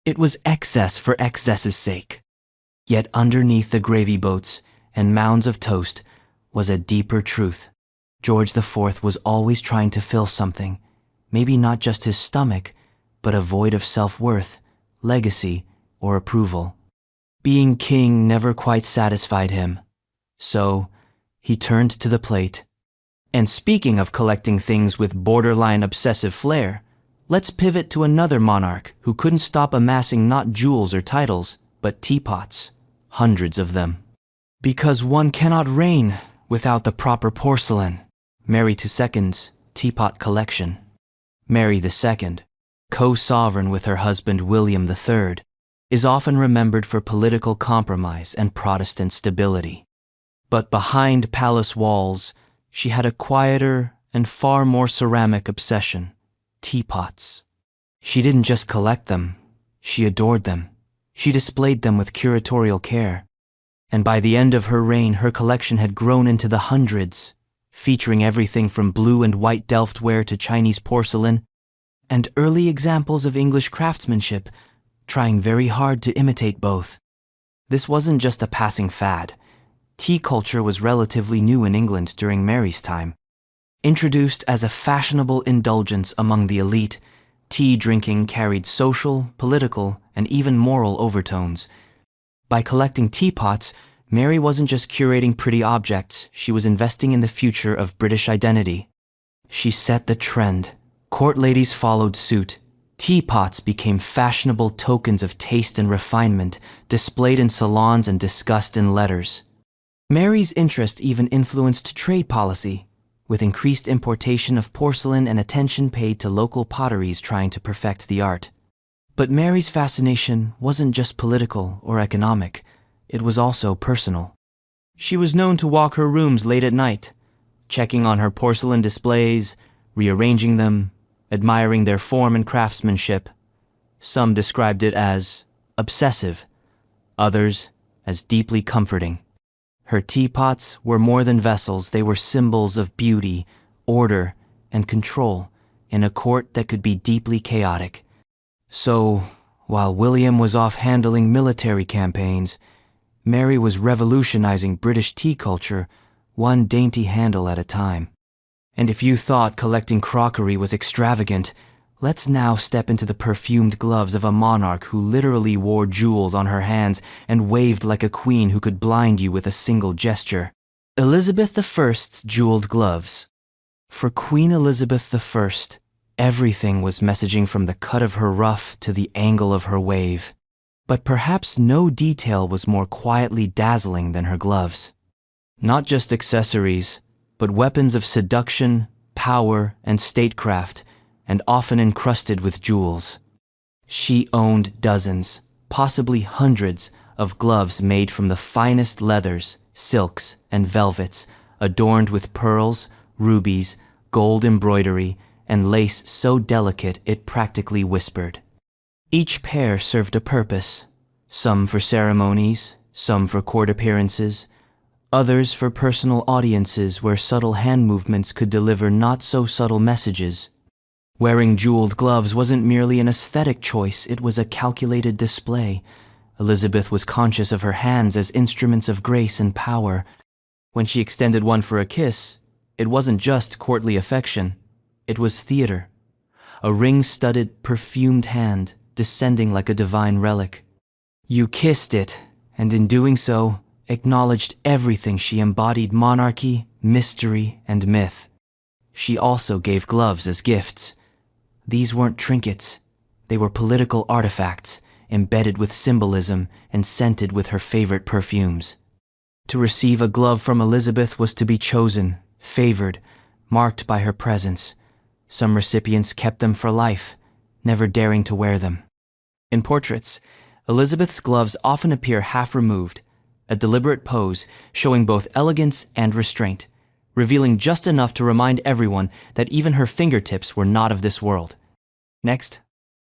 It was excess for excess's sake. Yet underneath the gravy boats and mounds of toast was a deeper truth. George IV was always trying to fill something, maybe not just his stomach, but a void of self-worth, legacy, or approval. Being king never quite satisfied him, so he turned to the plate. And speaking of collecting things with borderline obsessive flair, let's pivot to another monarch who couldn't stop amassing not jewels or titles, but teapots, hundreds of them. Because one cannot reign without the proper porcelain. Mary II's teapot collection. Mary II, co-sovereign with her husband William III, is often remembered for political compromise and Protestant stability. But behind palace walls, she had a quieter and far more ceramic obsession: teapots. She didn't just collect them, she adored them. She displayed them with curatorial care. And by the end of her reign, her collection had grown into the hundreds, featuring everything from blue and white Delft ware to Chinese porcelain, and early examples of English craftsmanship, trying very hard to imitate both. This wasn't just a passing fad. Tea culture was relatively new in England during Mary's time. Introduced as a fashionable indulgence among the elite, tea drinking carried social, political, and even moral overtones. By collecting teapots, Mary wasn't just curating pretty objects, she was investing in the future of British identity. She set the trend. Court ladies followed suit. Teapots became fashionable tokens of taste and refinement, displayed in salons and discussed in letters. Mary's interest even influenced trade policy, with increased importation of porcelain and attention paid to local potteries trying to perfect the art. But Mary's fascination wasn't just political or economic, it was also personal. She was known to walk her rooms late at night, checking on her porcelain displays, rearranging them, admiring their form and craftsmanship. Some described it as obsessive, others as deeply comforting. Her teapots were more than vessels, they were symbols of beauty, order, and control in a court that could be deeply chaotic. So, while William was off handling military campaigns, Mary was revolutionizing British tea culture, one dainty handle at a time. And if you thought collecting crockery was extravagant, let's now step into the perfumed gloves of a monarch who literally wore jewels on her hands and waved like a queen who could blind you with a single gesture. Elizabeth I's jeweled gloves. For Queen Elizabeth I, everything was messaging from the cut of her ruff to the angle of her wave. But perhaps no detail was more quietly dazzling than her gloves. Not just accessories, but weapons of seduction, power, and statecraft, and often encrusted with jewels. She owned dozens, possibly hundreds, of gloves made from the finest leathers, silks, and velvets, adorned with pearls, rubies, gold embroidery, and lace so delicate it practically whispered. Each pair served a purpose, some for ceremonies, some for court appearances, others for personal audiences where subtle hand movements could deliver not-so-subtle messages. Wearing jeweled gloves wasn't merely an aesthetic choice, it was a calculated display. Elizabeth was conscious of her hands as instruments of grace and power. When she extended one for a kiss, it wasn't just courtly affection, it was theater. A ring-studded, perfumed hand, descending like a divine relic. You kissed it, and in doing so, acknowledged everything she embodied: monarchy, mystery, and myth. She also gave gloves as gifts. These weren't trinkets. They were political artifacts, embedded with symbolism and scented with her favorite perfumes. To receive a glove from Elizabeth was to be chosen, favored, marked by her presence. Some recipients kept them for life, never daring to wear them. In portraits, Elizabeth's gloves often appear half removed, a deliberate pose showing both elegance and restraint, revealing just enough to remind everyone that even her fingertips were not of this world. Next,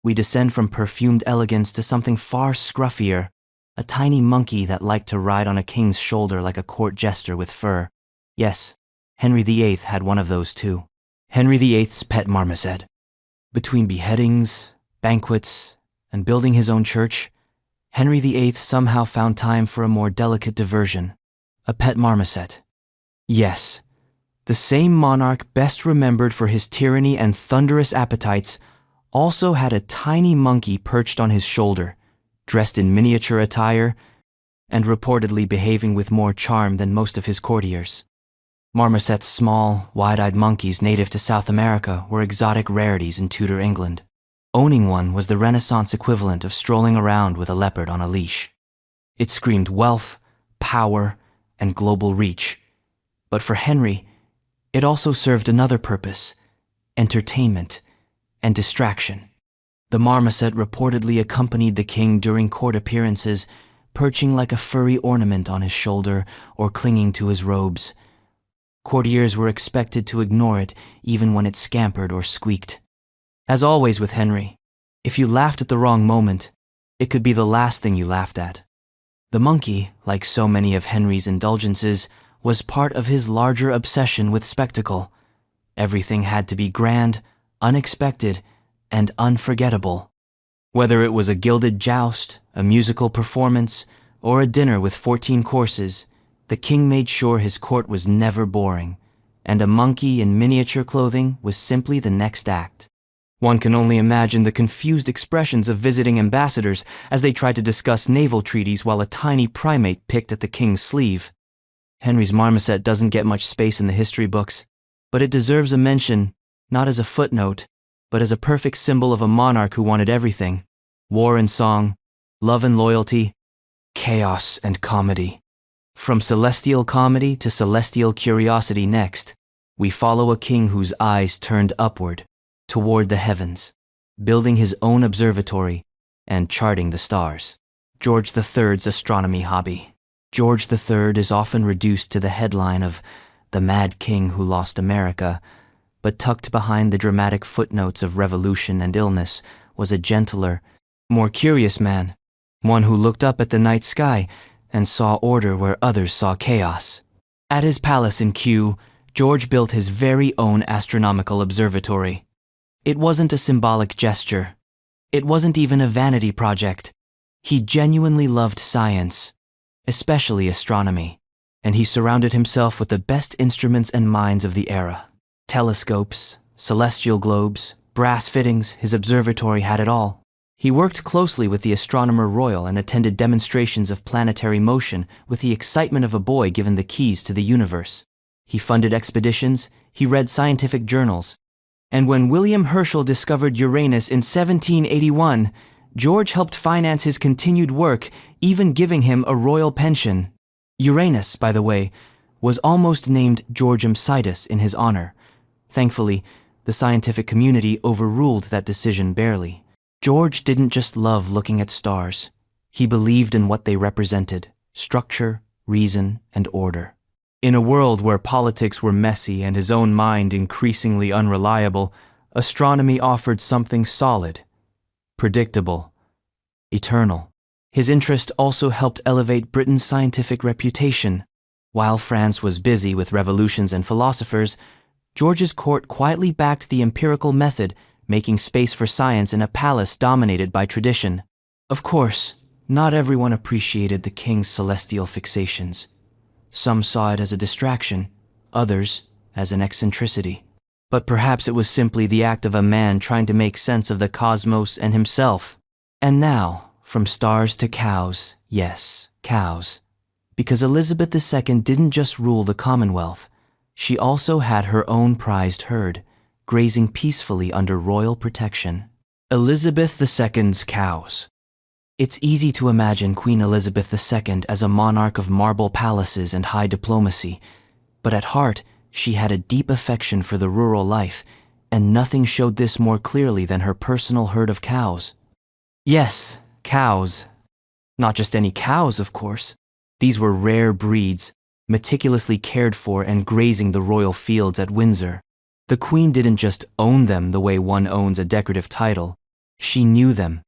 we descend from perfumed elegance to something far scruffier, a tiny monkey that liked to ride on a king's shoulder like a court jester with fur. Yes, Henry VIII had one of those too. Henry VIII's pet marmoset. Between beheadings, banquets, and building his own church, Henry VIII somehow found time for a more delicate diversion, a pet marmoset. Yes, the same monarch best remembered for his tyranny and thunderous appetites also had a tiny monkey perched on his shoulder, dressed in miniature attire, and reportedly behaving with more charm than most of his courtiers. Marmosets, small, wide-eyed monkeys native to South America, were exotic rarities in Tudor England. Owning one was the Renaissance equivalent of strolling around with a leopard on a leash. It screamed wealth, power, and global reach. But for Henry, it also served another purpose: entertainment and distraction. The marmoset reportedly accompanied the king during court appearances, perching like a furry ornament on his shoulder or clinging to his robes. Courtiers were expected to ignore it even when it scampered or squeaked. As always with Henry, if you laughed at the wrong moment, it could be the last thing you laughed at. The monkey, like so many of Henry's indulgences, was part of his larger obsession with spectacle. Everything had to be grand, unexpected, and unforgettable. Whether it was a gilded joust, a musical performance, or a dinner with 14 courses, the king made sure his court was never boring, and a monkey in miniature clothing was simply the next act. One can only imagine the confused expressions of visiting ambassadors as they tried to discuss naval treaties while a tiny primate picked at the king's sleeve. Henry's marmoset doesn't get much space in the history books, but it deserves a mention, not as a footnote, but as a perfect symbol of a monarch who wanted everything: war and song, love and loyalty, chaos and comedy. From celestial comedy to celestial curiosity next, we follow a king whose eyes turned upward, toward the heavens, building his own observatory and charting the stars. George III's astronomy hobby. George III is often reduced to the headline of the mad king who lost America, but tucked behind the dramatic footnotes of revolution and illness was a gentler, more curious man, one who looked up at the night sky and saw order where others saw chaos. At his palace in Kew, George built his very own astronomical observatory. It wasn't a symbolic gesture. It wasn't even a vanity project. He genuinely loved science, especially astronomy, and he surrounded himself with the best instruments and minds of the era. Telescopes, celestial globes, brass fittings, his observatory had it all. He worked closely with the Astronomer Royal and attended demonstrations of planetary motion with the excitement of a boy given the keys to the universe. He funded expeditions, he read scientific journals, and when William Herschel discovered Uranus in 1781, George helped finance his continued work, even giving him a royal pension. Uranus, by the way, was almost named Georgium Sidus in his honor. Thankfully, the scientific community overruled that decision barely. George didn't just love looking at stars. He believed in what they represented: structure, reason, and order. In a world where politics were messy and his own mind increasingly unreliable, astronomy offered something solid, predictable, eternal. His interest also helped elevate Britain's scientific reputation. While France was busy with revolutions and philosophers, George's court quietly backed the empirical method, making space for science in a palace dominated by tradition. Of course, not everyone appreciated the king's celestial fixations. Some saw it as a distraction, others as an eccentricity. But perhaps it was simply the act of a man trying to make sense of the cosmos and himself. And now, from stars to cows, yes, cows. Because Elizabeth II didn't just rule the Commonwealth, she also had her own prized herd, grazing peacefully under royal protection. Elizabeth II's cows. It's easy to imagine Queen Elizabeth II as a monarch of marble palaces and high diplomacy, but at heart, she had a deep affection for the rural life, and nothing showed this more clearly than her personal herd of cows. Yes, cows. Not just any cows, of course. These were rare breeds, meticulously cared for and grazing the royal fields at Windsor. The Queen didn't just own them the way one owns a decorative title. She knew them.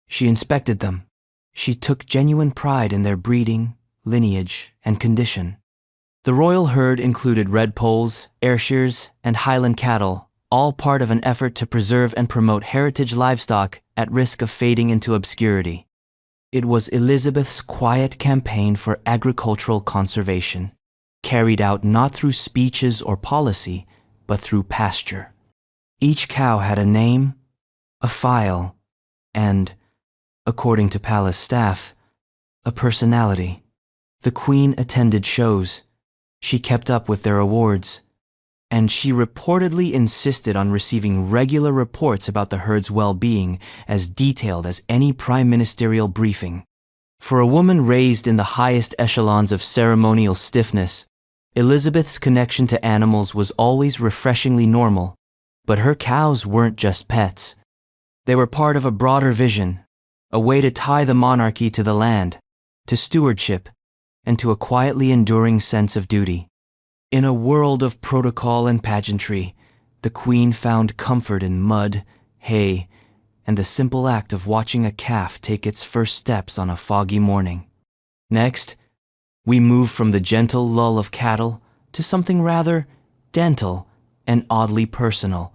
She inspected them. She took genuine pride in their breeding, lineage, and condition. The royal herd included red polls, Ayrshires, and Highland cattle, all part of an effort to preserve and promote heritage livestock at risk of fading into obscurity. It was Elizabeth's quiet campaign for agricultural conservation, carried out not through speeches or policy, but through pasture. Each cow had a name, a file, and, according to palace staff, a personality. The Queen attended shows. She kept up with their awards, and she reportedly insisted on receiving regular reports about the herd's well-being, as detailed as any prime ministerial briefing. For a woman raised in the highest echelons of ceremonial stiffness, Elizabeth's connection to animals was always refreshingly normal. But her cows weren't just pets. They were part of a broader vision, a way to tie the monarchy to the land, to stewardship, and to a quietly enduring sense of duty. In a world of protocol and pageantry, the Queen found comfort in mud, hay, and the simple act of watching a calf take its first steps on a foggy morning. Next, we move from the gentle lull of cattle to something rather dental and oddly personal.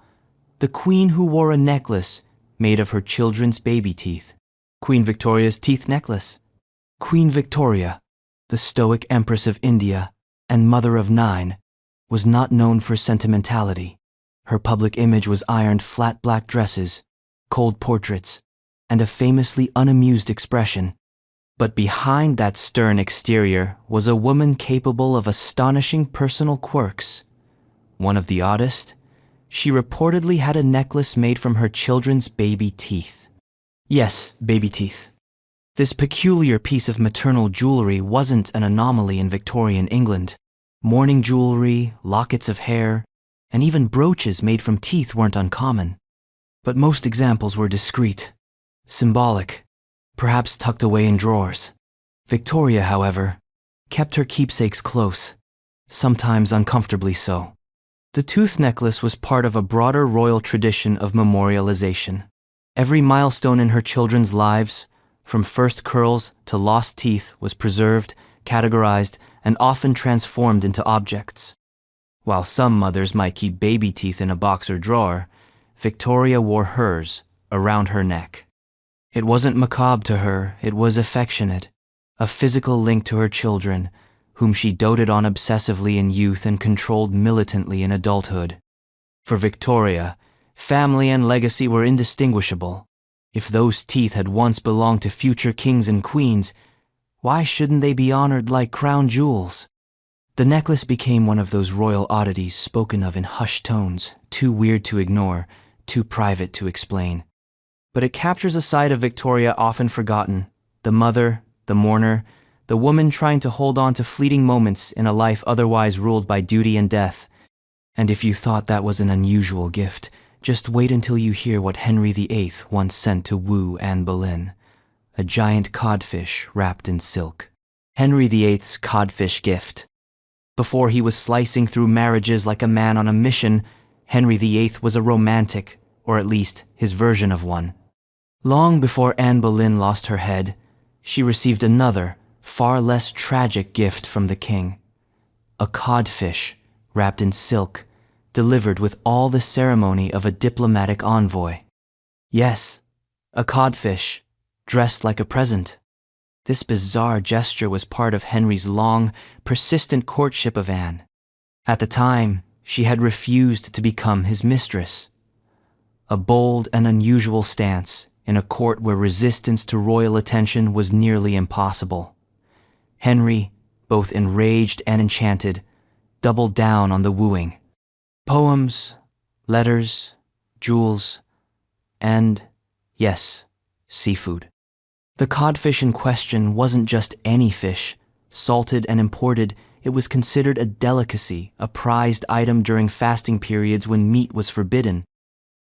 The Queen who wore a necklace made of her children's baby teeth. Queen Victoria's teeth necklace. Queen Victoria, the stoic Empress of India and mother of 9, was not known for sentimentality. Her public image was ironed flat black dresses, cold portraits, and a famously unamused expression. But behind that stern exterior was a woman capable of astonishing personal quirks. One of the oddest, she reportedly had a necklace made from her children's baby teeth. Yes, baby teeth. This peculiar piece of maternal jewelry wasn't an anomaly in Victorian England. Mourning jewelry, lockets of hair, and even brooches made from teeth weren't uncommon. But most examples were discreet, symbolic, perhaps tucked away in drawers. Victoria, however, kept her keepsakes close, sometimes uncomfortably so. The tooth necklace was part of a broader royal tradition of memorialization. Every milestone in her children's lives, from first curls to lost teeth, was preserved, categorized, and often transformed into objects. While some mothers might keep baby teeth in a box or drawer, Victoria wore hers around her neck. It wasn't macabre to her, it was affectionate, a physical link to her children, whom she doted on obsessively in youth and controlled militantly in adulthood. For Victoria, family and legacy were indistinguishable. If those teeth had once belonged to future kings and queens, why shouldn't they be honored like crown jewels? The necklace became one of those royal oddities spoken of in hushed tones, too weird to ignore, too private to explain. But it captures a side of Victoria often forgotten, the mother, the mourner, the woman trying to hold on to fleeting moments in a life otherwise ruled by duty and death. And if you thought that was an unusual gift, just wait until you hear what Henry VIII once sent to woo Anne Boleyn. A giant codfish wrapped in silk. Henry VIII's codfish gift. Before he was slicing through marriages like a man on a mission, Henry VIII was a romantic, or at least his version of one. Long before Anne Boleyn lost her head, she received another, far less tragic gift from the king. A codfish wrapped in silk, delivered with all the ceremony of a diplomatic envoy. Yes, a codfish, dressed like a present. This bizarre gesture was part of Henry's long, persistent courtship of Anne. At the time, she had refused to become his mistress. A bold and unusual stance in a court where resistance to royal attention was nearly impossible. Henry, both enraged and enchanted, doubled down on the wooing. Poems, letters, jewels, and, yes, seafood. The codfish in question wasn't just any fish. Salted and imported, it was considered a delicacy, a prized item during fasting periods when meat was forbidden.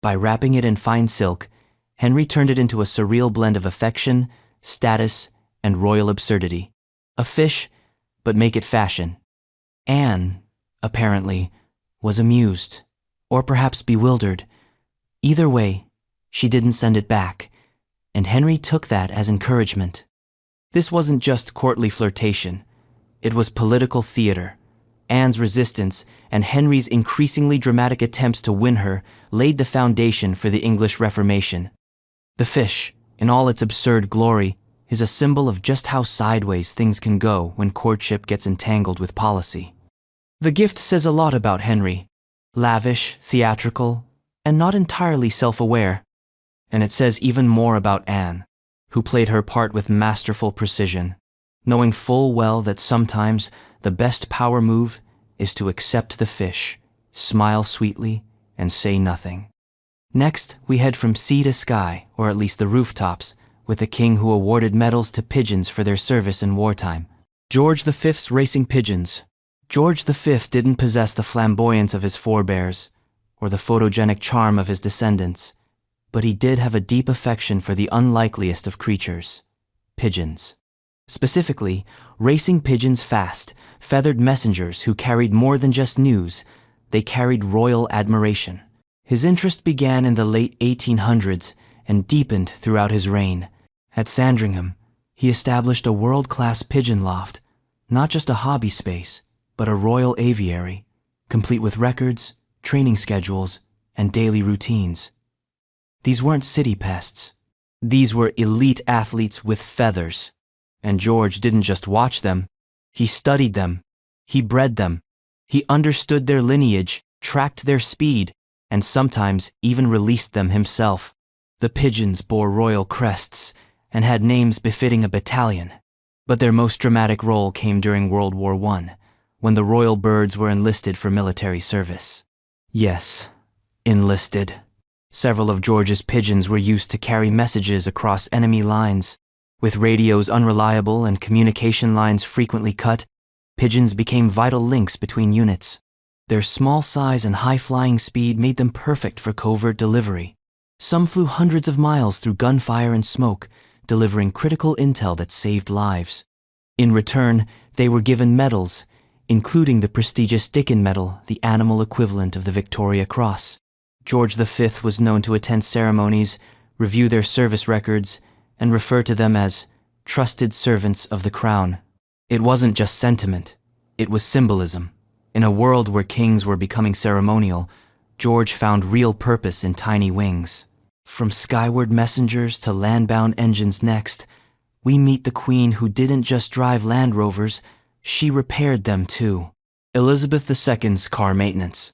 By wrapping it in fine silk, Henry turned it into a surreal blend of affection, status, and royal absurdity. A fish, but make it fashion. Anne, apparently, was amused, or perhaps bewildered. Either way, she didn't send it back, and Henry took that as encouragement. This wasn't just courtly flirtation. It was political theater. Anne's resistance and Henry's increasingly dramatic attempts to win her laid the foundation for the English Reformation. The fish, in all its absurd glory, is a symbol of just how sideways things can go when courtship gets entangled with policy. The gift says a lot about Henry. Lavish, theatrical, and not entirely self-aware. And it says even more about Anne, who played her part with masterful precision, knowing full well that sometimes the best power move is to accept the fish, smile sweetly, and say nothing. Next, we head from sea to sky, or at least the rooftops, with the king who awarded medals to pigeons for their service in wartime. George V's racing pigeons. George V didn't possess the flamboyance of his forebears, or the photogenic charm of his descendants, but he did have a deep affection for the unlikeliest of creatures, pigeons. Specifically, racing pigeons fast, feathered messengers who carried more than just news, they carried royal admiration. His interest began in the late 1800s and deepened throughout his reign. At Sandringham, he established a world-class pigeon loft, not just a hobby space, but a royal aviary, complete with records, training schedules, and daily routines. These weren't city pests. These were elite athletes with feathers. And George didn't just watch them. He studied them. He bred them. He understood their lineage, tracked their speed, and sometimes even released them himself. The pigeons bore royal crests and had names befitting a battalion. But their most dramatic role came during World War I, when the royal birds were enlisted for military service. Yes, enlisted. Several of George's pigeons were used to carry messages across enemy lines. With radios unreliable and communication lines frequently cut, pigeons became vital links between units. Their small size and high-flying speed made them perfect for covert delivery. Some flew hundreds of miles through gunfire and smoke, delivering critical intel that saved lives. In return, they were given medals, including the prestigious Dickin Medal, the animal equivalent of the Victoria Cross. George V was known to attend ceremonies, review their service records, and refer to them as trusted servants of the crown. It wasn't just sentiment, it was symbolism. In a world where kings were becoming ceremonial, George found real purpose in tiny wings. From skyward messengers to landbound engines next, we meet the queen who didn't just drive Land Rovers, she repaired them too. Elizabeth II's car maintenance.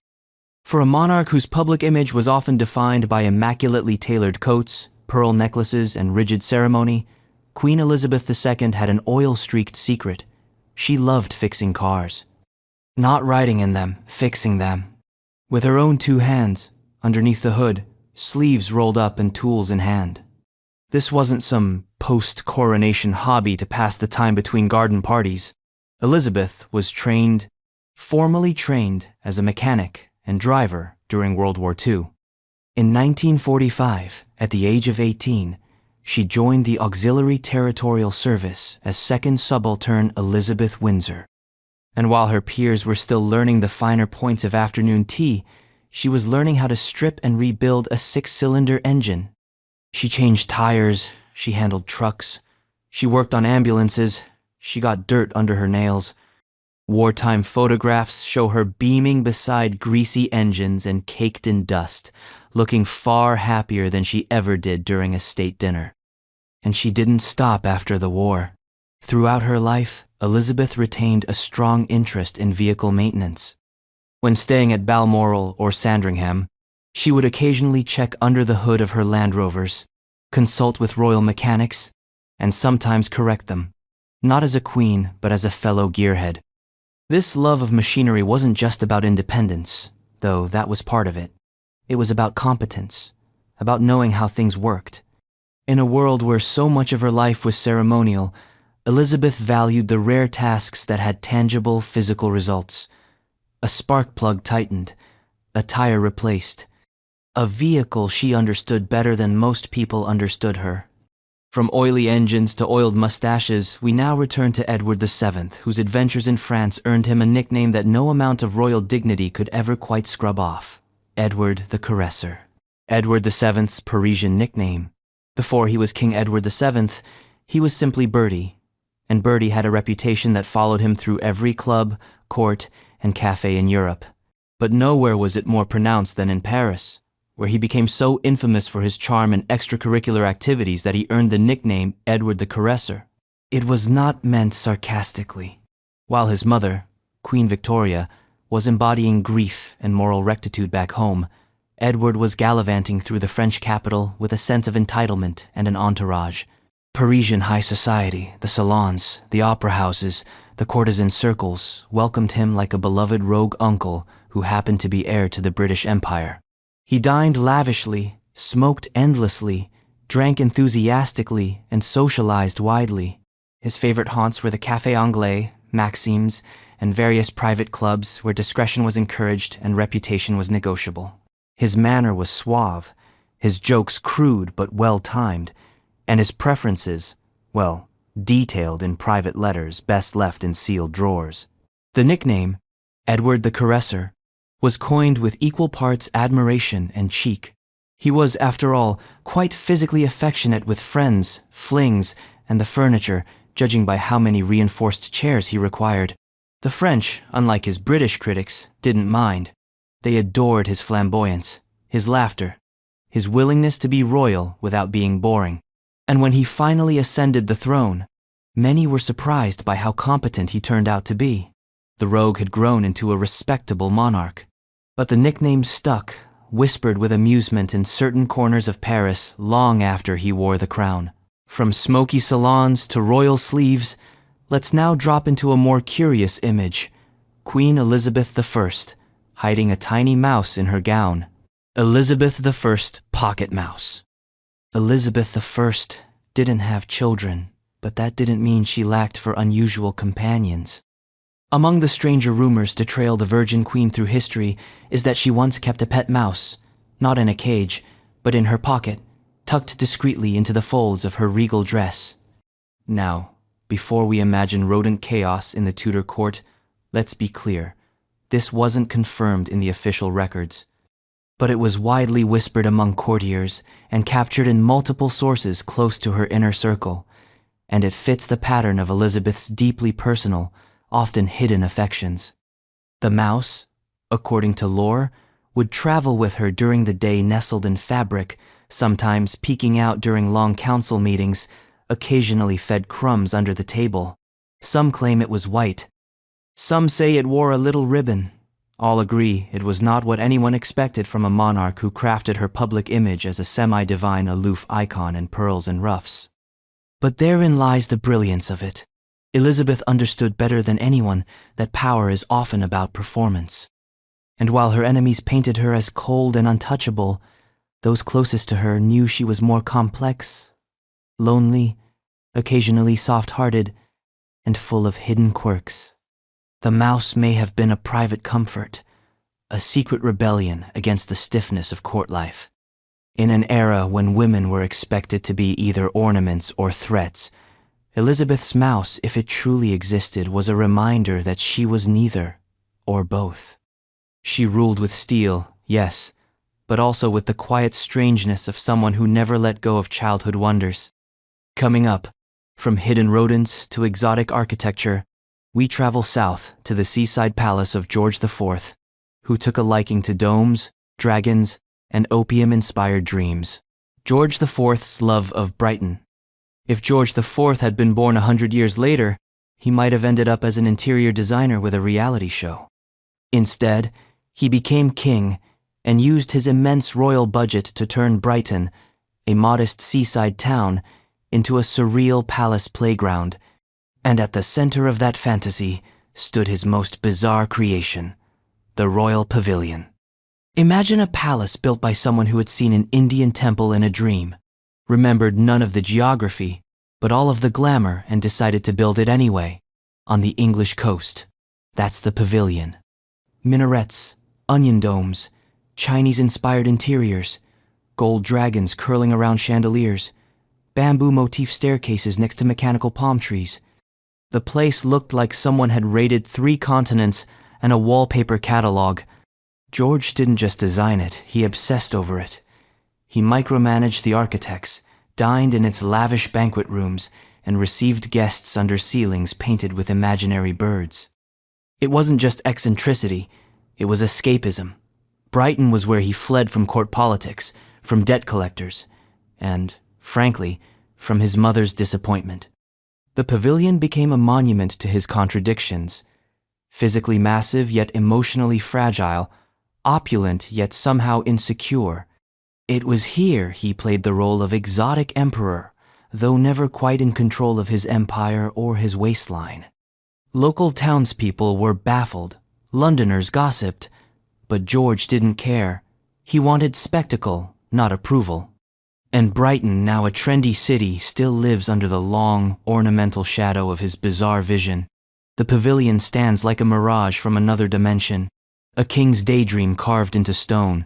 For a monarch whose public image was often defined by immaculately tailored coats, pearl necklaces, and rigid ceremony, Queen Elizabeth II had an oil-streaked secret. She loved fixing cars. Not riding in them, fixing them. With her own two hands, underneath the hood, sleeves rolled up and tools in hand. This wasn't some post-coronation hobby to pass the time between garden parties. Elizabeth was formally trained as a mechanic and driver during World War II. In 1945, at the age of 18, she joined the Auxiliary Territorial Service as Second Subaltern Elizabeth Windsor. And while her peers were still learning the finer points of afternoon tea, she was learning how to strip and rebuild a 6-cylinder engine. She changed tires, she handled trucks, she worked on ambulances, she got dirt under her nails. Wartime photographs show her beaming beside greasy engines and caked in dust, looking far happier than she ever did during a state dinner. And she didn't stop after the war. Throughout her life, Elizabeth retained a strong interest in vehicle maintenance. When staying at Balmoral or Sandringham, she would occasionally check under the hood of her Land Rovers, consult with royal mechanics, and sometimes correct them, not as a queen, but as a fellow gearhead. This love of machinery wasn't just about independence, though that was part of it. It was about competence, about knowing how things worked. In a world where so much of her life was ceremonial, Elizabeth valued the rare tasks that had tangible physical results. A spark plug tightened, a tire replaced, a vehicle she understood better than most people understood her. From oily engines to oiled mustaches, we now return to Edward VII, whose adventures in France earned him a nickname that no amount of royal dignity could ever quite scrub off: Edward the Caresser. Edward VII's Parisian nickname. Before he was King Edward VII, he was simply Bertie, and Bertie had a reputation that followed him through every club, court, and cafe in Europe. But nowhere was it more pronounced than in Paris, where he became so infamous for his charm and extracurricular activities that he earned the nickname Edward the Caresser. It was not meant sarcastically. While his mother, Queen Victoria, was embodying grief and moral rectitude back home, Edward was gallivanting through the French capital with a sense of entitlement and an entourage. Parisian high society, the salons, the opera houses, the courtesan circles welcomed him like a beloved rogue uncle who happened to be heir to the British Empire. He dined lavishly, smoked endlessly, drank enthusiastically, and socialized widely. His favorite haunts were the Café Anglais, Maxime's, and various private clubs where discretion was encouraged and reputation was negotiable. His manner was suave, his jokes crude but well-timed, and his preferences, well, detailed in private letters best left in sealed drawers. The nickname, Edward the Caresser, was coined with equal parts admiration and cheek. He was, after all, quite physically affectionate with friends, flings, and the furniture, judging by how many reinforced chairs he required. The French, unlike his British critics, didn't mind. They adored his flamboyance, his laughter, his willingness to be royal without being boring. And when he finally ascended the throne, many were surprised by how competent he turned out to be. The rogue had grown into a respectable monarch. But the nickname stuck, whispered with amusement in certain corners of Paris long after he wore the crown. From smoky salons to royal sleeves, let's now drop into a more curious image: Queen Elizabeth I, hiding a tiny mouse in her gown. Elizabeth I, pocket mouse. Elizabeth I didn't have children, but that didn't mean she lacked for unusual companions. Among the stranger rumors to trail the Virgin Queen through history is that she once kept a pet mouse, not in a cage, but in her pocket, tucked discreetly into the folds of her regal dress. Now, before we imagine rodent chaos in the Tudor court, let's be clear. This wasn't confirmed in the official records. But it was widely whispered among courtiers and captured in multiple sources close to her inner circle, and it fits the pattern of Elizabeth's deeply personal, often hidden affections. The mouse, according to lore, would travel with her during the day nestled in fabric, sometimes peeking out during long council meetings, occasionally fed crumbs under the table. Some claim it was white. Some say it wore a little ribbon. All agree it was not what anyone expected from a monarch who crafted her public image as a semi-divine, aloof icon in pearls and ruffs. But therein lies the brilliance of it. Elizabeth understood better than anyone that power is often about performance. And while her enemies painted her as cold and untouchable, those closest to her knew she was more complex, lonely, occasionally soft-hearted, and full of hidden quirks. The mouse may have been a private comfort, a secret rebellion against the stiffness of court life. In an era when women were expected to be either ornaments or threats, Elizabeth's mouse, if it truly existed, was a reminder that she was neither or both. She ruled with steel, yes, but also with the quiet strangeness of someone who never let go of childhood wonders. Coming up, from hidden rodents to exotic architecture, we travel south to the seaside palace of George IV, who took a liking to domes, dragons, and opium-inspired dreams. George IV's love of Brighton. If George IV had been born 100 years later, he might have ended up as an interior designer with a reality show. Instead, he became king and used his immense royal budget to turn Brighton, a modest seaside town, into a surreal palace playground, and at the center of that fantasy stood his most bizarre creation, the Royal Pavilion. Imagine a palace built by someone who had seen an Indian temple in a dream, remembered none of the geography, but all of the glamour, and decided to build it anyway, on the English coast. That's the Pavilion. Minarets, onion domes, Chinese-inspired interiors, gold dragons curling around chandeliers, bamboo motif staircases next to mechanical palm trees. The place looked like someone had raided 3 continents and a wallpaper catalog. George didn't just design it, he obsessed over it. He micromanaged the architects, dined in its lavish banquet rooms, and received guests under ceilings painted with imaginary birds. It wasn't just eccentricity, it was escapism. Brighton was where he fled from court politics, from debt collectors, and, frankly, from his mother's disappointment. The Pavilion became a monument to his contradictions. Physically massive yet emotionally fragile, opulent yet somehow insecure. It was here he played the role of exotic emperor, though never quite in control of his empire or his waistline. Local townspeople were baffled, Londoners gossiped, but George didn't care. He wanted spectacle, not approval. And Brighton, now a trendy city, still lives under the long, ornamental shadow of his bizarre vision. The Pavilion stands like a mirage from another dimension, a king's daydream carved into stone.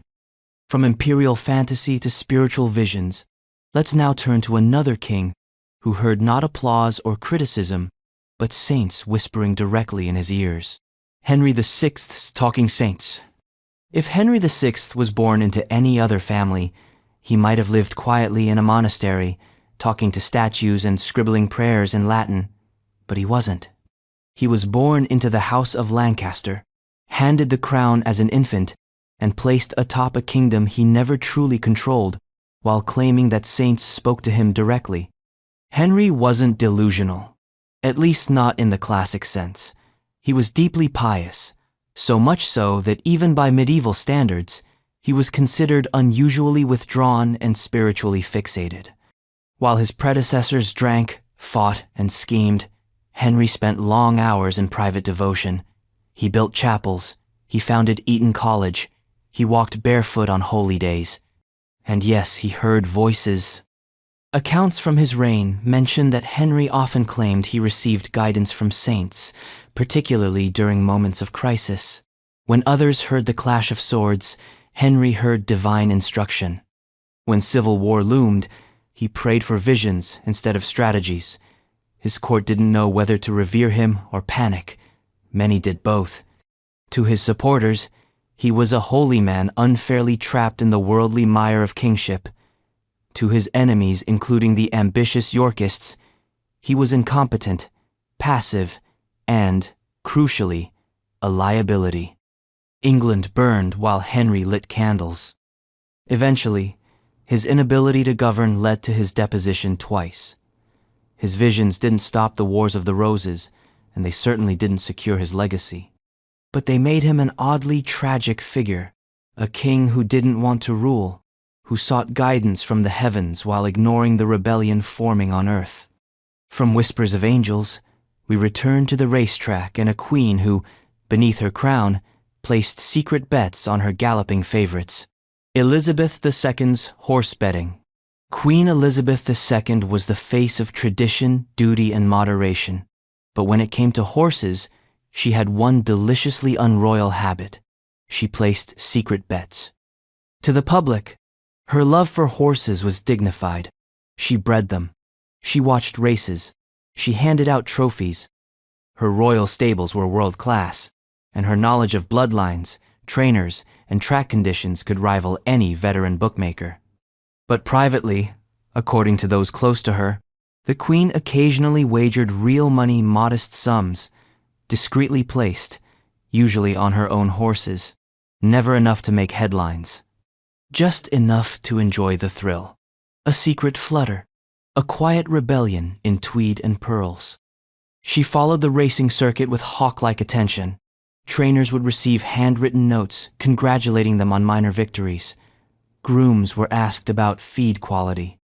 From imperial fantasy to spiritual visions, let's now turn to another king who heard not applause or criticism, but saints whispering directly in his ears. Henry VI's Talking Saints. If Henry VI was born into any other family, he might have lived quietly in a monastery, talking to statues and scribbling prayers in Latin, but he wasn't. He was born into the House of Lancaster, handed the crown as an infant, and placed atop a kingdom he never truly controlled, while claiming that saints spoke to him directly. Henry wasn't delusional, at least not in the classic sense. He was deeply pious, so much so that even by medieval standards, he was considered unusually withdrawn and spiritually fixated. While his predecessors drank, fought, and schemed, Henry spent long hours in private devotion. He built chapels, he founded Eton College, he walked barefoot on holy days. And yes, he heard voices. Accounts from his reign mention that Henry often claimed he received guidance from saints, particularly during moments of crisis. When others heard the clash of swords, Henry heard divine instruction. When civil war loomed, he prayed for visions instead of strategies. His court didn't know whether to revere him or panic. Many did both. To his supporters, he was a holy man unfairly trapped in the worldly mire of kingship. To his enemies, including the ambitious Yorkists, he was incompetent, passive, and, crucially, a liability. England burned while Henry lit candles. Eventually, His inability to govern led to his deposition twice. His visions didn't stop the Wars of the Roses, and they certainly didn't secure his legacy. But they made him an oddly tragic figure, a king who didn't want to rule, who sought guidance from the heavens while ignoring the rebellion forming on earth. From Whispers of Angels, we return to the racetrack and a queen who, beneath her crown, placed secret bets on her galloping favorites. Elizabeth II's horse betting. Queen Elizabeth II was the face of tradition, duty, and moderation. But when it came to horses, she had one deliciously unroyal habit. She placed secret bets. To the public, her love for horses was dignified. She bred them. She watched races. She handed out trophies. Her royal stables were world-class, and her knowledge of bloodlines, trainers, and track conditions could rival any veteran bookmaker. But privately, according to those close to her, the Queen occasionally wagered real money modest sums, discreetly placed, usually on her own horses, never enough to make headlines. Just enough to enjoy the thrill. A secret flutter, a quiet rebellion in tweed and pearls. She followed the racing circuit with hawk-like attention. Trainers would receive handwritten notes congratulating them on minor victories. Grooms were asked about feed quality.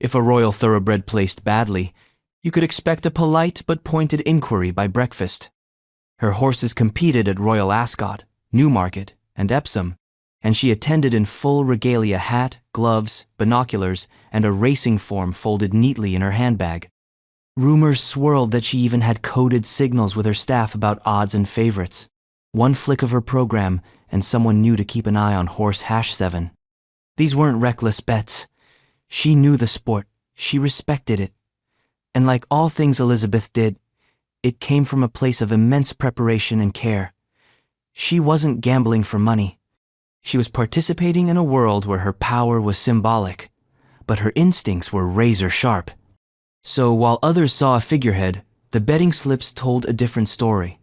If a royal thoroughbred placed badly, you could expect a polite but pointed inquiry by breakfast. Her horses competed at Royal Ascot, Newmarket, and Epsom, and she attended in full regalia hat, gloves, binoculars, and a racing form folded neatly in her handbag. Rumors swirled that she even had coded signals with her staff about odds and favorites. One flick of her program, and someone knew to keep an eye on horse #7. These weren't reckless bets. She knew the sport. She respected it. And like all things Elizabeth did, it came from a place of immense preparation and care. She wasn't gambling for money. She was participating in a world where her power was symbolic, but her instincts were razor sharp. So while others saw a figurehead, the betting slips told a different story.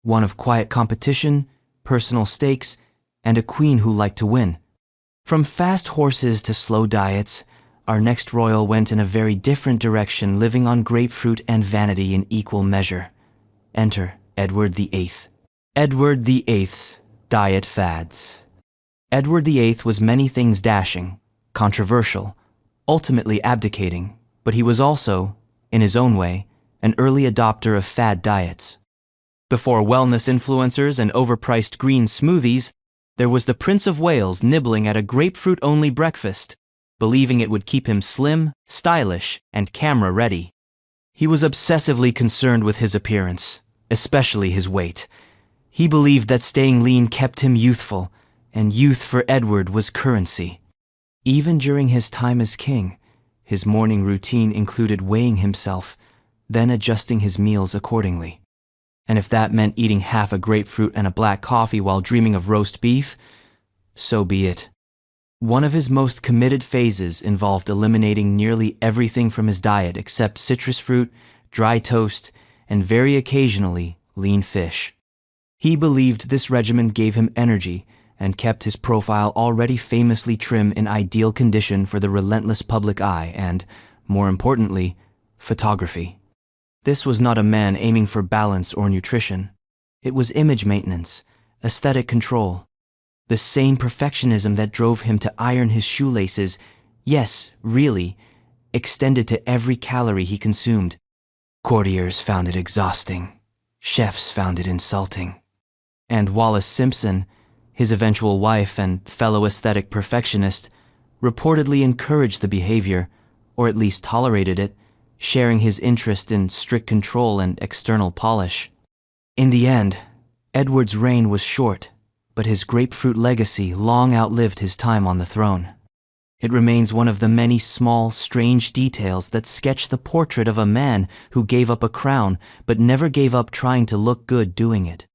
One of quiet competition, personal stakes, and a queen who liked to win. From fast horses to slow diets, our next royal went in a very different direction, living on grapefruit and vanity in equal measure. Enter Edward VIII. Edward VIII's diet fads. Edward VIII was many things dashing, controversial, ultimately abdicating, but he was also, in his own way, an early adopter of fad diets. Before wellness influencers and overpriced green smoothies, there was the Prince of Wales nibbling at a grapefruit-only breakfast, believing it would keep him slim, stylish, and camera-ready. He was obsessively concerned with his appearance, especially his weight. He believed that staying lean kept him youthful, and youth for Edward was currency. Even during his time as king, his morning routine included weighing himself, then adjusting his meals accordingly. And if that meant eating half a grapefruit and a black coffee while dreaming of roast beef, so be it. One of his most committed phases involved eliminating nearly everything from his diet except citrus fruit, dry toast, and very occasionally lean fish. He believed this regimen gave him energy and kept his profile already famously trim in ideal condition for the relentless public eye and, more importantly, photography. This was not a man aiming for balance or nutrition. It was image maintenance, aesthetic control. The same perfectionism that drove him to iron his shoelaces, yes, really, extended to every calorie he consumed. Courtiers found it exhausting. Chefs found it insulting. And Wallis Simpson, his eventual wife and fellow aesthetic perfectionist, reportedly encouraged the behavior, or at least tolerated it, sharing his interest in strict control and external polish. In the end, Edward's reign was short, but his grapefruit legacy long outlived his time on the throne. It remains one of the many small, strange details that sketch the portrait of a man who gave up a crown but never gave up trying to look good doing it.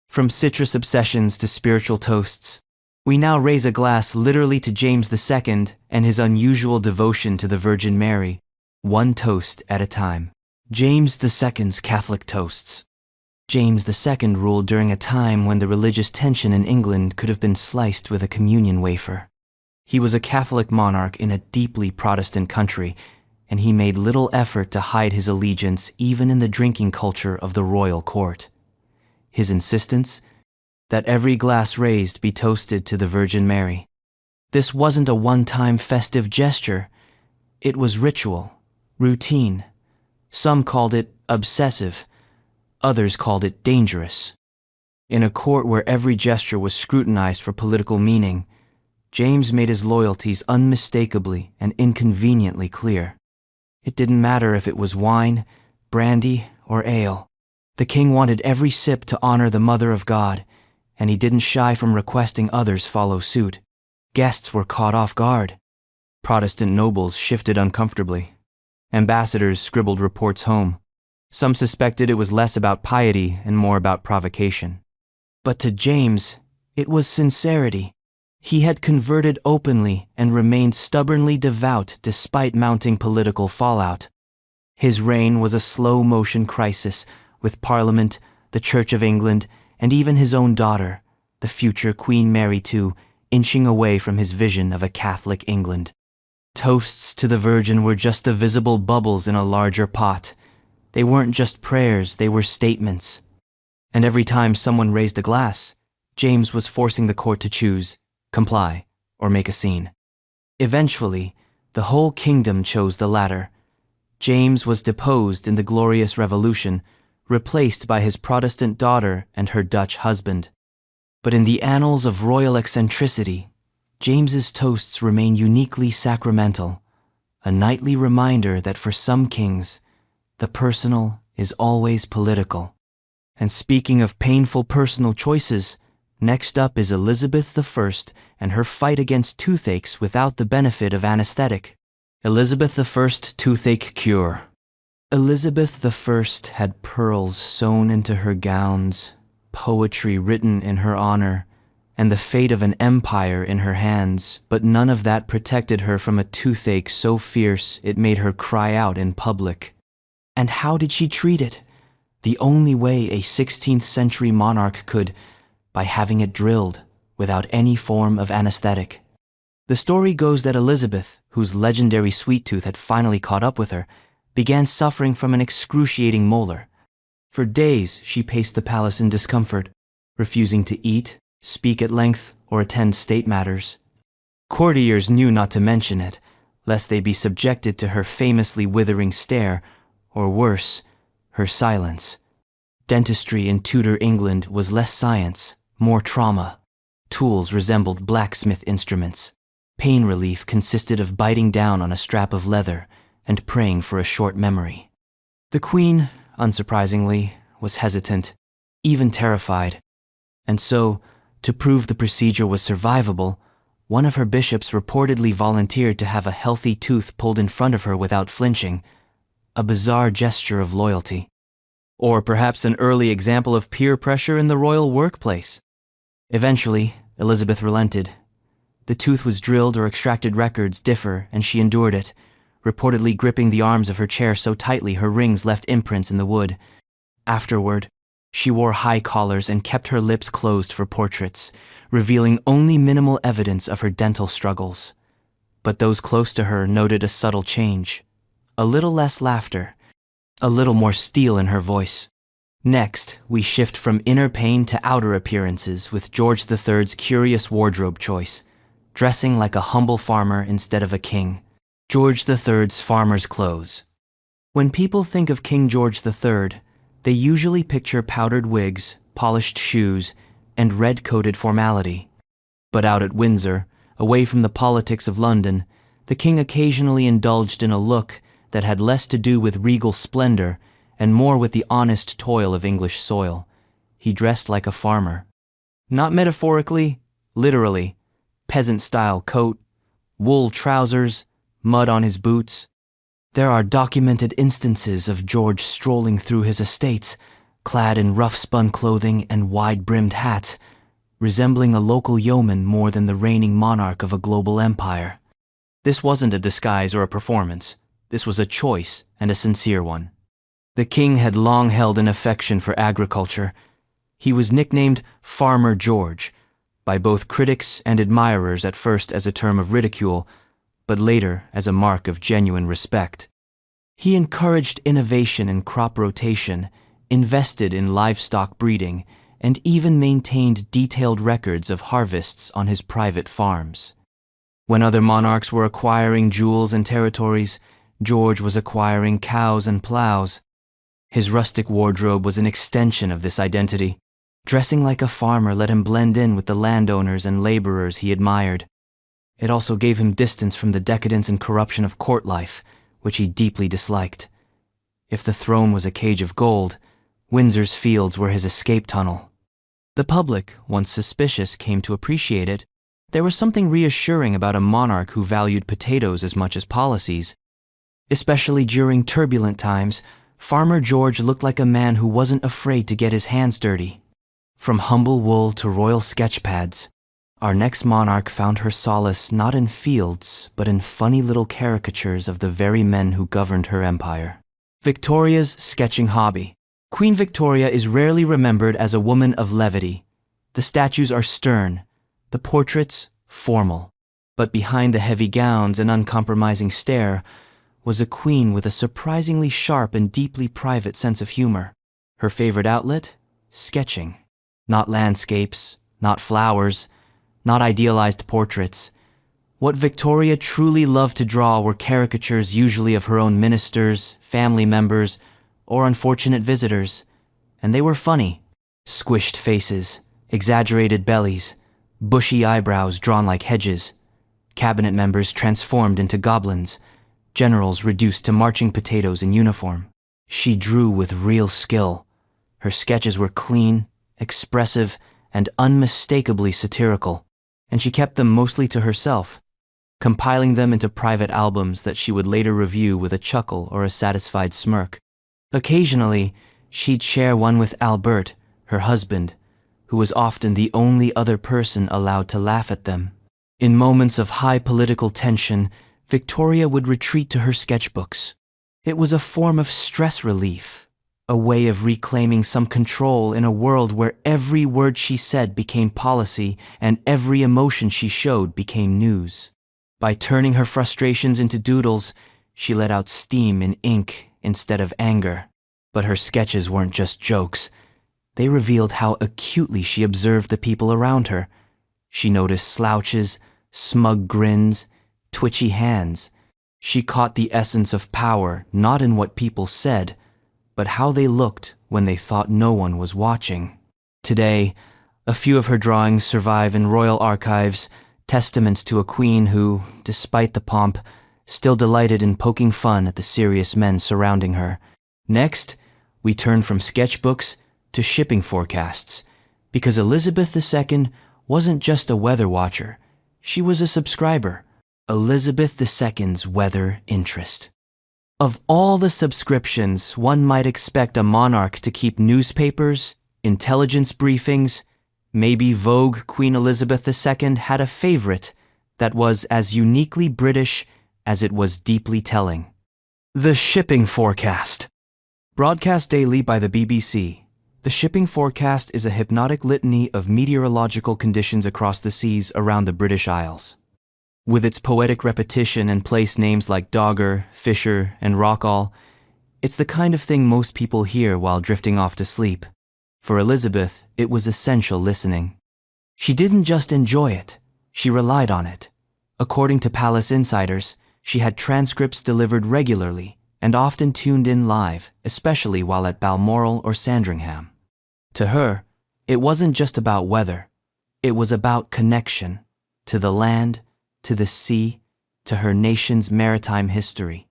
From citrus obsessions to spiritual toasts, we now raise a glass literally to James II and his unusual devotion to the Virgin Mary, one toast at a time. James II's Catholic toasts. James II ruled during a time when the religious tension in England could have been sliced with a communion wafer. He was a Catholic monarch in a deeply Protestant country, and he made little effort to hide his allegiance even in the drinking culture of the royal court. His insistence that every glass raised be toasted to the Virgin Mary. This wasn't a one-time festive gesture. It was ritual, routine. Some called it obsessive. Others called it dangerous. In a court where every gesture was scrutinized for political meaning, James made his loyalties unmistakably and inconveniently clear. It didn't matter if it was wine, brandy, or ale. The king wanted every sip to honor the Mother of God, and he didn't shy from requesting others follow suit. Guests were caught off guard. Protestant nobles shifted uncomfortably. Ambassadors scribbled reports home. Some suspected it was less about piety and more about provocation. But to James, it was sincerity. He had converted openly and remained stubbornly devout despite mounting political fallout. His reign was a slow-motion crisis, with Parliament, the Church of England, and even his own daughter, the future Queen Mary II, inching away from his vision of a Catholic England. Toasts to the Virgin were just the visible bubbles in a larger pot. They weren't just prayers, they were statements. And every time someone raised a glass, James was forcing the court to choose, comply, or make a scene. Eventually, the whole kingdom chose the latter. James was deposed in the Glorious Revolution, replaced by his Protestant daughter and her Dutch husband. But in the annals of royal eccentricity, James's toasts remain uniquely sacramental, a nightly reminder that for some kings, the personal is always political. And speaking of painful personal choices, next up is Elizabeth I and her fight against toothaches without the benefit of anesthetic. Elizabeth I toothache cure. Elizabeth I had pearls sewn into her gowns, poetry written in her honor, and the fate of an empire in her hands, but none of that protected her from a toothache so fierce it made her cry out in public. And how did she treat it? The only way a 16th century monarch could, by having it drilled, without any form of anesthetic. The story goes that Elizabeth, whose legendary sweet tooth had finally caught up with her, began suffering from an excruciating molar. For days she paced the palace in discomfort, refusing to eat, speak at length, or attend state matters. Courtiers knew not to mention it, lest they be subjected to her famously withering stare, or worse, her silence. Dentistry in Tudor England was less science, more trauma. Tools resembled blacksmith instruments. Pain relief consisted of biting down on a strap of leather and praying for a short memory. The Queen, unsurprisingly, was hesitant, even terrified. And so, to prove the procedure was survivable, one of her bishops reportedly volunteered to have a healthy tooth pulled in front of her without flinching, a bizarre gesture of loyalty. Or perhaps an early example of peer pressure in the royal workplace. Eventually, Elizabeth relented. The tooth was drilled or extracted records differ, and she endured it, reportedly gripping the arms of her chair so tightly her rings left imprints in the wood. Afterward, she wore high collars and kept her lips closed for portraits, revealing only minimal evidence of her dental struggles. But those close to her noted a subtle change. A little less laughter, a little more steel in her voice. Next, we shift from inner pain to outer appearances with George III's curious wardrobe choice, dressing like a humble farmer instead of a king. George III's farmer's clothes. When people think of King George III, they usually picture powdered wigs, polished shoes, and red-coated formality. But out at Windsor, away from the politics of London, the king occasionally indulged in a look that had less to do with regal splendor and more with the honest toil of English soil. He dressed like a farmer. Not metaphorically, literally. Peasant-style coat, wool trousers, mud on his boots. There are documented instances of George strolling through his estates, clad in rough-spun clothing and wide-brimmed hats, resembling a local yeoman more than the reigning monarch of a global empire. This wasn't a disguise or a performance. This was a choice, and a sincere one. The king had long held an affection for agriculture. He was nicknamed Farmer George, by both critics and admirers at first as a term of ridicule, but later as a mark of genuine respect. He encouraged innovation in crop rotation, invested in livestock breeding, and even maintained detailed records of harvests on his private farms. When other monarchs were acquiring jewels and territories, George was acquiring cows and plows. His rustic wardrobe was an extension of this identity. Dressing like a farmer let him blend in with the landowners and laborers he admired. It also gave him distance from the decadence and corruption of court life, which he deeply disliked. If the throne was a cage of gold, Windsor's fields were his escape tunnel. The public, once suspicious, came to appreciate it. There was something reassuring about a monarch who valued potatoes as much as policies. Especially during turbulent times, Farmer George looked like a man who wasn't afraid to get his hands dirty. From humble wool to royal sketch pads, our next monarch found her solace not in fields, but in funny little caricatures of the very men who governed her empire. Victoria's sketching hobby. Queen Victoria is rarely remembered as a woman of levity. The statues are stern, the portraits formal. But behind the heavy gowns and uncompromising stare was a queen with a surprisingly sharp and deeply private sense of humor. Her favorite outlet? Sketching. Not landscapes, not flowers, not idealized portraits. What Victoria truly loved to draw were caricatures usually of her own ministers, family members, or unfortunate visitors. And they were funny. Squished faces, exaggerated bellies, bushy eyebrows drawn like hedges, cabinet members transformed into goblins, generals reduced to marching potatoes in uniform. She drew with real skill. Her sketches were clean, expressive, and unmistakably satirical, and she kept them mostly to herself, compiling them into private albums that she would later review with a chuckle or a satisfied smirk. Occasionally, she'd share one with Albert, her husband, who was often the only other person allowed to laugh at them. In moments of high political tension, Victoria would retreat to her sketchbooks. It was a form of stress relief, a way of reclaiming some control in a world where every word she said became policy and every emotion she showed became news. By turning her frustrations into doodles, she let out steam in ink instead of anger. But her sketches weren't just jokes. They revealed how acutely she observed the people around her. She noticed slouches, smug grins, twitchy hands. She caught the essence of power not in what people said, but how they looked when they thought no one was watching. Today, a few of her drawings survive in royal archives, testaments to a queen who, despite the pomp, still delighted in poking fun at the serious men surrounding her. Next, we turn from sketchbooks to shipping forecasts, because Elizabeth II wasn't just a weather watcher, she was a subscriber. Elizabeth II's weather interest. Of all the subscriptions one might expect a monarch to keep: newspapers, intelligence briefings, maybe Vogue, Queen Elizabeth II had a favorite that was as uniquely British as it was deeply telling. The shipping forecast. Broadcast daily by the BBC, the shipping forecast is a hypnotic litany of meteorological conditions across the seas around the British Isles. With its poetic repetition and place names like Dogger, Fisher, and Rockall, it's the kind of thing most people hear while drifting off to sleep. For Elizabeth, it was essential listening. She didn't just enjoy it, she relied on it. According to palace insiders, she had transcripts delivered regularly and often tuned in live, especially while at Balmoral or Sandringham. To her, it wasn't just about weather. It was about connection to the land, to the sea, to her nation's maritime history.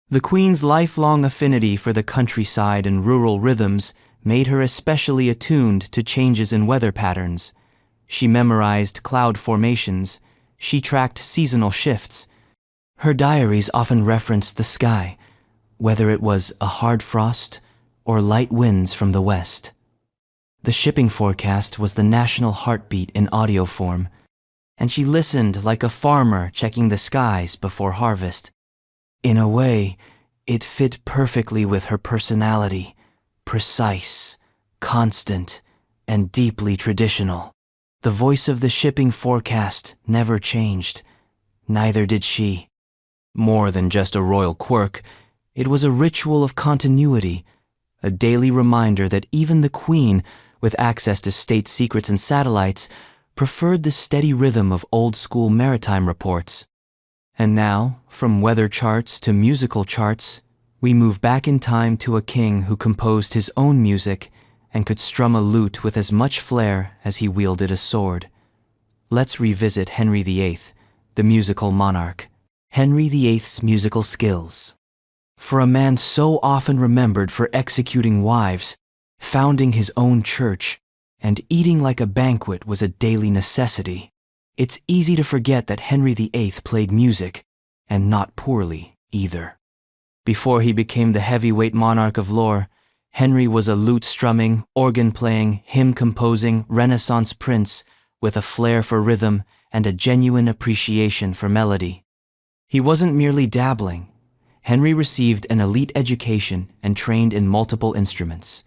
The Queen's lifelong affinity for the countryside and rural rhythms made her especially attuned to changes in weather patterns. She memorized cloud formations. She tracked seasonal shifts. Her diaries often referenced the sky, whether it was a hard frost or light winds from the west. The shipping forecast was the national heartbeat in audio form, and she listened like a farmer checking the skies before harvest. In a way, it fit perfectly with her personality, precise, constant, and deeply traditional. The voice of the shipping forecast never changed. Neither did she. More than just a royal quirk, it was a ritual of continuity, a daily reminder that even the Queen, with access to state secrets and satellites, preferred the steady rhythm of old-school maritime reports. And now, from weather charts to musical charts, we move back in time to a king who composed his own music and could strum a lute with as much flair as he wielded a sword. Let's revisit Henry VIII, the musical monarch. Henry VIII's musical skills. For a man so often remembered for executing wives, founding his own church, and eating like a banquet was a daily necessity, it's easy to forget that Henry VIII played music, and not poorly either. Before he became the heavyweight monarch of lore, Henry was a lute-strumming, organ-playing, hymn-composing Renaissance prince with a flair for rhythm and a genuine appreciation for melody. He wasn't merely dabbling. Henry received an elite education and trained in multiple instruments.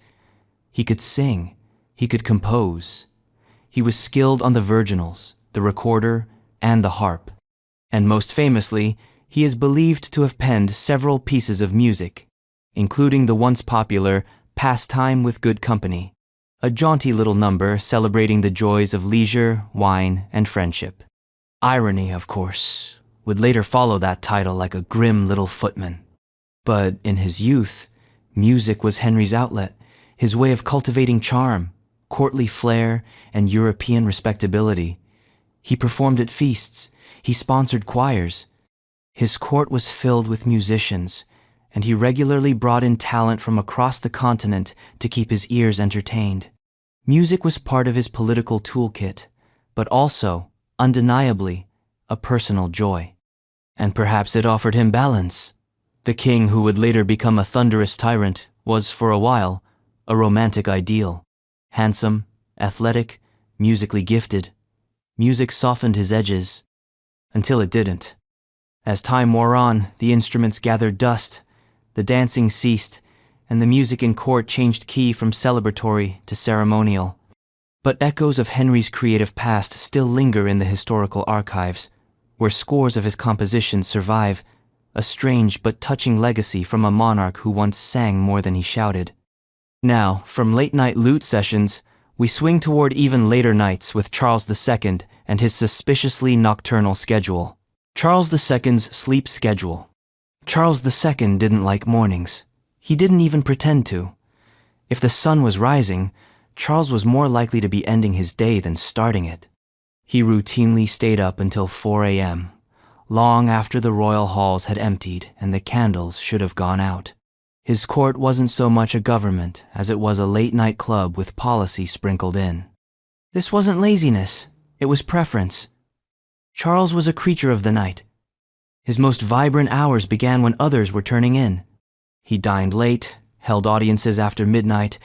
He could sing, he could compose. He was skilled on the virginals, the recorder, and the harp. And most famously, he is believed to have penned several pieces of music, including the once popular Pastime with Good Company, a jaunty little number celebrating the joys of leisure, wine, and friendship. Irony, of course, would later follow that title like a grim little footman. But in his youth, music was Henry's outlet, his way of cultivating charm, courtly flair, and European respectability. He performed at feasts, he sponsored choirs. His court was filled with musicians, and he regularly brought in talent from across the continent to keep his ears entertained. Music was part of his political toolkit, but also, undeniably, a personal joy. And perhaps it offered him balance. The king who would later become a thunderous tyrant was, for a while, a romantic ideal. Handsome, athletic, musically gifted. Music softened his edges, until it didn't. As time wore on, the instruments gathered dust, the dancing ceased, and the music in court changed key from celebratory to ceremonial. But echoes of Henry's creative past still linger in the historical archives, where scores of his compositions survive, a strange but touching legacy from a monarch who once sang more than he shouted. Now, from late-night lute sessions, we swing toward even later nights with Charles II and his suspiciously nocturnal schedule. Charles II's sleep schedule. Charles II didn't like mornings. He didn't even pretend to. If the sun was rising, Charles was more likely to be ending his day than starting it. He routinely stayed up until 4 a.m., long after the royal halls had emptied and the candles should have gone out. His court wasn't so much a government as it was a late-night club with policy sprinkled in. This wasn't laziness, it was preference. Charles was a creature of the night. His most vibrant hours began when others were turning in. He dined late, held audiences after midnight,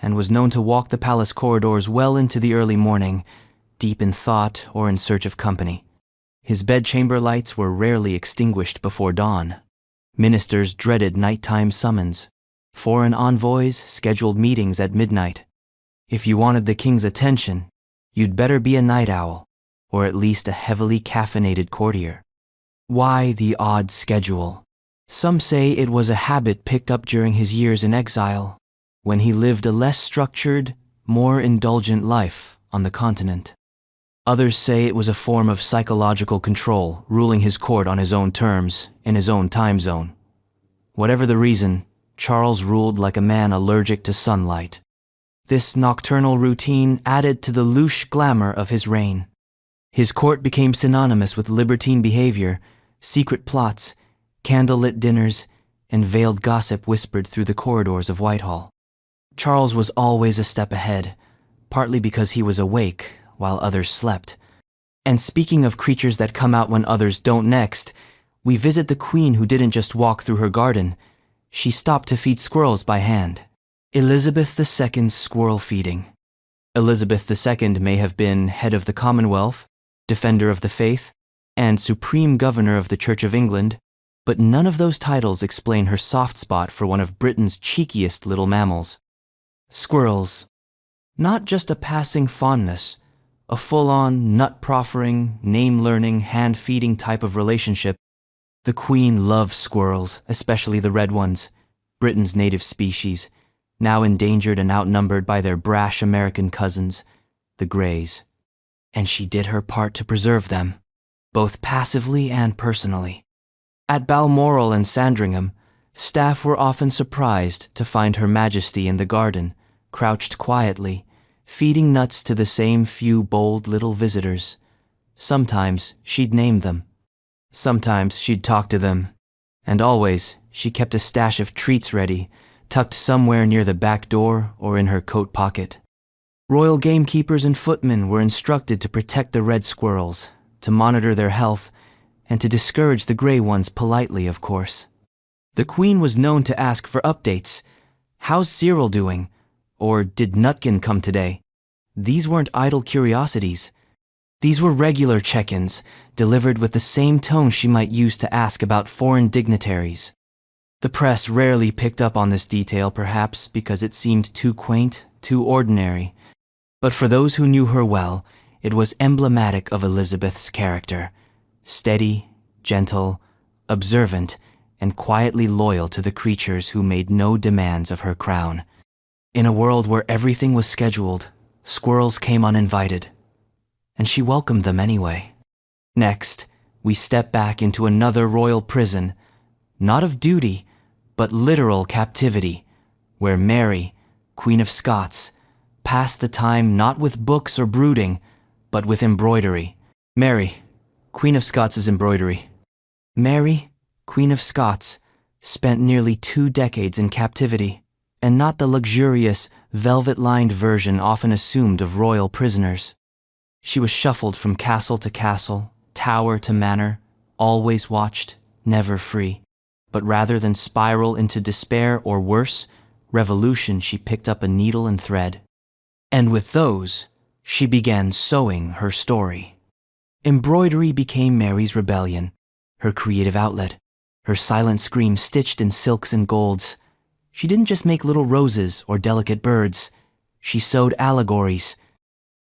and was known to walk the palace corridors well into the early morning, deep in thought or in search of company. His bedchamber lights were rarely extinguished before dawn. Ministers dreaded nighttime summons. Foreign envoys scheduled meetings at midnight. If you wanted the king's attention, you'd better be a night owl, or at least a heavily caffeinated courtier. Why the odd schedule? Some say it was a habit picked up during his years in exile, when he lived a less structured, more indulgent life on the continent. Others say it was a form of psychological control, ruling his court on his own terms, in his own time zone. Whatever the reason, Charles ruled like a man allergic to sunlight. This nocturnal routine added to the louche glamour of his reign. His court became synonymous with libertine behavior, secret plots, candlelit dinners, and veiled gossip whispered through the corridors of Whitehall. Charles was always a step ahead, partly because he was awake while others slept. And speaking of creatures that come out when others don't next, we visit the queen who didn't just walk through her garden. She stopped to feed squirrels by hand. Elizabeth II's squirrel feeding. Elizabeth II may have been head of the Commonwealth, defender of the faith, and supreme governor of the Church of England, but none of those titles explain her soft spot for one of Britain's cheekiest little mammals. Squirrels. Not just a passing fondness, a full-on, nut-proffering, name-learning, hand-feeding type of relationship. The queen loved squirrels, especially the red ones, Britain's native species, now endangered and outnumbered by their brash American cousins, the greys. And she did her part to preserve them, both passively and personally. At Balmoral and Sandringham, staff were often surprised to find Her Majesty in the garden, crouched quietly, feeding nuts to the same few bold little visitors. Sometimes she'd name them. Sometimes she'd talk to them. And always she kept a stash of treats ready, tucked somewhere near the back door or in her coat pocket. Royal gamekeepers and footmen were instructed to protect the red squirrels, to monitor their health, and to discourage the gray ones politely, of course. The Queen was known to ask for updates. How's Cyril doing? Or did Nutkin come today? These weren't idle curiosities. These were regular check-ins, delivered with the same tone she might use to ask about foreign dignitaries. The press rarely picked up on this detail, perhaps because it seemed too quaint, too ordinary. But for those who knew her well, it was emblematic of Elizabeth's character. Steady, gentle, observant, and quietly loyal to the creatures who made no demands of her crown. In a world where everything was scheduled, squirrels came uninvited, and she welcomed them anyway. Next, we step back into another royal prison, not of duty, but literal captivity, where Mary, Queen of Scots, passed the time not with books or brooding, but with embroidery. Mary, Queen of Scots' embroidery. Mary, Queen of Scots, spent nearly 2 decades in captivity, and not the luxurious, velvet-lined version often assumed of royal prisoners. She was shuffled from castle to castle, tower to manor, always watched, never free. But rather than spiral into despair or worse, revolution, she picked up a needle and thread. And with those, she began sewing her story. Embroidery became Mary's rebellion, her creative outlet, her silent scream stitched in silks and golds. She didn't just make little roses or delicate birds. She sewed allegories,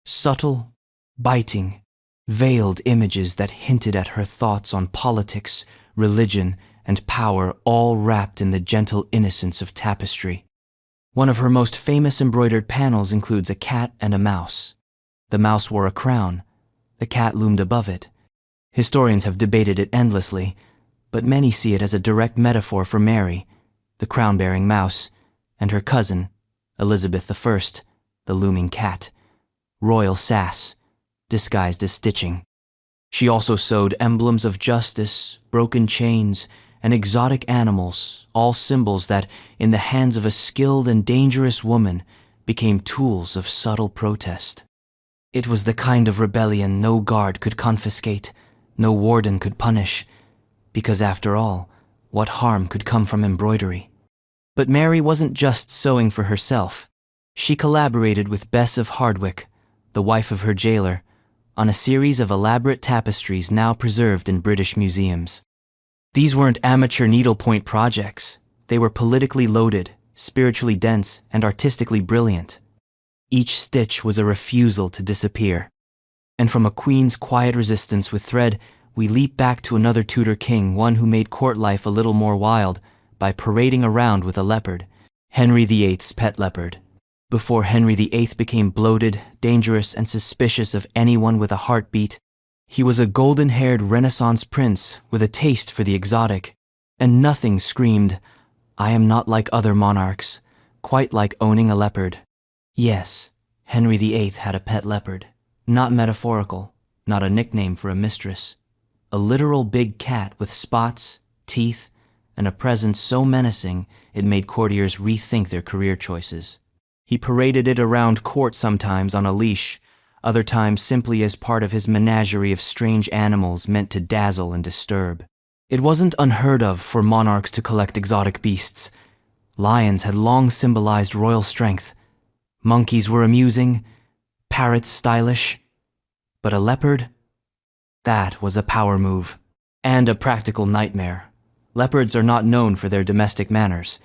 subtle, biting, veiled images that hinted at her thoughts on politics, religion, and power, all wrapped in the gentle innocence of tapestry. One of her most famous embroidered panels includes a cat and a mouse. The mouse wore a crown. The cat loomed above it. Historians have debated it endlessly, but many see it as a direct metaphor for Mary, the crown-bearing mouse, and her cousin, Elizabeth I, the looming cat, royal sass, disguised as stitching. She also sewed emblems of justice, broken chains, and exotic animals, all symbols that, in the hands of a skilled and dangerous woman, became tools of subtle protest. It was the kind of rebellion no guard could confiscate, no warden could punish, because after all, what harm could come from embroidery? But Mary wasn't just sewing for herself. She collaborated with Bess of Hardwicke, the wife of her jailer, on a series of elaborate tapestries now preserved in British museums. These weren't amateur needlepoint projects. They were politically loaded, spiritually dense, and artistically brilliant. Each stitch was a refusal to disappear. And from a queen's quiet resistance with thread, we leap back to another Tudor king, one who made court life a little more wild by parading around with a leopard, Henry VIII's pet leopard. Before Henry VIII became bloated, dangerous, and suspicious of anyone with a heartbeat, he was a golden-haired Renaissance prince with a taste for the exotic, and nothing screamed, "I am not like other monarchs," quite like owning a leopard. Yes, Henry VIII had a pet leopard, not metaphorical, not a nickname for a mistress. A literal big cat with spots, teeth, and a presence so menacing it made courtiers rethink their career choices. He paraded it around court sometimes on a leash, other times simply as part of his menagerie of strange animals meant to dazzle and disturb. It wasn't unheard of for monarchs to collect exotic beasts. Lions had long symbolized royal strength. Monkeys were amusing, parrots stylish. But a leopard? That was a power move, and a practical nightmare. Leopards are not known for their domestic manners.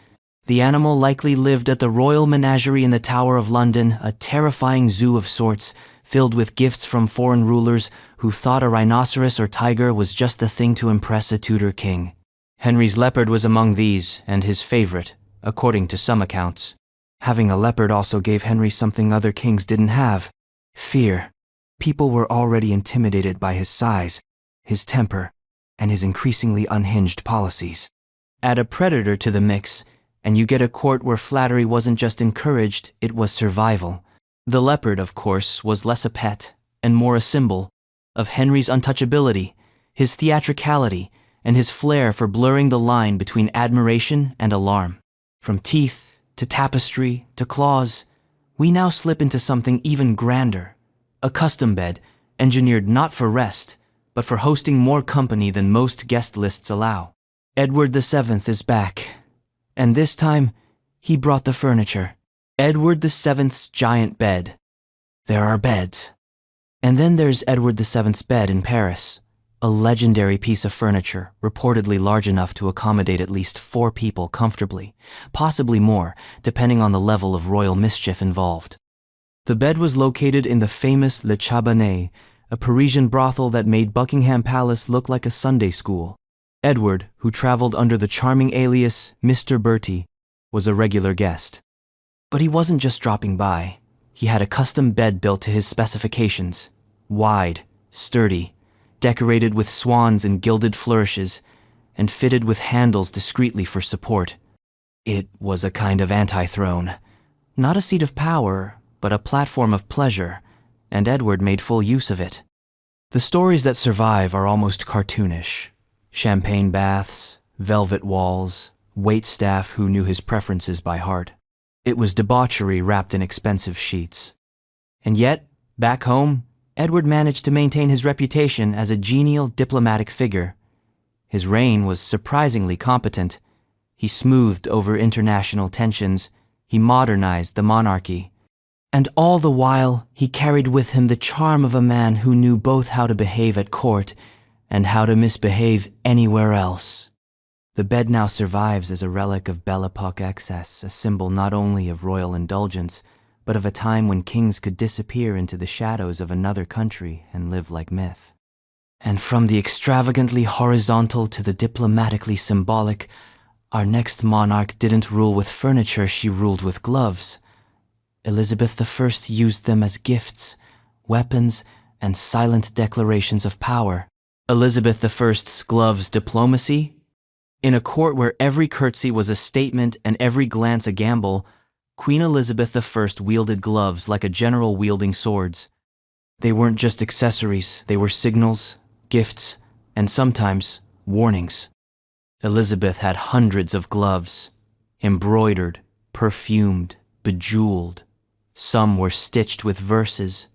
The animal likely lived at the Royal Menagerie in the Tower of London, a terrifying zoo of sorts, filled with gifts from foreign rulers who thought a rhinoceros or tiger was just the thing to impress a Tudor king. Henry's leopard was among these, and his favorite, according to some accounts. Having a leopard also gave Henry something other kings didn't have: fear. People were already intimidated by his size, his temper, and his increasingly unhinged policies. Add a predator to the mix, and you get a court where flattery wasn't just encouraged, it was survival. The leopard, of course, was less a pet and more a symbol of Henry's untouchability, his theatricality, and his flair for blurring the line between admiration and alarm. From teeth to tapestry to claws, we now slip into something even grander: a custom bed engineered not for rest, but for hosting more company than most guest lists allow. Edward VII is back, and this time he brought the furniture. Edward VII's giant bed. There are beds. And then there's Edward VII's bed in Paris, a legendary piece of furniture, reportedly large enough to accommodate at least 4 people comfortably, possibly more, depending on the level of royal mischief involved. The bed was located in the famous Le Chabanais, a Parisian brothel that made Buckingham Palace look like a Sunday school. Edward, who traveled under the charming alias Mr. Bertie, was a regular guest. But he wasn't just dropping by. He had a custom bed built to his specifications: wide, sturdy, decorated with swans and gilded flourishes, and fitted with handles discreetly for support. It was a kind of anti-throne. Not a seat of power, but a platform of pleasure, and Edward made full use of it. The stories that survive are almost cartoonish. Champagne baths, velvet walls, waitstaff who knew his preferences by heart. It was debauchery wrapped in expensive sheets. And yet, back home, Edward managed to maintain his reputation as a genial diplomatic figure. His reign was surprisingly competent. He smoothed over international tensions. He modernized the monarchy. And all the while, he carried with him the charm of a man who knew both how to behave at court and how to misbehave anywhere else. The bed now survives as a relic of Belle Epoque excess, a symbol not only of royal indulgence, but of a time when kings could disappear into the shadows of another country and live like myth. And from the extravagantly horizontal to the diplomatically symbolic, our next monarch didn't rule with furniture, she ruled with gloves. Elizabeth I used them as gifts, weapons, and silent declarations of power. Elizabeth I's gloves diplomacy? In a court where every curtsy was a statement and every glance a gamble, Queen Elizabeth I wielded gloves like a general wielding swords. They weren't just accessories, they were signals, gifts, and sometimes warnings. Elizabeth had hundreds of gloves, embroidered, perfumed, bejeweled. Some were stitched with verses,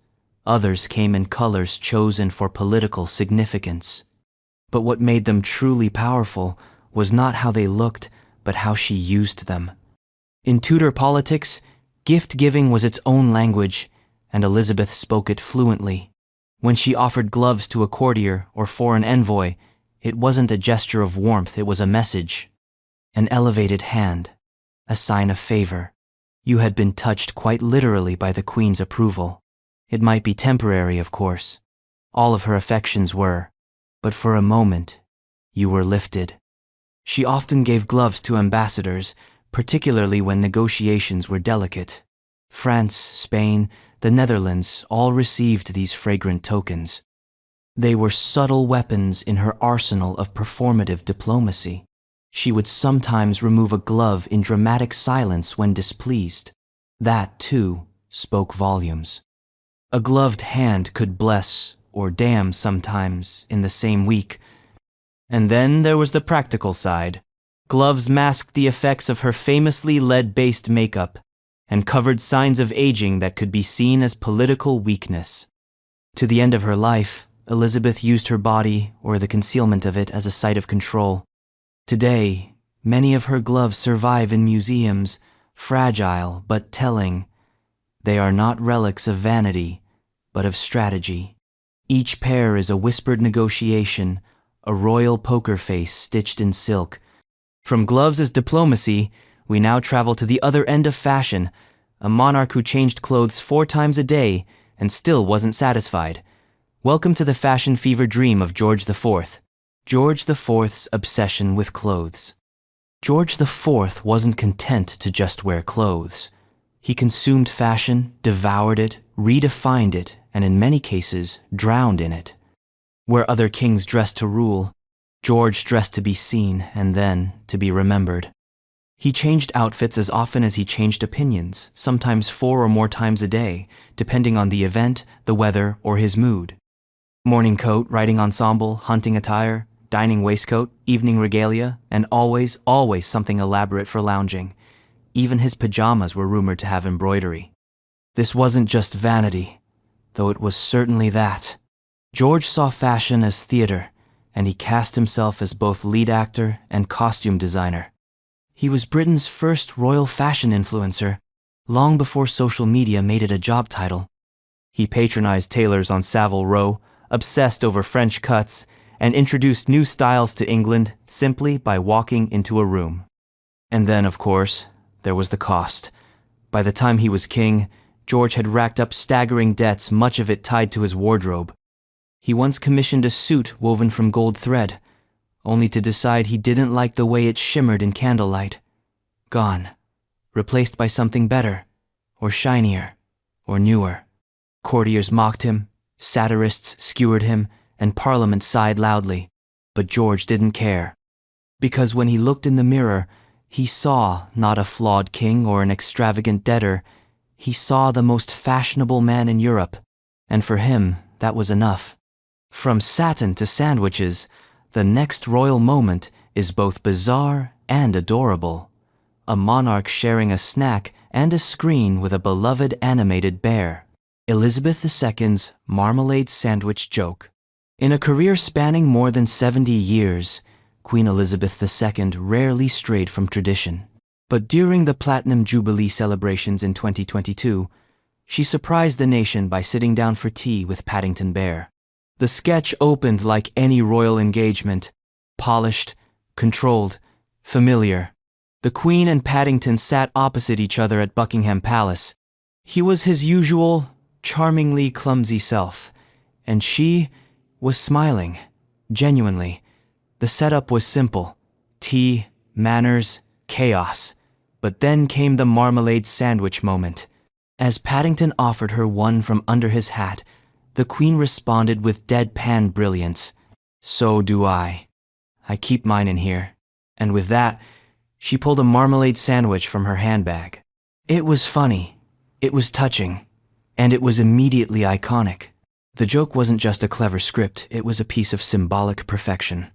others came in colors chosen for political significance. But what made them truly powerful was not how they looked, but how she used them. In Tudor politics, gift-giving was its own language, and Elizabeth spoke it fluently. When she offered gloves to a courtier or foreign envoy, it wasn't a gesture of warmth, it was a message. An elevated hand, a sign of favor. You had been touched quite literally by the Queen's approval. It might be temporary, of course. All of her affections were. But for a moment, you were lifted. She often gave gloves to ambassadors, particularly when negotiations were delicate. France, Spain, the Netherlands all received these fragrant tokens. They were subtle weapons in her arsenal of performative diplomacy. She would sometimes remove a glove in dramatic silence when displeased. That, too, spoke volumes. A gloved hand could bless or damn sometimes in the same week. And then there was the practical side. Gloves masked the effects of her famously lead-based makeup and covered signs of aging that could be seen as political weakness. To the end of her life, Elizabeth used her body, or the concealment of it, as a site of control. Today, many of her gloves survive in museums, fragile but telling. They are not relics of vanity, but of strategy. Each pair is a whispered negotiation, a royal poker face stitched in silk. From gloves as diplomacy, we now travel to the other end of fashion, a monarch who changed clothes 4 times a day and still wasn't satisfied. Welcome to the fashion fever dream of George IV. George IV's obsession with clothes. George IV wasn't content to just wear clothes. He consumed fashion, devoured it, redefined it, and in many cases, drowned in it. Where other kings dressed to rule, George dressed to be seen and then to be remembered. He changed outfits as often as he changed opinions, sometimes 4 or more times a day, depending on the event, the weather, or his mood. Morning coat, riding ensemble, hunting attire, dining waistcoat, evening regalia, and always something elaborate for lounging. Even his pajamas were rumored to have embroidery. This wasn't just vanity, though it was certainly that. George saw fashion as theater, and he cast himself as both lead actor and costume designer. He was Britain's first royal fashion influencer, long before social media made it a job title. He patronized tailors on Savile Row, obsessed over French cuts, and introduced new styles to England simply by walking into a room. And then, of course, there was the cost. By the time he was king, George had racked up staggering debts, much of it tied to his wardrobe. He once commissioned a suit woven from gold thread, only to decide he didn't like the way it shimmered in candlelight. Gone. Replaced by something better, or shinier, or newer. Courtiers mocked him, satirists skewered him, and Parliament sighed loudly. But George didn't care. Because when he looked in the mirror, he saw not a flawed king or an extravagant debtor. He saw the most fashionable man in Europe, and for him, that was enough. From satin to sandwiches, the next royal moment is both bizarre and adorable. A monarch sharing a snack and a screen with a beloved animated bear. Elizabeth II's marmalade sandwich joke. In a career spanning more than 70 years, Queen Elizabeth II rarely strayed from tradition. But during the Platinum Jubilee celebrations in 2022, she surprised the nation by sitting down for tea with Paddington Bear. The sketch opened like any royal engagement, polished, controlled, familiar. The Queen and Paddington sat opposite each other at Buckingham Palace. He was his usual, charmingly clumsy self, and she was smiling, genuinely. The setup was simple: tea, manners, chaos. But then came the marmalade sandwich moment. As Paddington offered her one from under his hat, the Queen responded with deadpan brilliance. "So do I. I keep mine in here." And with that, she pulled a marmalade sandwich from her handbag. It was funny, it was touching, and it was immediately iconic. The joke wasn't just a clever script, it was a piece of symbolic perfection.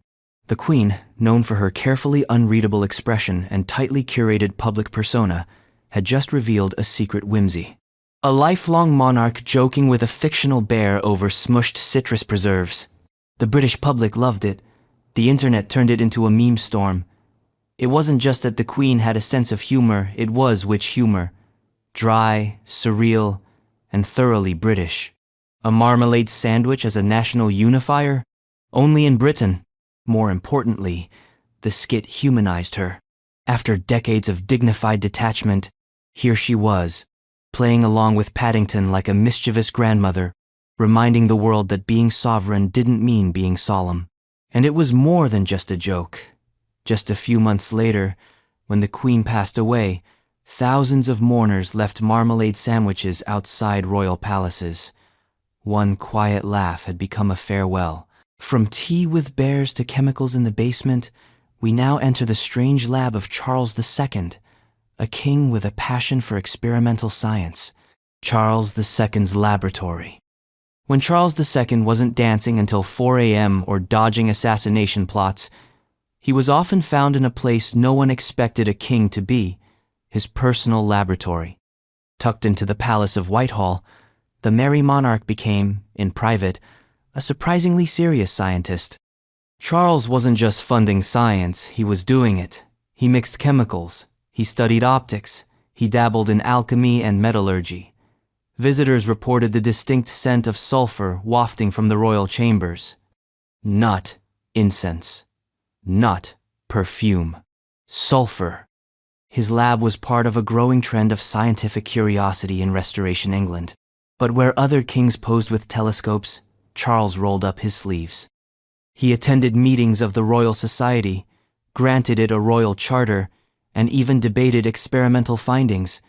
The Queen, known for her carefully unreadable expression and tightly curated public persona, had just revealed a secret whimsy. A lifelong monarch joking with a fictional bear over smushed citrus preserves. The British public loved it. The internet turned it into a meme storm. It wasn't just that the Queen had a sense of humor, it was which humor. Dry, surreal, and thoroughly British. A marmalade sandwich as a national unifier? Only in Britain. More importantly, the skit humanized her. After decades of dignified detachment, here she was, playing along with Paddington like a mischievous grandmother, reminding the world that being sovereign didn't mean being solemn. And it was more than just a joke. Just a few months later, when the Queen passed away, thousands of mourners left marmalade sandwiches outside royal palaces. One quiet laugh had become a farewell. From tea with bears to chemicals in the basement, we now enter the strange lab of Charles II, a king with a passion for experimental science. Charles II's laboratory. When Charles II wasn't dancing until 4 a.m. or dodging assassination plots, he was often found in a place no one expected a king to be, his personal laboratory. Tucked into the Palace of Whitehall, the merry monarch became, in private, a surprisingly serious scientist. Charles wasn't just funding science, he was doing it. He mixed chemicals, he studied optics, he dabbled in alchemy and metallurgy. Visitors reported the distinct scent of sulfur wafting from the royal chambers. Not incense. Not perfume. Sulfur. His lab was part of a growing trend of scientific curiosity in Restoration England. But where other kings posed with telescopes, Charles rolled up his sleeves. He attended meetings of the Royal Society, granted it a royal charter, and even debated experimental findings.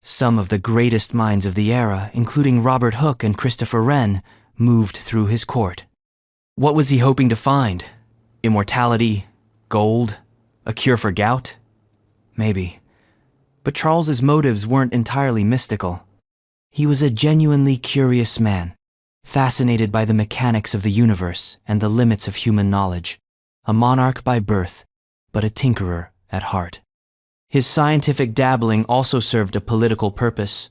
Some of the greatest minds of the era, including Robert Hooke and Christopher Wren, moved through his court. What was he hoping to find? Immortality? Gold? A cure for gout? Maybe. But Charles's motives weren't entirely mystical. He was a genuinely curious man, fascinated by the mechanics of the universe and the limits of human knowledge. A monarch by birth, but a tinkerer at heart. His scientific dabbling also served a political purpose.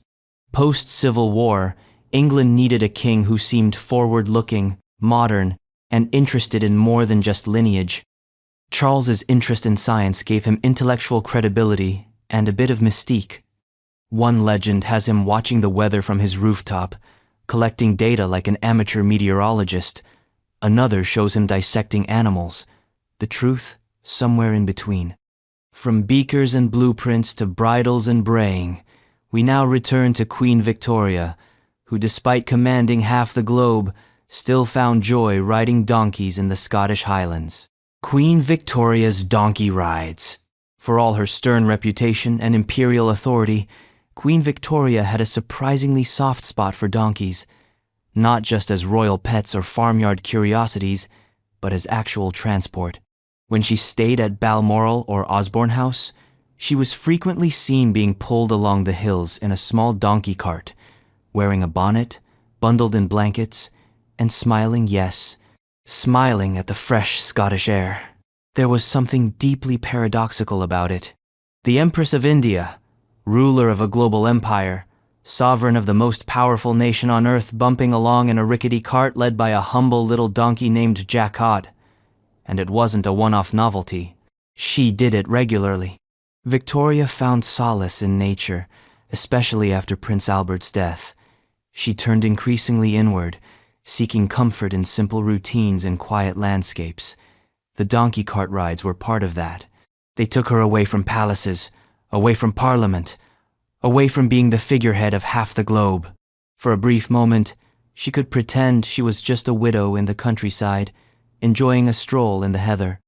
Post-Civil War, England needed a king who seemed forward-looking, modern, and interested in more than just lineage. Charles's interest in science gave him intellectual credibility and a bit of mystique. One legend has him watching the weather from his rooftop, collecting data like an amateur meteorologist. Another shows him dissecting animals. The truth, somewhere in between. From beakers and blueprints to bridles and braying, we now return to Queen Victoria, who despite commanding half the globe, still found joy riding donkeys in the Scottish Highlands. Queen Victoria's donkey rides. For all her stern reputation and imperial authority, Queen Victoria had a surprisingly soft spot for donkeys, not just as royal pets or farmyard curiosities, but as actual transport. When she stayed at Balmoral or Osborne House, she was frequently seen being pulled along the hills in a small donkey cart, wearing a bonnet, bundled in blankets, and smiling, yes, smiling at the fresh Scottish air. There was something deeply paradoxical about it. The Empress of India, ruler of a global empire, sovereign of the most powerful nation on earth, bumping along in a rickety cart led by a humble little donkey named Jacquard. And it wasn't a one-off novelty. She did it regularly. Victoria found solace in nature, especially after Prince Albert's death. She turned increasingly inward, seeking comfort in simple routines and quiet landscapes. The donkey cart rides were part of that. They took her away from palaces, away from Parliament, away from being the figurehead of half the globe. For a brief moment, she could pretend she was just a widow in the countryside, enjoying a stroll in the heather.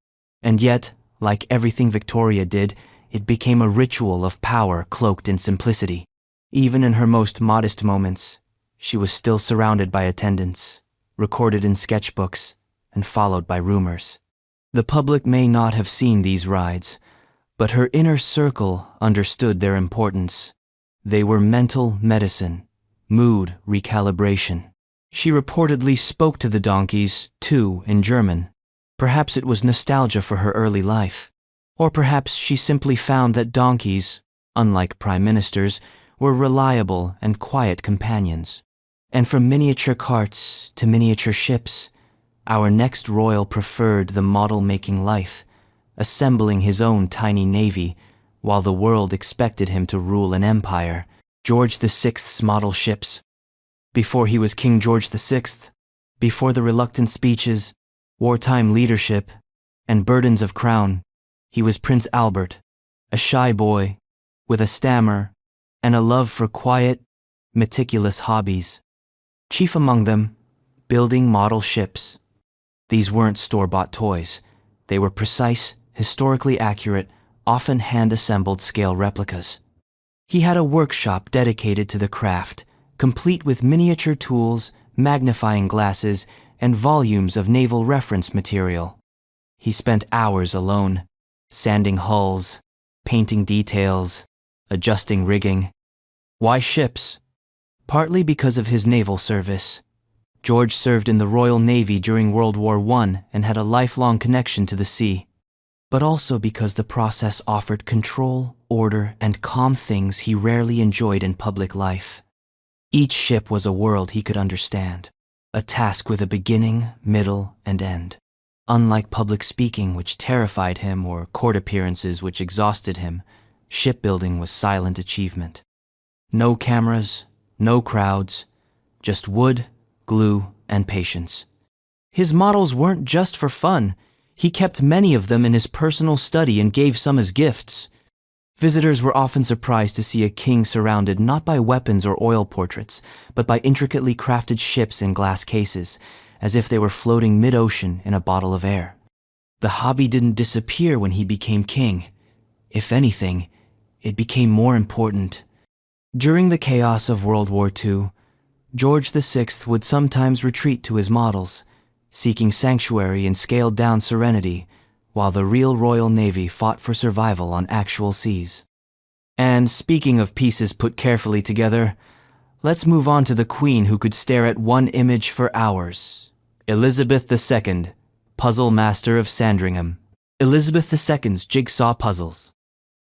And yet, like everything Victoria did, it became a ritual of power cloaked in simplicity. Even in her most modest moments, she was still surrounded by attendants, recorded in sketchbooks, and followed by rumors. The public may not have seen these rides, but her inner circle understood their importance. They were mental medicine, mood recalibration. She reportedly spoke to the donkeys, too, in German. Perhaps it was nostalgia for her early life. Or perhaps she simply found that donkeys, unlike prime ministers, were reliable and quiet companions. And from miniature carts to miniature ships, our next royal preferred the model-making life, assembling his own tiny navy, while the world expected him to rule an empire. George VI's model ships. Before he was King George VI, before the reluctant speeches, wartime leadership, and burdens of crown, he was Prince Albert, a shy boy, with a stammer, and a love for quiet, meticulous hobbies. Chief among them, building model ships. These weren't store-bought toys. They were precise, historically accurate, often hand-assembled scale replicas. He had a workshop dedicated to the craft, complete with miniature tools, magnifying glasses, and volumes of naval reference material. He spent hours alone, sanding hulls, painting details, adjusting rigging. Why ships? Partly because of his naval service. George served in the Royal Navy during World War I and had a lifelong connection to the sea. But also because the process offered control, order, and calm, things he rarely enjoyed in public life. Each ship was a world he could understand, a task with a beginning, middle, and end. Unlike public speaking, which terrified him, or court appearances, which exhausted him, shipbuilding was silent achievement. No cameras, no crowds, just wood, glue, and patience. His models weren't just for fun. He kept many of them in his personal study and gave some as gifts. Visitors were often surprised to see a king surrounded not by weapons or oil portraits, but by intricately crafted ships in glass cases, as if they were floating mid-ocean in a bottle of air. The hobby didn't disappear when he became king. If anything, it became more important. During the chaos of World War II, George VI would sometimes retreat to his models, seeking sanctuary in scaled-down serenity, while the real Royal Navy fought for survival on actual seas. And speaking of pieces put carefully together, let's move on to the Queen who could stare at one image for hours. Elizabeth II, Puzzle Master of Sandringham. Elizabeth II's jigsaw puzzles.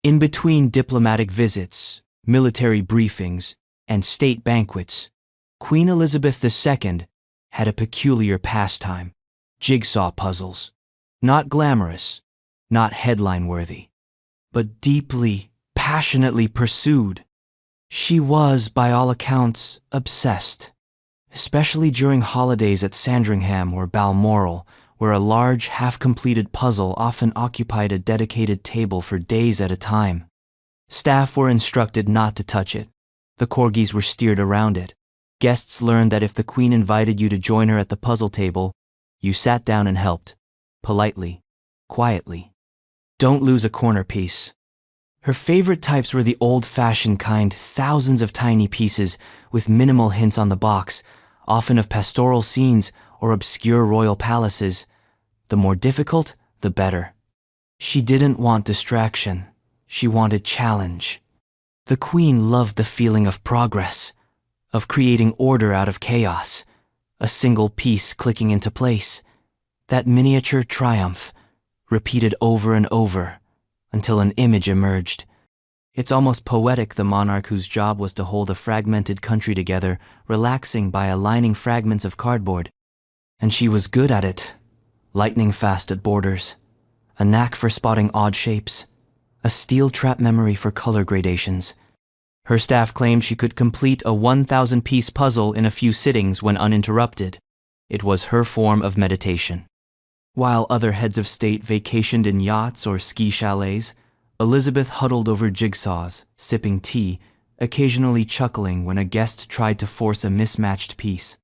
In between diplomatic visits, military briefings, and state banquets, Queen Elizabeth II had a peculiar pastime: jigsaw puzzles. Not glamorous, not headline-worthy, but deeply, passionately pursued. She was, by all accounts, obsessed, especially during holidays at Sandringham or Balmoral, where a large, half-completed puzzle often occupied a dedicated table for days at a time. Staff were instructed not to touch it. The corgis were steered around it. Guests learned that if the Queen invited you to join her at the puzzle table, you sat down and helped. Politely, quietly. Don't lose a corner piece. Her favorite types were the old-fashioned kind, thousands of tiny pieces with minimal hints on the box, often of pastoral scenes or obscure royal palaces. The more difficult, the better. She didn't want distraction. She wanted challenge. The Queen loved the feeling of progress, of creating order out of chaos, a single piece clicking into place. That miniature triumph, repeated over and over, until an image emerged. It's almost poetic, the monarch whose job was to hold a fragmented country together, relaxing by aligning fragments of cardboard. And she was good at it, lightning fast at borders, a knack for spotting odd shapes, a steel trap memory for color gradations. Her staff claimed she could complete a 1,000-piece puzzle in a few sittings when uninterrupted. It was her form of meditation. While other heads of state vacationed in yachts or ski chalets, Elizabeth huddled over jigsaws, sipping tea, occasionally chuckling when a guest tried to force a mismatched piece.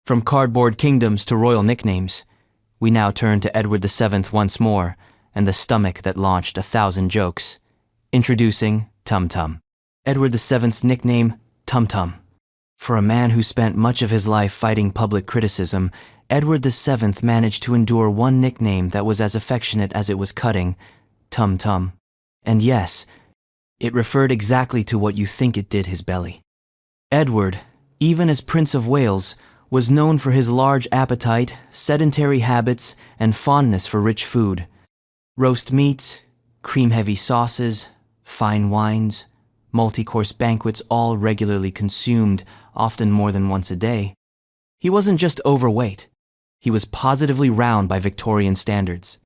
From cardboard kingdoms to royal nicknames, we now turn to Edward VII once more, and the stomach that launched 1,000 jokes. Introducing Tum Tum. Edward VII's nickname, Tum Tum. For a man who spent much of his life fighting public criticism, Edward VII managed to endure one nickname that was as affectionate as it was cutting: Tum Tum. And yes, it referred exactly to what you think it did, his belly. Edward, even as Prince of Wales, was known for his large appetite, sedentary habits, and fondness for rich food. Roast meats, cream-heavy sauces, fine wines, multi-course banquets, all regularly consumed, often more than once a day. He wasn't just overweight. He was positively round by Victorian standards.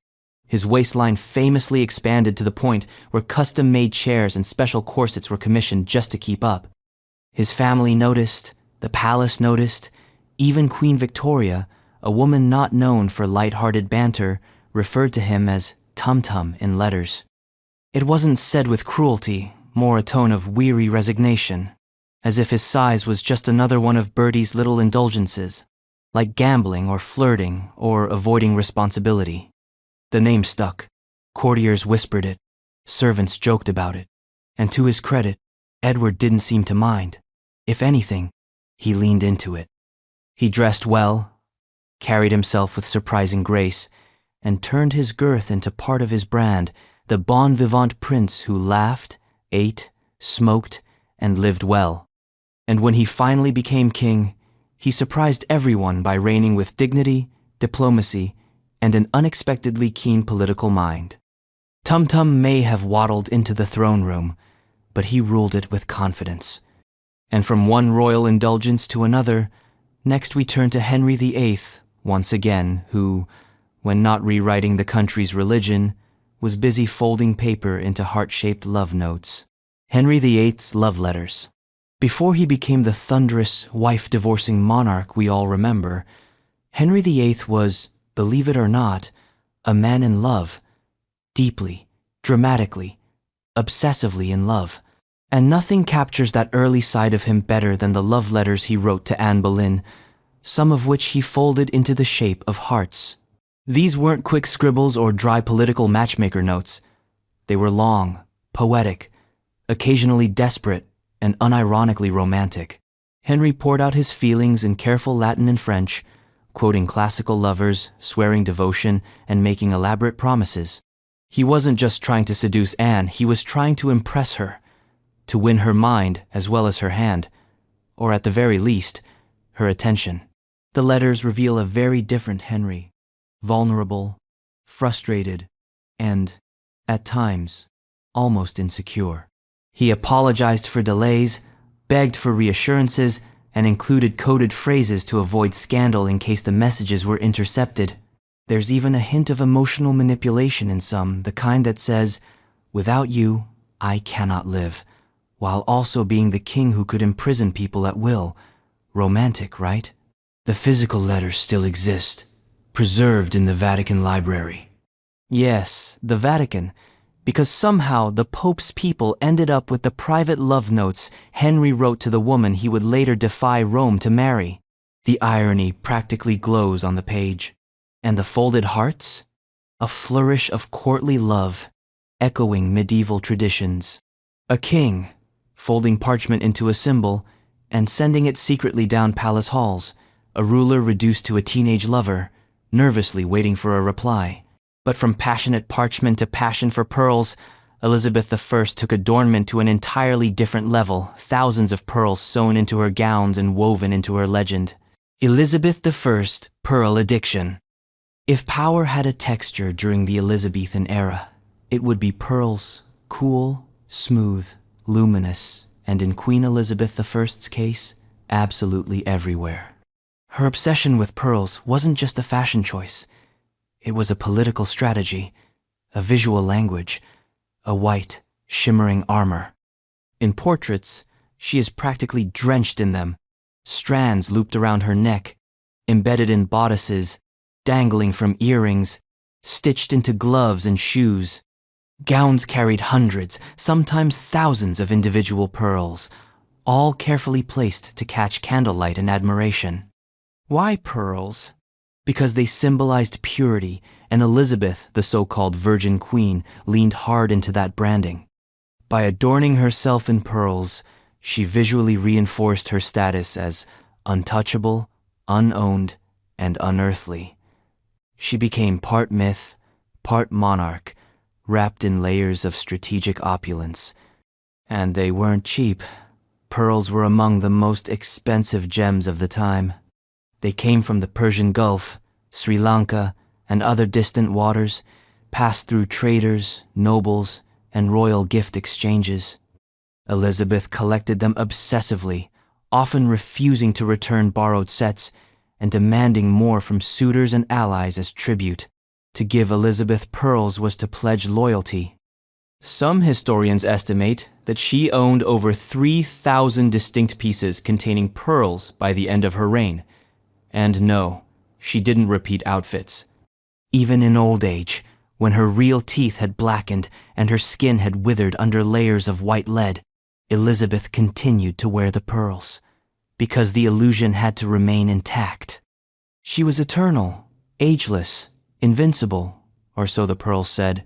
His waistline famously expanded to the point where custom-made chairs and special corsets were commissioned just to keep up. His family noticed, the palace noticed, even Queen Victoria, a woman not known for light-hearted banter, referred to him as Tum Tum in letters. It wasn't said with cruelty, more a tone of weary resignation, as if his size was just another one of Bertie's little indulgences, like gambling or flirting or avoiding responsibility. The name stuck. Courtiers whispered it. Servants joked about it. And to his credit, Edward didn't seem to mind. If anything, he leaned into it. He dressed well, carried himself with surprising grace, and turned his girth into part of his brand, the bon vivant prince who laughed, ate, smoked, and lived well. And when he finally became king, he surprised everyone by reigning with dignity, diplomacy, and an unexpectedly keen political mind. Tum Tum may have waddled into the throne room, but he ruled it with confidence. And from one royal indulgence to another, next we turn to Henry VIII, once again, who, when not rewriting the country's religion, was busy folding paper into heart-shaped love notes. Henry VIII's love letters. Before he became the thunderous, wife-divorcing monarch we all remember, Henry VIII was, believe it or not, a man in love, deeply, dramatically, obsessively in love. And nothing captures that early side of him better than the love letters he wrote to Anne Boleyn, some of which he folded into the shape of hearts. These weren't quick scribbles or dry political matchmaker notes. They were long, poetic, occasionally desperate, and unironically romantic. Henry poured out his feelings in careful Latin and French, quoting classical lovers, swearing devotion, and making elaborate promises. He wasn't just trying to seduce Anne, he was trying to impress her, to win her mind as well as her hand, or at the very least, her attention. The letters reveal a very different Henry, vulnerable, frustrated, and, at times, almost insecure. He apologized for delays, begged for reassurances, and included coded phrases to avoid scandal in case the messages were intercepted. There's even a hint of emotional manipulation in some, the kind that says, "Without you, I cannot live," while also being the king who could imprison people at will. Romantic, right? The physical letters still exist, preserved in the Vatican Library. Yes, the Vatican, because somehow the Pope's people ended up with the private love notes Henry wrote to the woman he would later defy Rome to marry. The irony practically glows on the page. And the folded hearts? A flourish of courtly love, echoing medieval traditions. A king, folding parchment into a symbol, and sending it secretly down palace halls, a ruler reduced to a teenage lover, nervously waiting for a reply. But from passionate parchment to passion for pearls, Elizabeth I took adornment to an entirely different level, thousands of pearls sewn into her gowns and woven into her legend. Elizabeth I, Pearl Addiction. If power had a texture during the Elizabethan era, it would be pearls, cool, smooth, luminous, and in Queen Elizabeth I's case, absolutely everywhere. Her obsession with pearls wasn't just a fashion choice. It was a political strategy, a visual language, a white, shimmering armor. In portraits, she is practically drenched in them, strands looped around her neck, embedded in bodices, dangling from earrings, stitched into gloves and shoes. Gowns carried hundreds, sometimes thousands of individual pearls, all carefully placed to catch candlelight and admiration. Why pearls? Because they symbolized purity, and Elizabeth, the so-called Virgin Queen, leaned hard into that branding. By adorning herself in pearls, she visually reinforced her status as untouchable, unowned, and unearthly. She became part myth, part monarch, wrapped in layers of strategic opulence. And they weren't cheap. Pearls were among the most expensive gems of the time. They came from the Persian Gulf, Sri Lanka, and other distant waters, passed through traders, nobles, and royal gift exchanges. Elizabeth collected them obsessively, often refusing to return borrowed sets and demanding more from suitors and allies as tribute. To give Elizabeth pearls was to pledge loyalty. Some historians estimate that she owned over 3,000 distinct pieces containing pearls by the end of her reign. And no, she didn't repeat outfits. Even in old age, when her real teeth had blackened and her skin had withered under layers of white lead, Elizabeth continued to wear the pearls, because the illusion had to remain intact. She was eternal, ageless, invincible, or so the pearls said.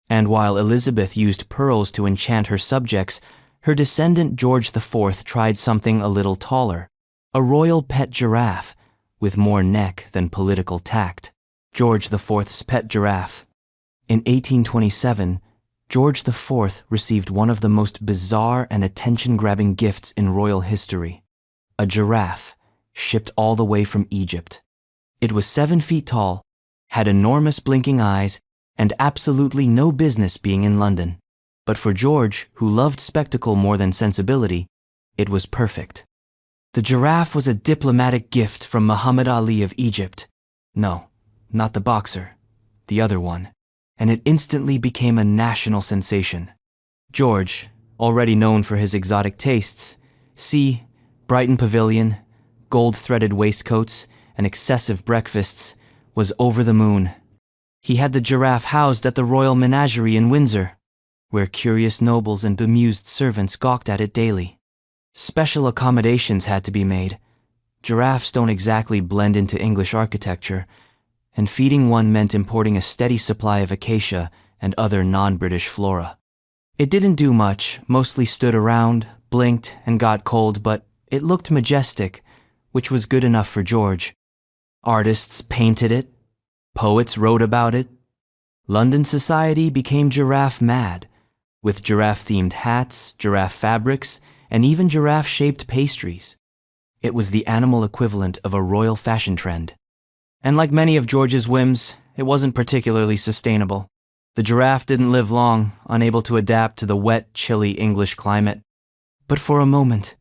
And while Elizabeth used pearls to enchant her subjects, her descendant George IV tried something a little taller, a royal pet giraffe, with more neck than political tact. George IV's pet giraffe. In 1827, George IV received one of the most bizarre and attention-grabbing gifts in royal history, a giraffe shipped all the way from Egypt. It was 7 feet tall, had enormous blinking eyes, and absolutely no business being in London. But for George, who loved spectacle more than sensibility, it was perfect. The giraffe was a diplomatic gift from Muhammad Ali of Egypt. No, not the boxer, the other one. And it instantly became a national sensation. George, already known for his exotic tastes, see Brighton Pavilion, gold-threaded waistcoats, and excessive breakfasts, was over the moon. He had the giraffe housed at the Royal Menagerie in Windsor, where curious nobles and bemused servants gawked at it daily. Special accommodations had to be made. Giraffes don't exactly blend into English architecture, and feeding one meant importing a steady supply of acacia and other non-British flora. It didn't do much, mostly stood around, blinked, and got cold, but it looked majestic, which was good enough for George. Artists painted it, poets wrote about it. London society became giraffe mad, with giraffe-themed hats, giraffe fabrics, and even giraffe-shaped pastries. It was the animal equivalent of a royal fashion trend. And like many of George's whims, it wasn't particularly sustainable. The giraffe didn't live long, unable to adapt to the wet, chilly English climate. But for a moment,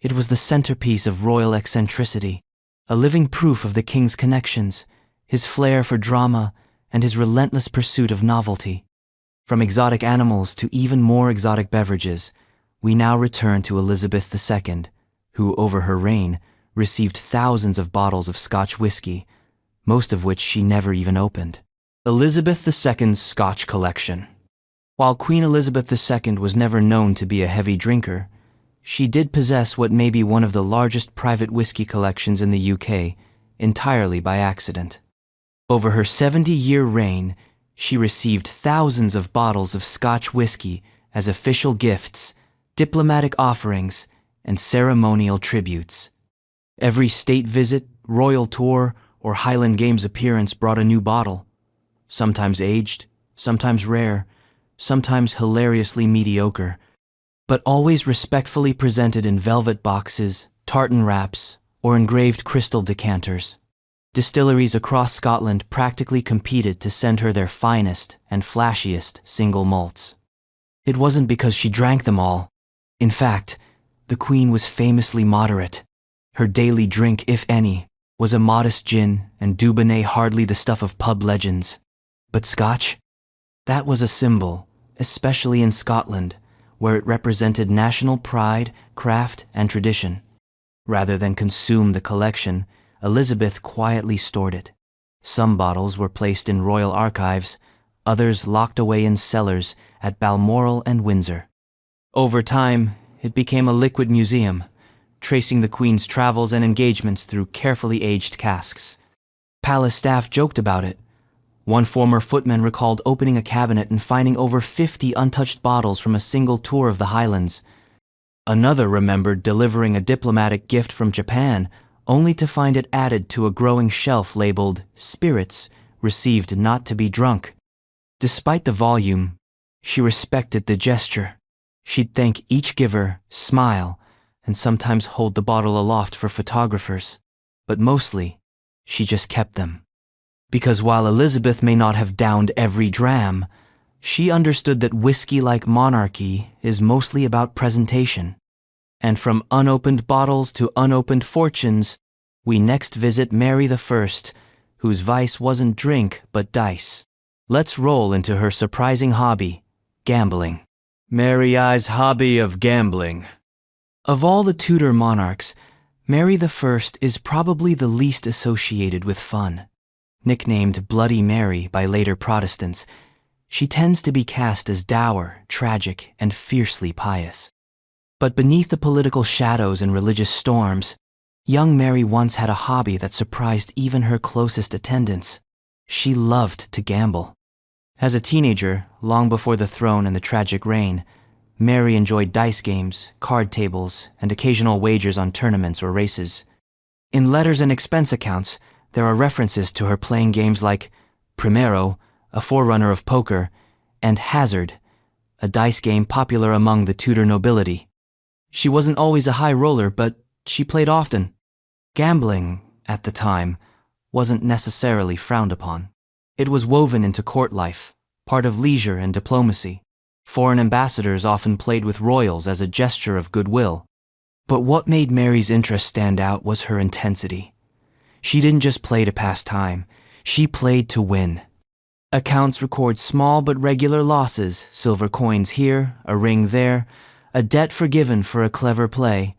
it was the centerpiece of royal eccentricity, a living proof of the king's connections, his flair for drama, and his relentless pursuit of novelty. From exotic animals to even more exotic beverages, we now return to Elizabeth II, who, over her reign, received thousands of bottles of Scotch whiskey, most of which she never even opened. Elizabeth II's Scotch collection. While Queen Elizabeth II was never known to be a heavy drinker, she did possess what may be one of the largest private whiskey collections in the UK, entirely by accident. Over her 70-year reign, she received thousands of bottles of Scotch whiskey as official gifts, diplomatic offerings, and ceremonial tributes. Every state visit, royal tour, or Highland Games appearance brought a new bottle, sometimes aged, sometimes rare, sometimes hilariously mediocre, but always respectfully presented in velvet boxes, tartan wraps, or engraved crystal decanters. Distilleries across Scotland practically competed to send her their finest and flashiest single malts. It wasn't because she drank them all. In fact, the Queen was famously moderate. Her daily drink, if any, was a modest gin, and Dubonnet hardly the stuff of pub legends. But Scotch? That was a symbol, especially in Scotland, where it represented national pride, craft, and tradition. Rather than consume the collection, Elizabeth quietly stored it. Some bottles were placed in royal archives, others locked away in cellars at Balmoral and Windsor. Over time, it became a liquid museum, tracing the Queen's travels and engagements through carefully aged casks. Palace staff joked about it. One former footman recalled opening a cabinet and finding over 50 untouched bottles from a single tour of the Highlands. Another remembered delivering a diplomatic gift from Japan, only to find it added to a growing shelf labeled "Spirits, received not to be drunk." Despite the volume, she respected the gesture. She'd thank each giver, smile, and sometimes hold the bottle aloft for photographers. But mostly, she just kept them. Because while Elizabeth may not have downed every dram, she understood that whiskey, like monarchy, is mostly about presentation. And from unopened bottles to unopened fortunes, we next visit Mary I, whose vice wasn't drink but dice. Let's roll into her surprising hobby, gambling. Mary I's hobby of gambling. Of all the Tudor monarchs, Mary I is probably the least associated with fun. Nicknamed Bloody Mary by later Protestants, she tends to be cast as dour, tragic, and fiercely pious. But beneath the political shadows and religious storms, young Mary once had a hobby that surprised even her closest attendants. She loved to gamble. As a teenager, long before the throne and the tragic reign, Mary enjoyed dice games, card tables, and occasional wagers on tournaments or races. In letters and expense accounts, there are references to her playing games like Primero, a forerunner of poker, and Hazard, a dice game popular among the Tudor nobility. She wasn't always a high roller, but she played often. Gambling, at the time, wasn't necessarily frowned upon. It was woven into court life, part of leisure and diplomacy. Foreign ambassadors often played with royals as a gesture of goodwill. But what made Mary's interest stand out was her intensity. She didn't just play to pass time, she played to win. Accounts record small but regular losses, silver coins here, a ring there, a debt forgiven for a clever play,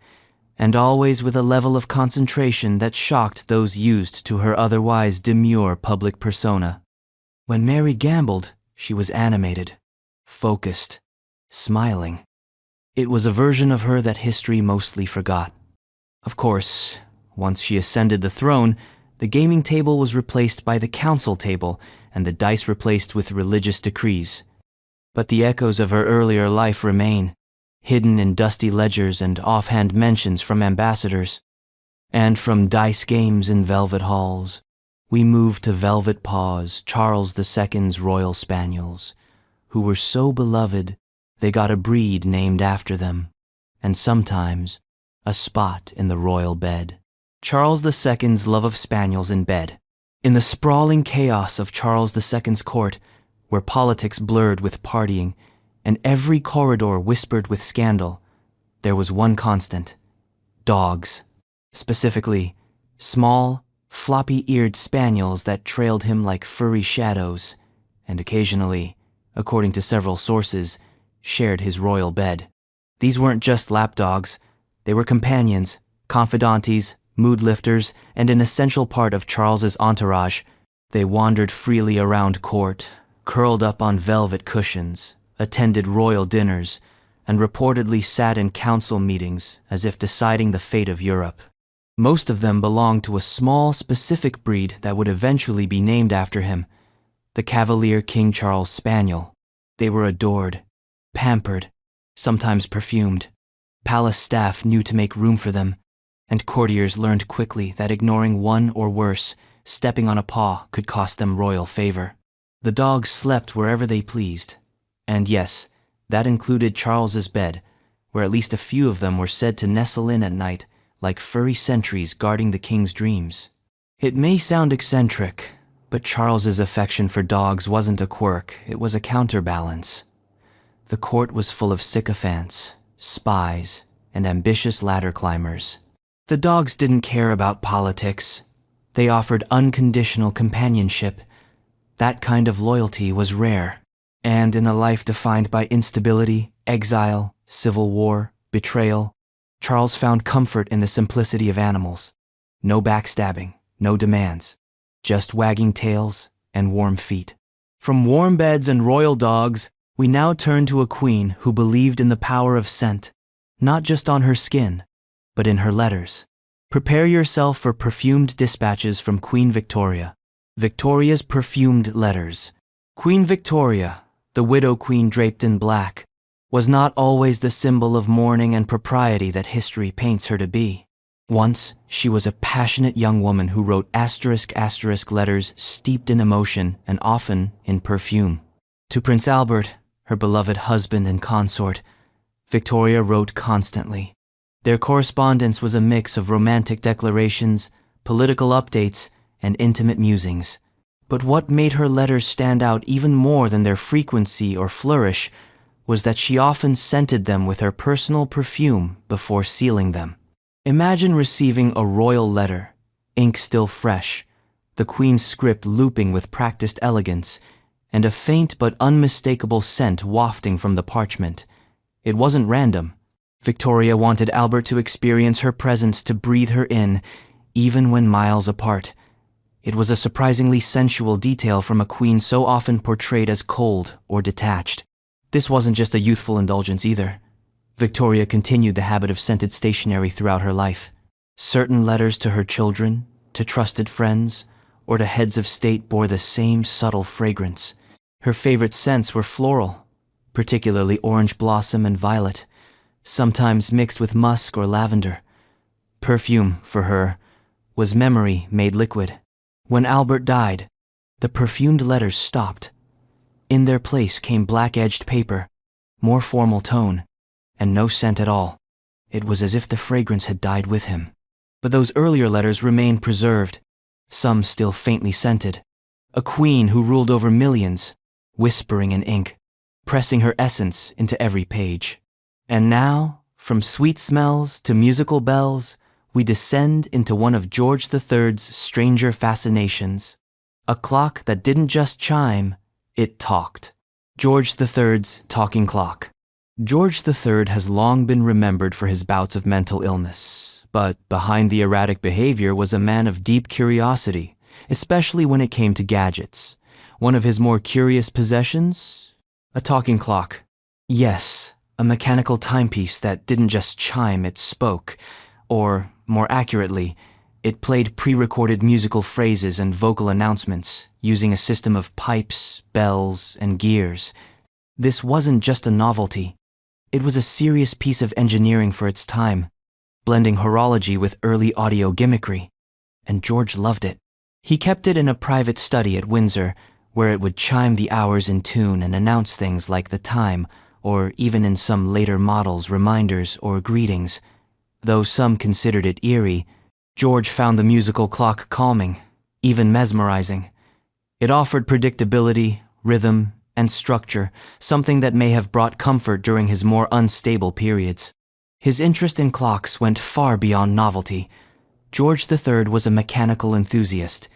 and always with a level of concentration that shocked those used to her otherwise demure public persona. When Mary gambled, she was animated, focused, smiling. It was a version of her that history mostly forgot. Of course, once she ascended the throne, the gaming table was replaced by the council table and the dice replaced with religious decrees. But the echoes of her earlier life remain, hidden in dusty ledgers and offhand mentions from ambassadors. And from dice games in velvet halls, we move to Velvet Paws, Charles II's royal spaniels, who were so beloved they got a breed named after them, and sometimes a spot in the royal bed. Charles II's love of spaniels in bed. In the sprawling chaos of Charles II's court, where politics blurred with partying, and every corridor whispered with scandal, there was one constant: dogs. Specifically, small, floppy-eared spaniels that trailed him like furry shadows, and occasionally, according to several sources, shared his royal bed. These weren't just lapdogs, they were companions, confidantes, mood lifters, and an essential part of Charles's entourage. They wandered freely around court, curled up on velvet cushions, attended royal dinners, and reportedly sat in council meetings as if deciding the fate of Europe. Most of them belonged to a small, specific breed that would eventually be named after him, the Cavalier King Charles Spaniel. They were adored, pampered, sometimes perfumed. Palace staff knew to make room for them, and courtiers learned quickly that ignoring one or worse, stepping on a paw could cost them royal favor. The dogs slept wherever they pleased, and yes, that included Charles's bed, where at least a few of them were said to nestle in at night, like furry sentries guarding the king's dreams. It may sound eccentric, but Charles's affection for dogs wasn't a quirk, it was a counterbalance. The court was full of sycophants, spies, and ambitious ladder climbers. The dogs didn't care about politics. They offered unconditional companionship. That kind of loyalty was rare. And in a life defined by instability, exile, civil war, betrayal, Charles found comfort in the simplicity of animals. No backstabbing, no demands, just wagging tails and warm feet. From warm beds and royal dogs, we now turn to a queen who believed in the power of scent, not just on her skin, but in her letters. Prepare yourself for perfumed dispatches from Queen Victoria. Victoria's perfumed letters. Queen Victoria, the widow queen draped in black, was not always the symbol of mourning and propriety that history paints her to be. Once, she was a passionate young woman who wrote *** letters steeped in emotion and often in perfume. To Prince Albert, her beloved husband and consort, Victoria wrote constantly. Their correspondence was a mix of romantic declarations, political updates, and intimate musings. But what made her letters stand out even more than their frequency or flourish was that she often scented them with her personal perfume before sealing them. Imagine receiving a royal letter, ink still fresh, the Queen's script looping with practiced elegance, and a faint but unmistakable scent wafting from the parchment. It wasn't random. Victoria wanted Albert to experience her presence, to breathe her in, even when miles apart. It was a surprisingly sensual detail from a queen so often portrayed as cold or detached. This wasn't just a youthful indulgence either. Victoria continued the habit of scented stationery throughout her life. Certain letters to her children, to trusted friends, or to heads of state bore the same subtle fragrance. Her favorite scents were floral, particularly orange blossom and violet, sometimes mixed with musk or lavender. Perfume, for her, was memory made liquid. When Albert died, the perfumed letters stopped. In their place came black-edged paper, more formal tone, and no scent at all. It was as if the fragrance had died with him. But those earlier letters remained preserved, some still faintly scented. A queen who ruled over millions, whispering in ink, pressing her essence into every page. And now, from sweet smells to musical bells, we descend into one of George III's stranger fascinations. A clock that didn't just chime, it talked. George III's talking clock. George III has long been remembered for his bouts of mental illness, but behind the erratic behavior was a man of deep curiosity, especially when it came to gadgets. One of his more curious possessions? A talking clock. Yes, a mechanical timepiece that didn't just chime, it spoke. Or, more accurately, it played pre-recorded musical phrases and vocal announcements using a system of pipes, bells, and gears. This wasn't just a novelty. It was a serious piece of engineering for its time, blending horology with early audio gimmickry. And George loved it. He kept it in a private study at Windsor, where it would chime the hours in tune and announce things like the time, or even in some later models, reminders or greetings. Though some considered it eerie, George found the musical clock calming, even mesmerizing. It offered predictability, rhythm, and structure, something that may have brought comfort during his more unstable periods. His interest in clocks went far beyond novelty. George III was a mechanical enthusiast.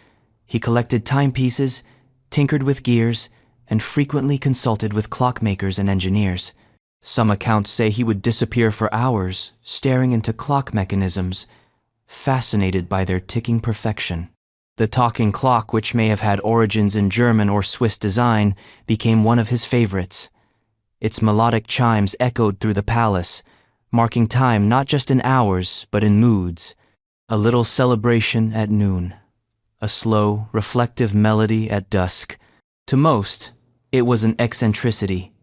He collected timepieces, tinkered with gears, and frequently consulted with clockmakers and engineers. Some accounts say he would disappear for hours, staring into clock mechanisms, fascinated by their ticking perfection. The talking clock, which may have had origins in German or Swiss design, became one of his favorites. Its melodic chimes echoed through the palace, marking time not just in hours, but in moods. A little celebration at noon. A slow, reflective melody at dusk. To most, it was an eccentricity.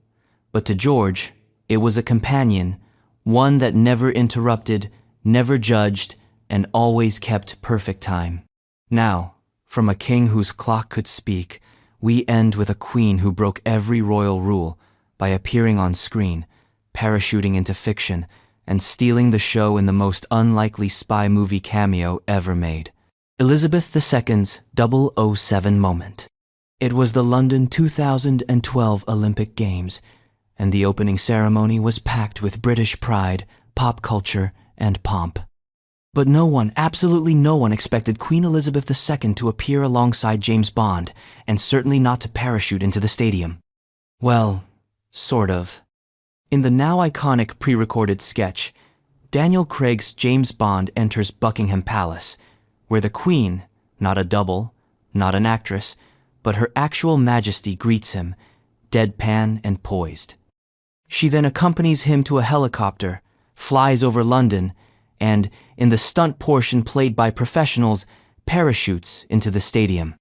But to George, it was a companion, one that never interrupted, never judged, and always kept perfect time. Now, from a king whose clock could speak, we end with a queen who broke every royal rule by appearing on screen, parachuting into fiction, and stealing the show in the most unlikely spy movie cameo ever made. Elizabeth II's 007 moment. It was the London 2012 Olympic Games, and the opening ceremony was packed with British pride, pop culture, and pomp. But no one, absolutely no one, expected Queen Elizabeth II to appear alongside James Bond, and certainly not to parachute into the stadium. Well, sort of. In the now iconic pre-recorded sketch, Daniel Craig's James Bond enters Buckingham Palace, where the Queen, not a double, not an actress, but her actual majesty greets him, deadpan and poised. She then accompanies him to a helicopter, flies over London, and, in the stunt portion played by professionals, parachutes into the stadium.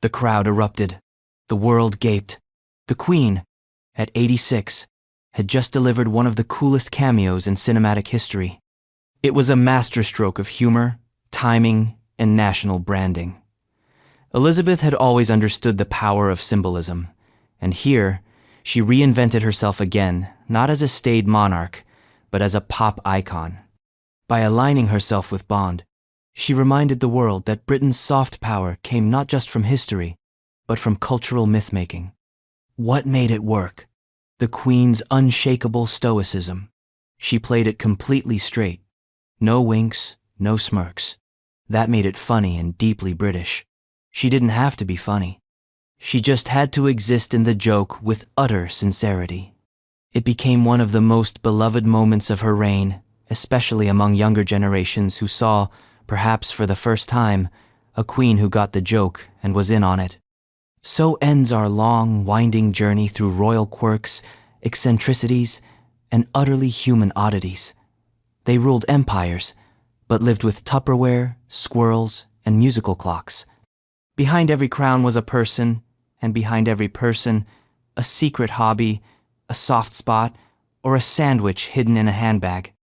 The crowd erupted. The world gaped. The Queen, at 86, had just delivered one of the coolest cameos in cinematic history. It was a masterstroke of humor, timing, and national branding. Elizabeth had always understood the power of symbolism, and here, she reinvented herself again, not as a staid monarch, but as a pop icon. By aligning herself with Bond, she reminded the world that Britain's soft power came not just from history, but from cultural myth-making. What made it work? The Queen's unshakable stoicism. She played it completely straight. No winks, no smirks. That made it funny and deeply British. She didn't have to be funny. She just had to exist in the joke with utter sincerity. It became one of the most beloved moments of her reign, especially among younger generations who saw, perhaps for the first time, a queen who got the joke and was in on it. So ends our long, winding journey through royal quirks, eccentricities, and utterly human oddities. They ruled empires, but lived with Tupperware, squirrels, and musical clocks. Behind every crown was a person, and behind every person, a secret hobby, a soft spot, or a sandwich hidden in a handbag.